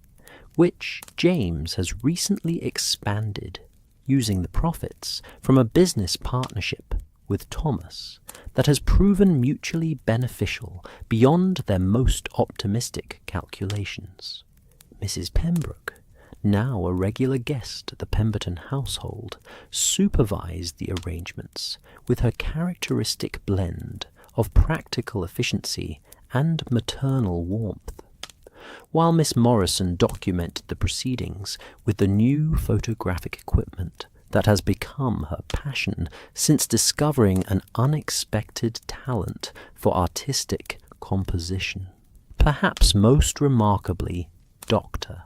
which James has recently expanded, using the profits from a business partnership with Thomas that has proven mutually beneficial beyond their most optimistic calculations. Mrs. Pembroke, now a regular guest at the Pemberton household, supervised the arrangements with her characteristic blend of practical efficiency and maternal warmth, while Miss Morrison documented the proceedings with the new photographic equipment that has become her passion since discovering an unexpected talent for artistic composition. Perhaps most remarkably, Dr.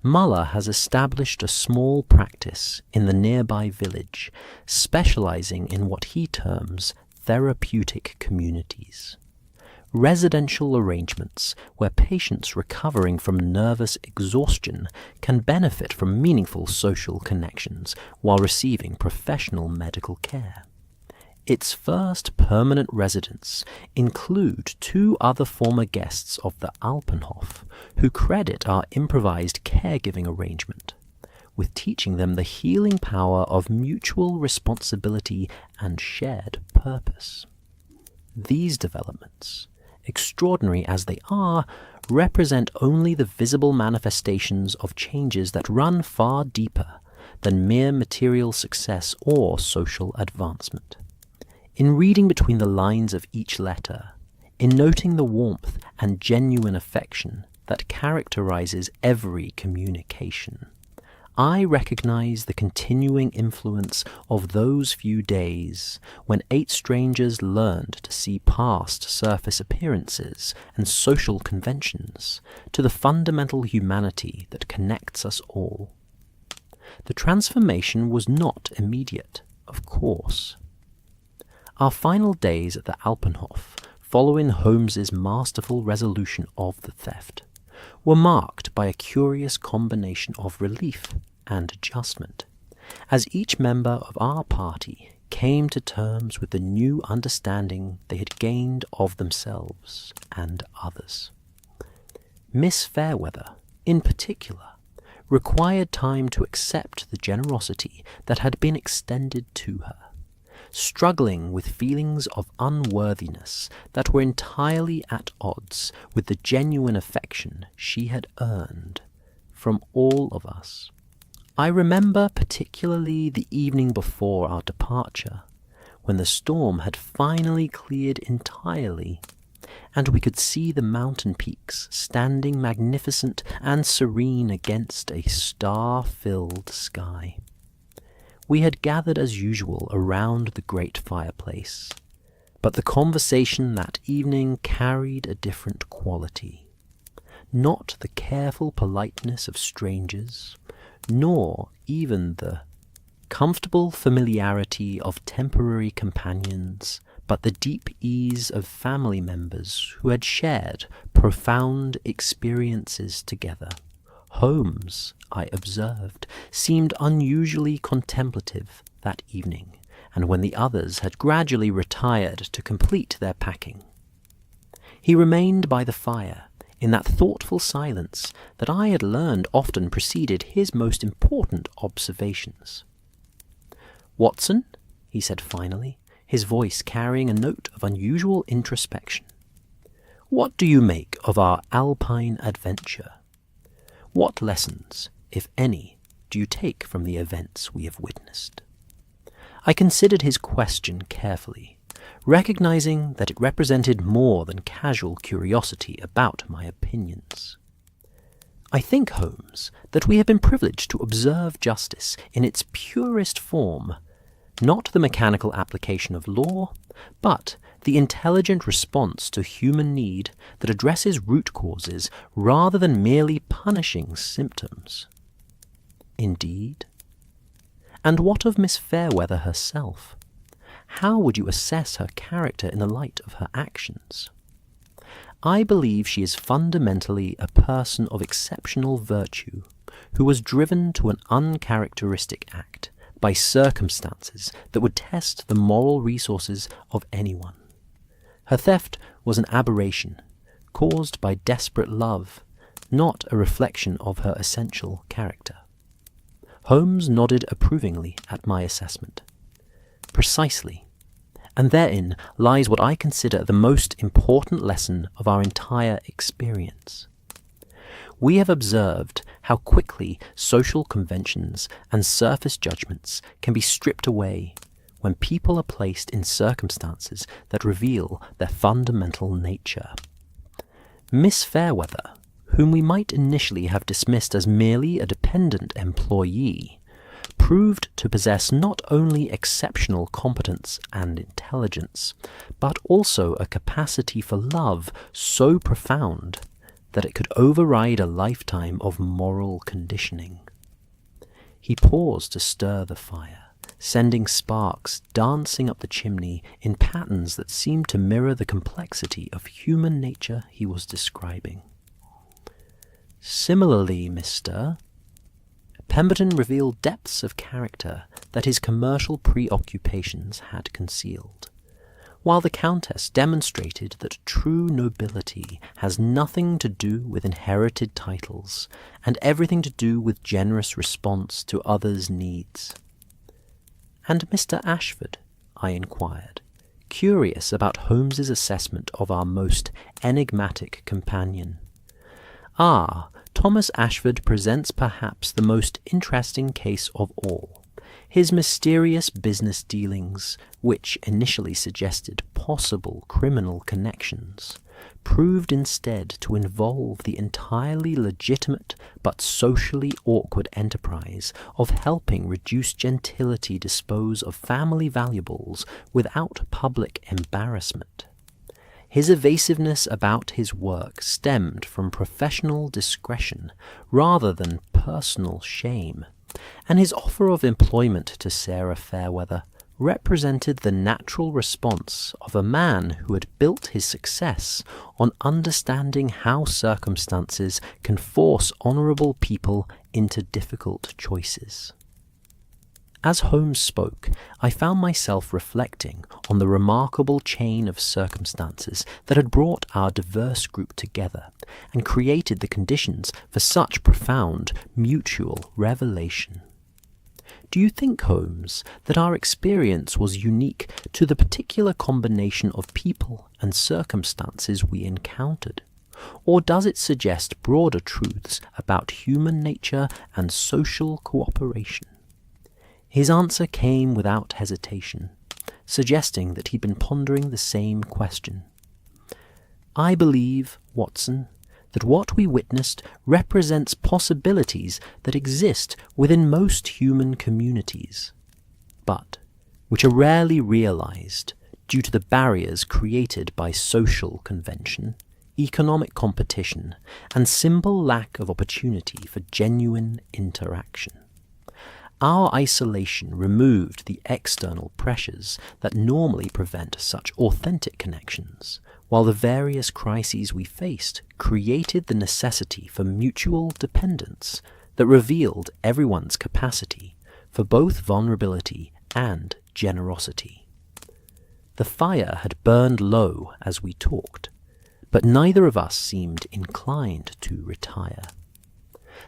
Muller has established a small practice in the nearby village, specializing in what he terms therapeutic communities. Residential arrangements where patients recovering from nervous exhaustion can benefit from meaningful social connections while receiving professional medical care. Its first permanent residents include 2 other former guests of the Alpenhof who credit our improvised caregiving arrangement with teaching them the healing power of mutual responsibility and shared purpose. These developments, extraordinary as they are, represent only the visible manifestations of changes that run far deeper than mere material success or social advancement. In reading between the lines of each letter, in noting the warmth and genuine affection that characterizes every communication, I recognize the continuing influence of those few days when 8 strangers learned to see past surface appearances and social conventions to the fundamental humanity that connects us all. The transformation was not immediate, of course. Our final days at the Alpenhof, following Holmes's masterful resolution of the theft, were marked by a curious combination of relief and adjustment, as each member of our party came to terms with the new understanding they had gained of themselves and others. Miss Fairweather, in particular, required time to accept the generosity that had been extended to her, struggling with feelings of unworthiness that were entirely at odds with the genuine affection she had earned from all of us. I remember particularly the evening before our departure, when the storm had finally cleared entirely, and we could see the mountain peaks standing magnificent and serene against a star-filled sky. We had gathered as usual around the great fireplace, but the conversation that evening carried a different quality. Not the careful politeness of strangers, nor even the comfortable familiarity of temporary companions, but the deep ease of family members who had shared profound experiences together. Holmes, I observed, seemed unusually contemplative that evening, and when the others had gradually retired to complete their packing, he remained by the fire in that thoughtful silence that I had learned often preceded his most important observations. "Watson," he said finally, his voice carrying a note of unusual introspection, "what do you make of our Alpine adventure? What lessons, if any, do you take from the events we have witnessed?" I considered his question carefully, recognizing that it represented more than casual curiosity about my opinions. "I think, Holmes, that we have been privileged to observe justice in its purest form, not the mechanical application of law, but the intelligent response to human need that addresses root causes rather than merely punishing symptoms." "Indeed? And what of Miss Fairweather herself? How would you assess her character in the light of her actions?" "I believe she is fundamentally a person of exceptional virtue, who was driven to an uncharacteristic act by circumstances that would test the moral resources of anyone. Her theft was an aberration, caused by desperate love, not a reflection of her essential character." Holmes nodded approvingly at my assessment. "Precisely. And therein lies what I consider the most important lesson of our entire experience. We have observed how quickly social conventions and surface judgments can be stripped away when people are placed in circumstances that reveal their fundamental nature. Miss Fairweather, whom we might initially have dismissed as merely a dependent employee, proved to possess not only exceptional competence and intelligence, but also a capacity for love so profound that it could override a lifetime of moral conditioning." He paused to stir the fire, sending sparks dancing up the chimney in patterns that seemed to mirror the complexity of human nature he was describing. "Similarly, Mr. Pemberton revealed depths of character that his commercial preoccupations had concealed, while the Countess demonstrated that true nobility has nothing to do with inherited titles and everything to do with generous response to others' needs." "And Mr. Ashford?" I inquired, curious about Holmes's assessment of our most enigmatic companion. "Ah, Thomas Ashford presents perhaps the most interesting case of all. His mysterious business dealings, which initially suggested possible criminal connections, proved instead to involve the entirely legitimate but socially awkward enterprise of helping reduced gentility dispose of family valuables without public embarrassment. His evasiveness about his work stemmed from professional discretion rather than personal shame, and his offer of employment to Sarah Fairweather represented the natural response of a man who had built his success on understanding how circumstances can force honourable people into difficult choices." As Holmes spoke, I found myself reflecting on the remarkable chain of circumstances that had brought our diverse group together and created the conditions for such profound mutual revelation. "Do you think, Holmes, that our experience was unique to the particular combination of people and circumstances we encountered? Or does it suggest broader truths about human nature and social cooperation?" His answer came without hesitation, suggesting that he'd been pondering the same question. "I believe, Watson, that what we witnessed represents possibilities that exist within most human communities, but which are rarely realized due to the barriers created by social convention, economic competition, and simple lack of opportunity for genuine interaction. Our isolation removed the external pressures that normally prevent such authentic connections, while the various crises we faced created the necessity for mutual dependence that revealed everyone's capacity for both vulnerability and generosity. The fire had burned low as we talked, but neither of us seemed inclined to retire.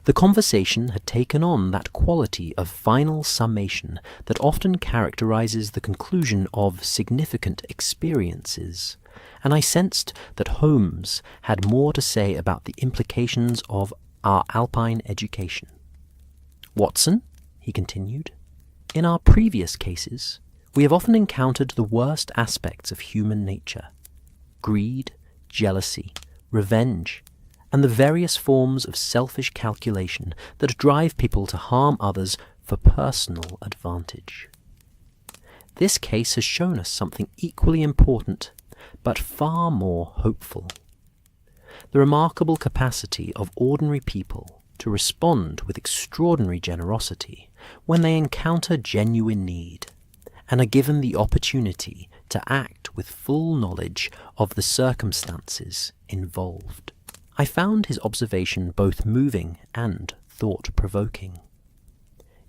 The conversation had taken on that quality of final summation that often characterizes the conclusion of significant experiences, and I sensed that Holmes had more to say about the implications of our Alpine education. "Watson," he continued, "in our previous cases, we have often encountered the worst aspects of human nature: greed, jealousy, revenge, and the various forms of selfish calculation that drive people to harm others for personal advantage. This case has shown us something equally important, but far more hopeful: the remarkable capacity of ordinary people to respond with extraordinary generosity when they encounter genuine need, and are given the opportunity to act with full knowledge of the circumstances involved." I found his observation both moving and thought-provoking.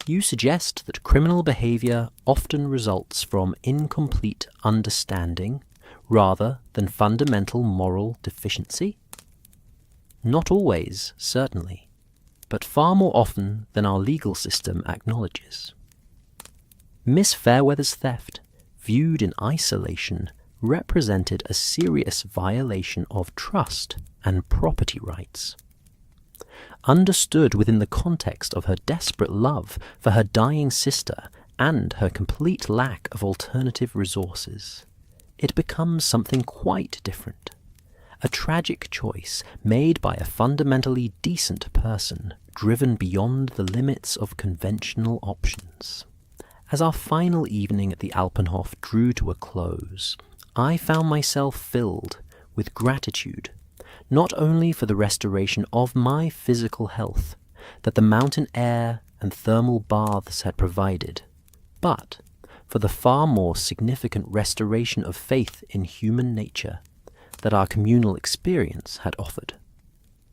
"You suggest that criminal behavior often results from incomplete understanding rather than fundamental moral deficiency?" "Not always, certainly, but far more often than our legal system acknowledges. Miss Fairweather's theft, viewed in isolation, represented a serious violation of trust and property rights. Understood within the context of her desperate love for her dying sister and her complete lack of alternative resources, it becomes something quite different. A tragic choice made by a fundamentally decent person, driven beyond the limits of conventional options. As our final evening at the Alpenhof drew to a close, I found myself filled with gratitude, not only for the restoration of my physical health that the mountain air and thermal baths had provided, but for the far more significant restoration of faith in human nature that our communal experience had offered.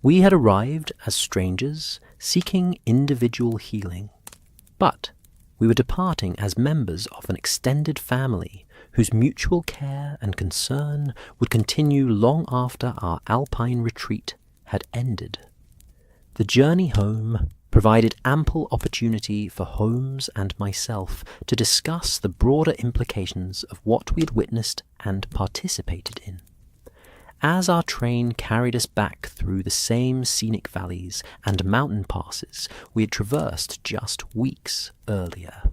We had arrived as strangers seeking individual healing, but we were departing as members of an extended family whose mutual care and concern would continue long after our Alpine retreat had ended. The journey home provided ample opportunity for Holmes and myself to discuss the broader implications of what we had witnessed and participated in. As our train carried us back through the same scenic valleys and mountain passes we had traversed just weeks earlier,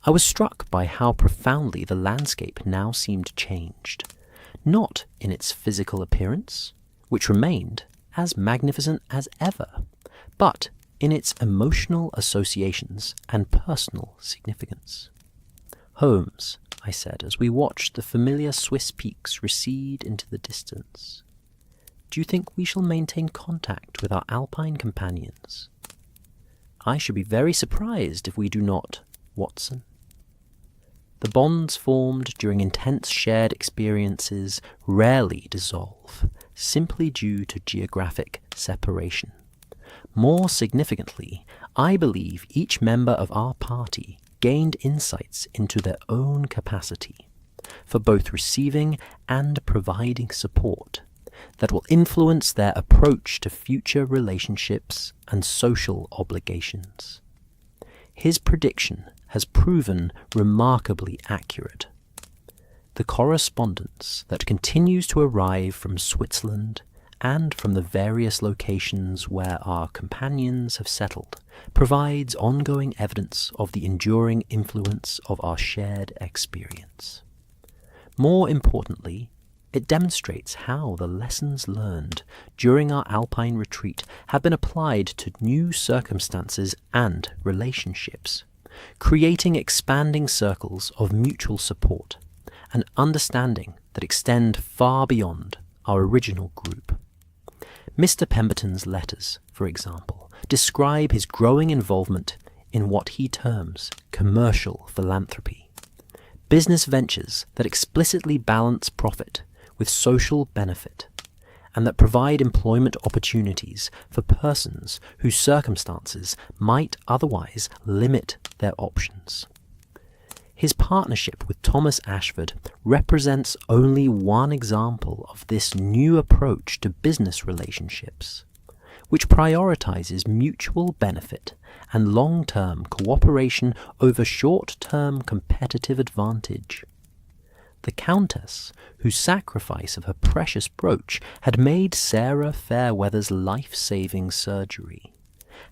I was struck by how profoundly the landscape now seemed changed, not in its physical appearance, which remained as magnificent as ever, but in its emotional associations and personal significance. "Holmes," I said, as we watched the familiar Swiss peaks recede into the distance, "do you think we shall maintain contact with our Alpine companions?" "I should be very surprised if we do not, Watson." The bonds formed during intense shared experiences rarely dissolve, simply due to geographic separation. More significantly, I believe each member of our party gained insights into their own capacity for both receiving and providing support that will influence their approach to future relationships and social obligations. His prediction has proven remarkably accurate. The correspondence that continues to arrive from Switzerland and from the various locations where our companions have settled, provides ongoing evidence of the enduring influence of our shared experience. More importantly, it demonstrates how the lessons learned during our Alpine retreat have been applied to new circumstances and relationships, creating expanding circles of mutual support and understanding that extend far beyond our original group. Mr. Pemberton's letters, for example, describe his growing involvement in what he terms commercial philanthropy, business ventures that explicitly balance profit with social benefit, and that provide employment opportunities for persons whose circumstances might otherwise limit their options. His partnership with Thomas Ashford represents only one example of this new approach to business relationships, which prioritizes mutual benefit and long-term cooperation over short-term competitive advantage. The Countess, whose sacrifice of her precious brooch had made Sarah Fairweather's life-saving surgery,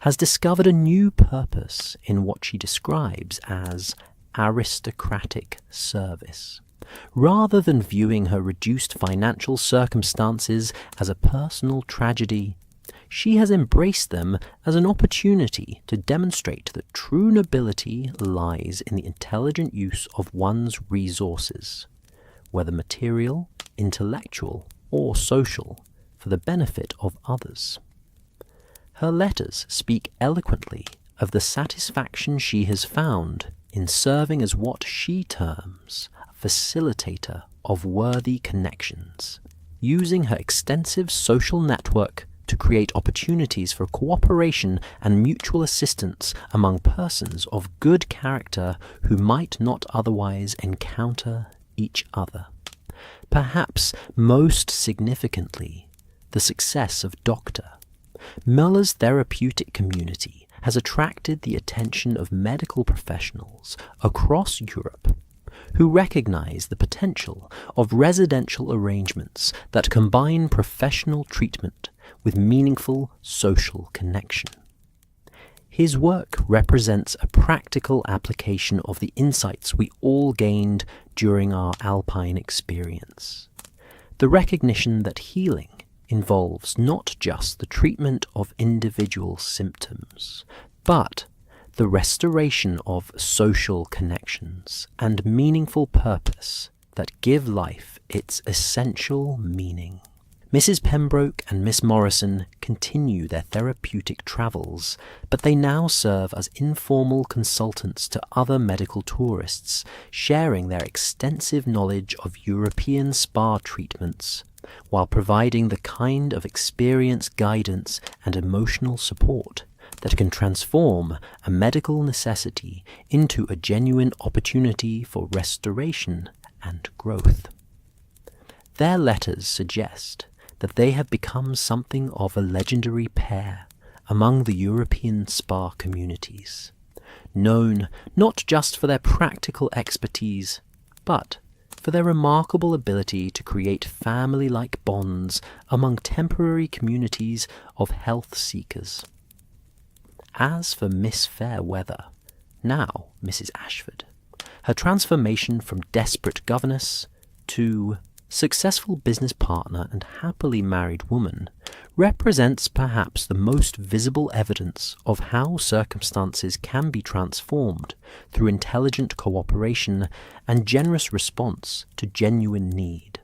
has discovered a new purpose in what she describes as aristocratic service. Rather than viewing her reduced financial circumstances as a personal tragedy, she has embraced them as an opportunity to demonstrate that true nobility lies in the intelligent use of one's resources, whether material, intellectual, or social, for the benefit of others. Her letters speak eloquently of the satisfaction she has found in serving as what she terms a facilitator of worthy connections, using her extensive social network to create opportunities for cooperation and mutual assistance among persons of good character who might not otherwise encounter each other. Perhaps most significantly, the success of Dr. Muller's therapeutic community has attracted the attention of medical professionals across Europe who recognize the potential of residential arrangements that combine professional treatment with meaningful social connection. His work represents a practical application of the insights we all gained during our Alpine experience. The recognition that healing involves not just the treatment of individual symptoms, but the restoration of social connections and meaningful purpose that give life its essential meaning. Mrs. Pembroke and Miss Morrison continue their therapeutic travels, but they now serve as informal consultants to other medical tourists, sharing their extensive knowledge of European spa treatments, while providing the kind of experience, guidance, and emotional support that can transform a medical necessity into a genuine opportunity for restoration and growth. Their letters suggest that they have become something of a legendary pair among the European spa communities, known not just for their practical expertise, but for their remarkable ability to create family-like bonds among temporary communities of health seekers. As for Miss Fairweather, now Mrs. Ashford, her transformation from desperate governess to successful business partner and happily married woman represents perhaps the most visible evidence of how circumstances can be transformed through intelligent cooperation and generous response to genuine need.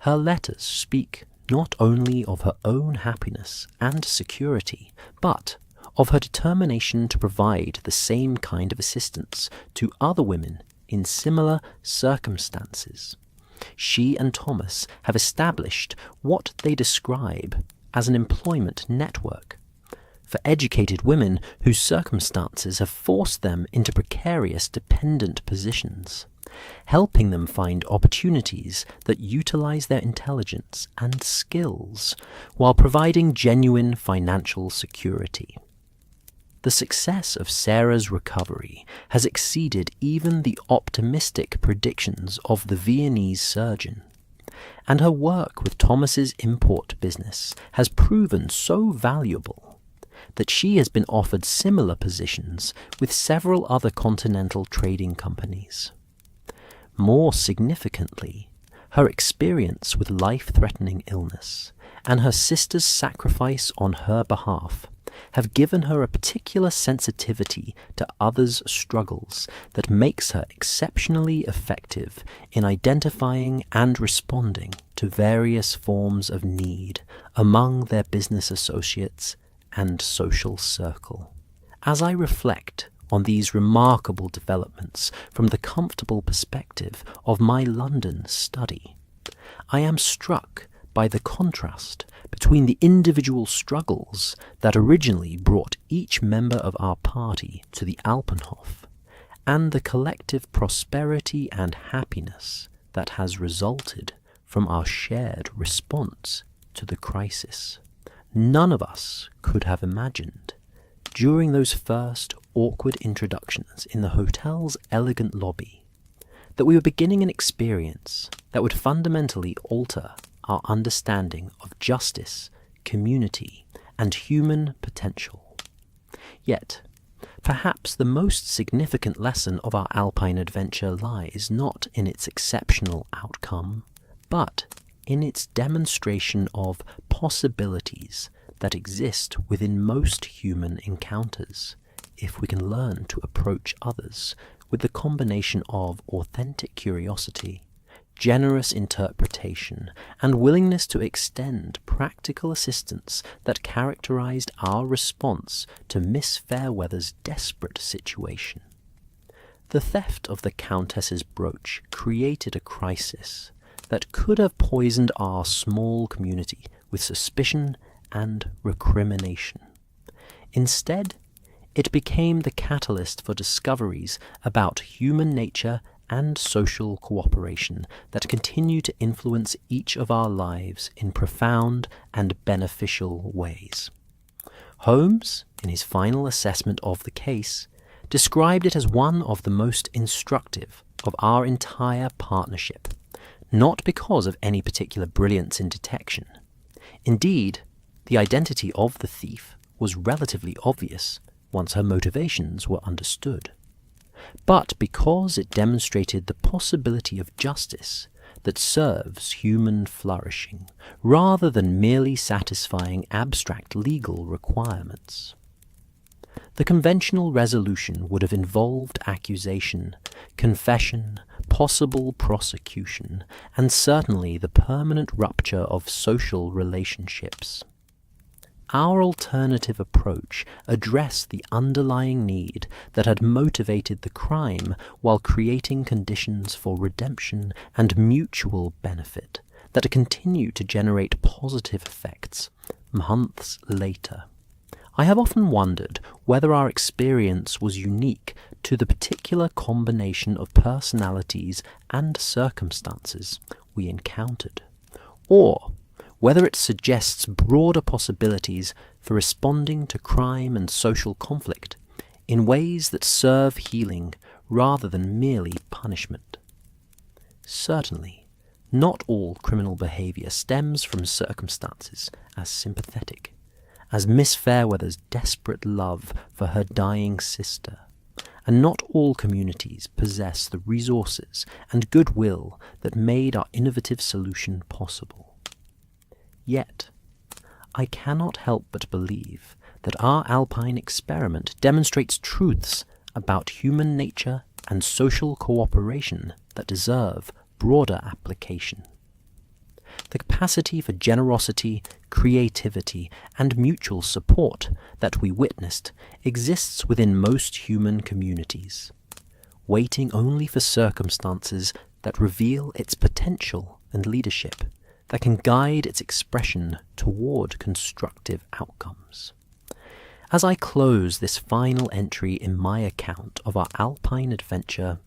Her letters speak not only of her own happiness and security, but of her determination to provide the same kind of assistance to other women in similar circumstances. She and Thomas have established what they describe as an employment network for educated women whose circumstances have forced them into precarious dependent positions, helping them find opportunities that utilize their intelligence and skills while providing genuine financial security. The success of Sarah's recovery has exceeded even the optimistic predictions of the Viennese surgeon, and her work with Thomas's import business has proven so valuable that she has been offered similar positions with several other continental trading companies. More significantly, her experience with life-threatening illness and her sister's sacrifice on her behalf have given her a particular sensitivity to others' struggles that makes her exceptionally effective in identifying and responding to various forms of need among their business associates and social circle. As I reflect on these remarkable developments from the comfortable perspective of my London study, I am struck by the contrast between the individual struggles that originally brought each member of our party to the Alpenhof and the collective prosperity and happiness that has resulted from our shared response to the crisis. None of us could have imagined, during those first awkward introductions in the hotel's elegant lobby, that we were beginning an experience that would fundamentally alter our understanding of justice, community, and human potential. Yet, perhaps the most significant lesson of our Alpine adventure lies not in its exceptional outcome, but in its demonstration of possibilities that exist within most human encounters, if we can learn to approach others with the combination of authentic curiosity, generous interpretation, and willingness to extend practical assistance that characterized our response to Miss Fairweather's desperate situation. The theft of the Countess's brooch created a crisis that could have poisoned our small community with suspicion and recrimination. Instead, it became the catalyst for discoveries about human nature and social cooperation that continue to influence each of our lives in profound and beneficial ways. Holmes, in his final assessment of the case, described it as one of the most instructive of our entire partnership, not because of any particular brilliance in detection. Indeed, the identity of the thief was relatively obvious once her motivations were understood, but because it demonstrated the possibility of justice that serves human flourishing, rather than merely satisfying abstract legal requirements. The conventional resolution would have involved accusation, confession, possible prosecution, and certainly the permanent rupture of social relationships. Our alternative approach addressed the underlying need that had motivated the crime while creating conditions for redemption and mutual benefit that continue to generate positive effects months later. I have often wondered whether our experience was unique to the particular combination of personalities and circumstances we encountered, or whether it suggests broader possibilities for responding to crime and social conflict in ways that serve healing rather than merely punishment. Certainly, not all criminal behavior stems from circumstances as sympathetic as Miss Fairweather's desperate love for her dying sister, and not all communities possess the resources and goodwill that made our innovative solution possible. Yet, I cannot help but believe that our Alpine experiment demonstrates truths about human nature and social cooperation that deserve broader application. The capacity for generosity, creativity, and mutual support that we witnessed exists within most human communities, waiting only for circumstances that reveal its potential and leadership that can guide its expression toward constructive outcomes. As I close this final entry in my account of our Alpine adventure,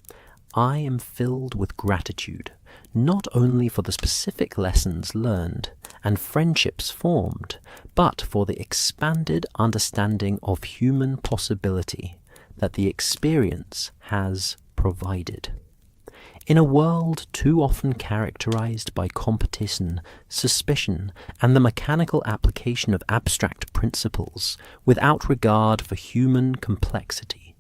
I am filled with gratitude, not only for the specific lessons learned and friendships formed, but for the expanded understanding of human possibility that the experience has provided. In a world too often characterized by competition, suspicion, and the mechanical application of abstract principles without regard for human complexity,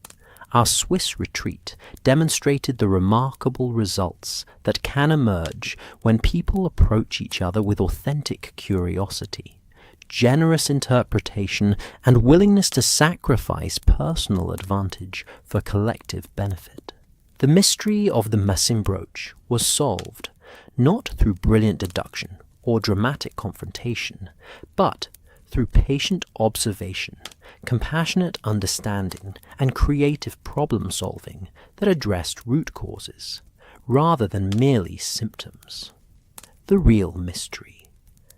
our Swiss retreat demonstrated the remarkable results that can emerge when people approach each other with authentic curiosity, generous interpretation, and willingness to sacrifice personal advantage for collective benefit. The mystery of the Massim brooch was solved not through brilliant deduction or dramatic confrontation, but through patient observation, compassionate understanding, and creative problem-solving that addressed root causes, rather than merely symptoms. The real mystery: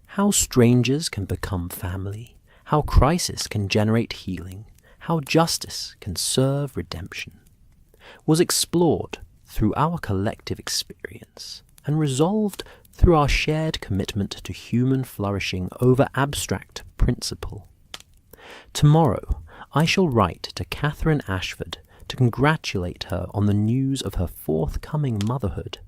how strangers can become family, how crisis can generate healing, how justice can serve redemption, was explored through our collective experience and resolved through our shared commitment to human flourishing over abstract principle. Tomorrow I shall write to Catherine Ashford to congratulate her on the news of her forthcoming motherhood,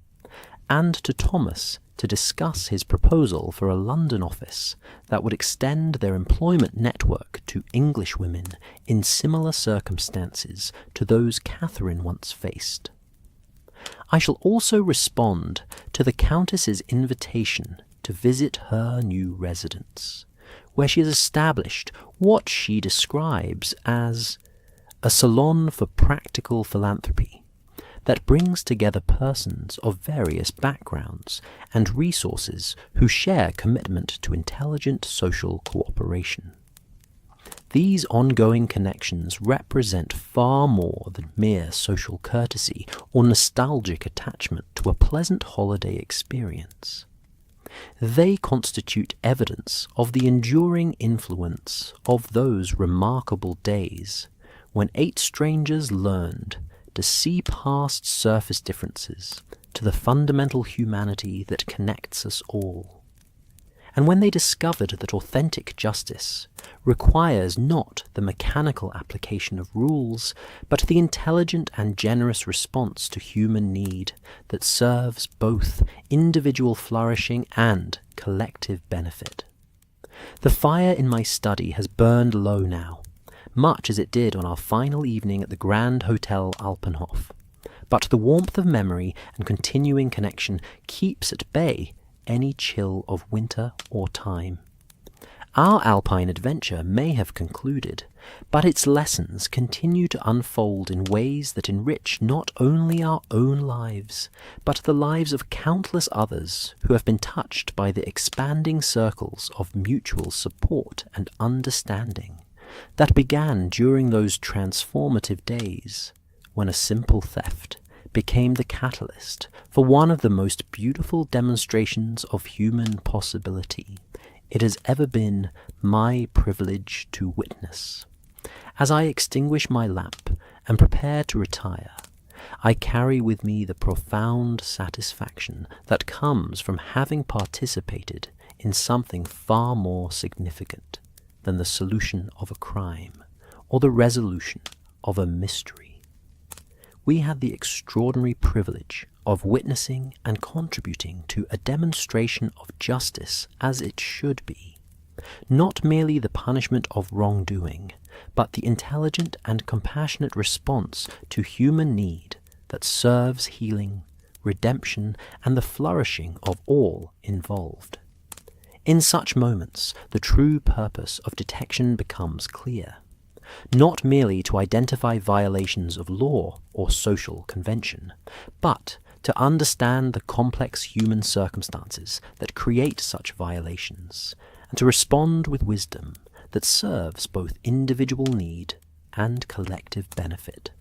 and to Thomas to discuss his proposal for a London office that would extend their employment network to English women in similar circumstances to those Catherine once faced. I shall also respond to the Countess's invitation to visit her new residence, where she has established what she describes as a salon for practical philanthropy that brings together persons of various backgrounds and resources who share commitment to intelligent social cooperation. These ongoing connections represent far more than mere social courtesy or nostalgic attachment to a pleasant holiday experience. They constitute evidence of the enduring influence of those remarkable days when 8 strangers learned to see past surface differences to the fundamental humanity that connects us all, and when they discovered that authentic justice requires not the mechanical application of rules, but the intelligent and generous response to human need that serves both individual flourishing and collective benefit. The fire in my study has burned low now, much as it did on our final evening at the Grand Hotel Alpine, but the warmth of memory and continuing connection keeps at bay any chill of winter or time. Our Alpine adventure may have concluded, but its lessons continue to unfold in ways that enrich not only our own lives, but the lives of countless others who have been touched by the expanding circles of mutual support and understanding that began during those transformative days when a simple theft became the catalyst for one of the most beautiful demonstrations of human possibility it has ever been my privilege to witness. As I extinguish my lamp and prepare to retire, I carry with me the profound satisfaction that comes from having participated in something far more significant than the solution of a crime or the resolution of a mystery. We had the extraordinary privilege of witnessing and contributing to a demonstration of justice as it should be, not merely the punishment of wrongdoing, but the intelligent and compassionate response to human need that serves healing, redemption, and the flourishing of all involved. In such moments, the true purpose of detection becomes clear, not merely to identify violations of law or social convention, but to understand the complex human circumstances that create such violations, and to respond with wisdom that serves both individual need and collective benefit.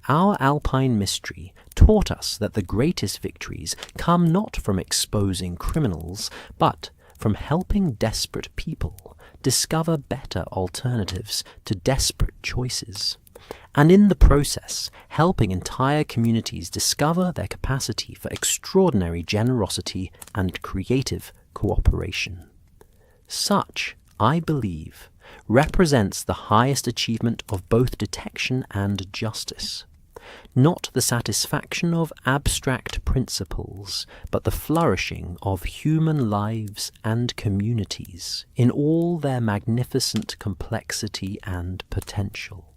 Our Alpine mystery taught us that the greatest victories come not from exposing criminals, but from helping desperate people discover better alternatives to desperate choices, and in the process helping entire communities discover their capacity for extraordinary generosity and creative cooperation. Such, I believe, represents the highest achievement of both detection and justice, not the satisfaction of abstract principles, but the flourishing of human lives and communities in all their magnificent complexity and potential.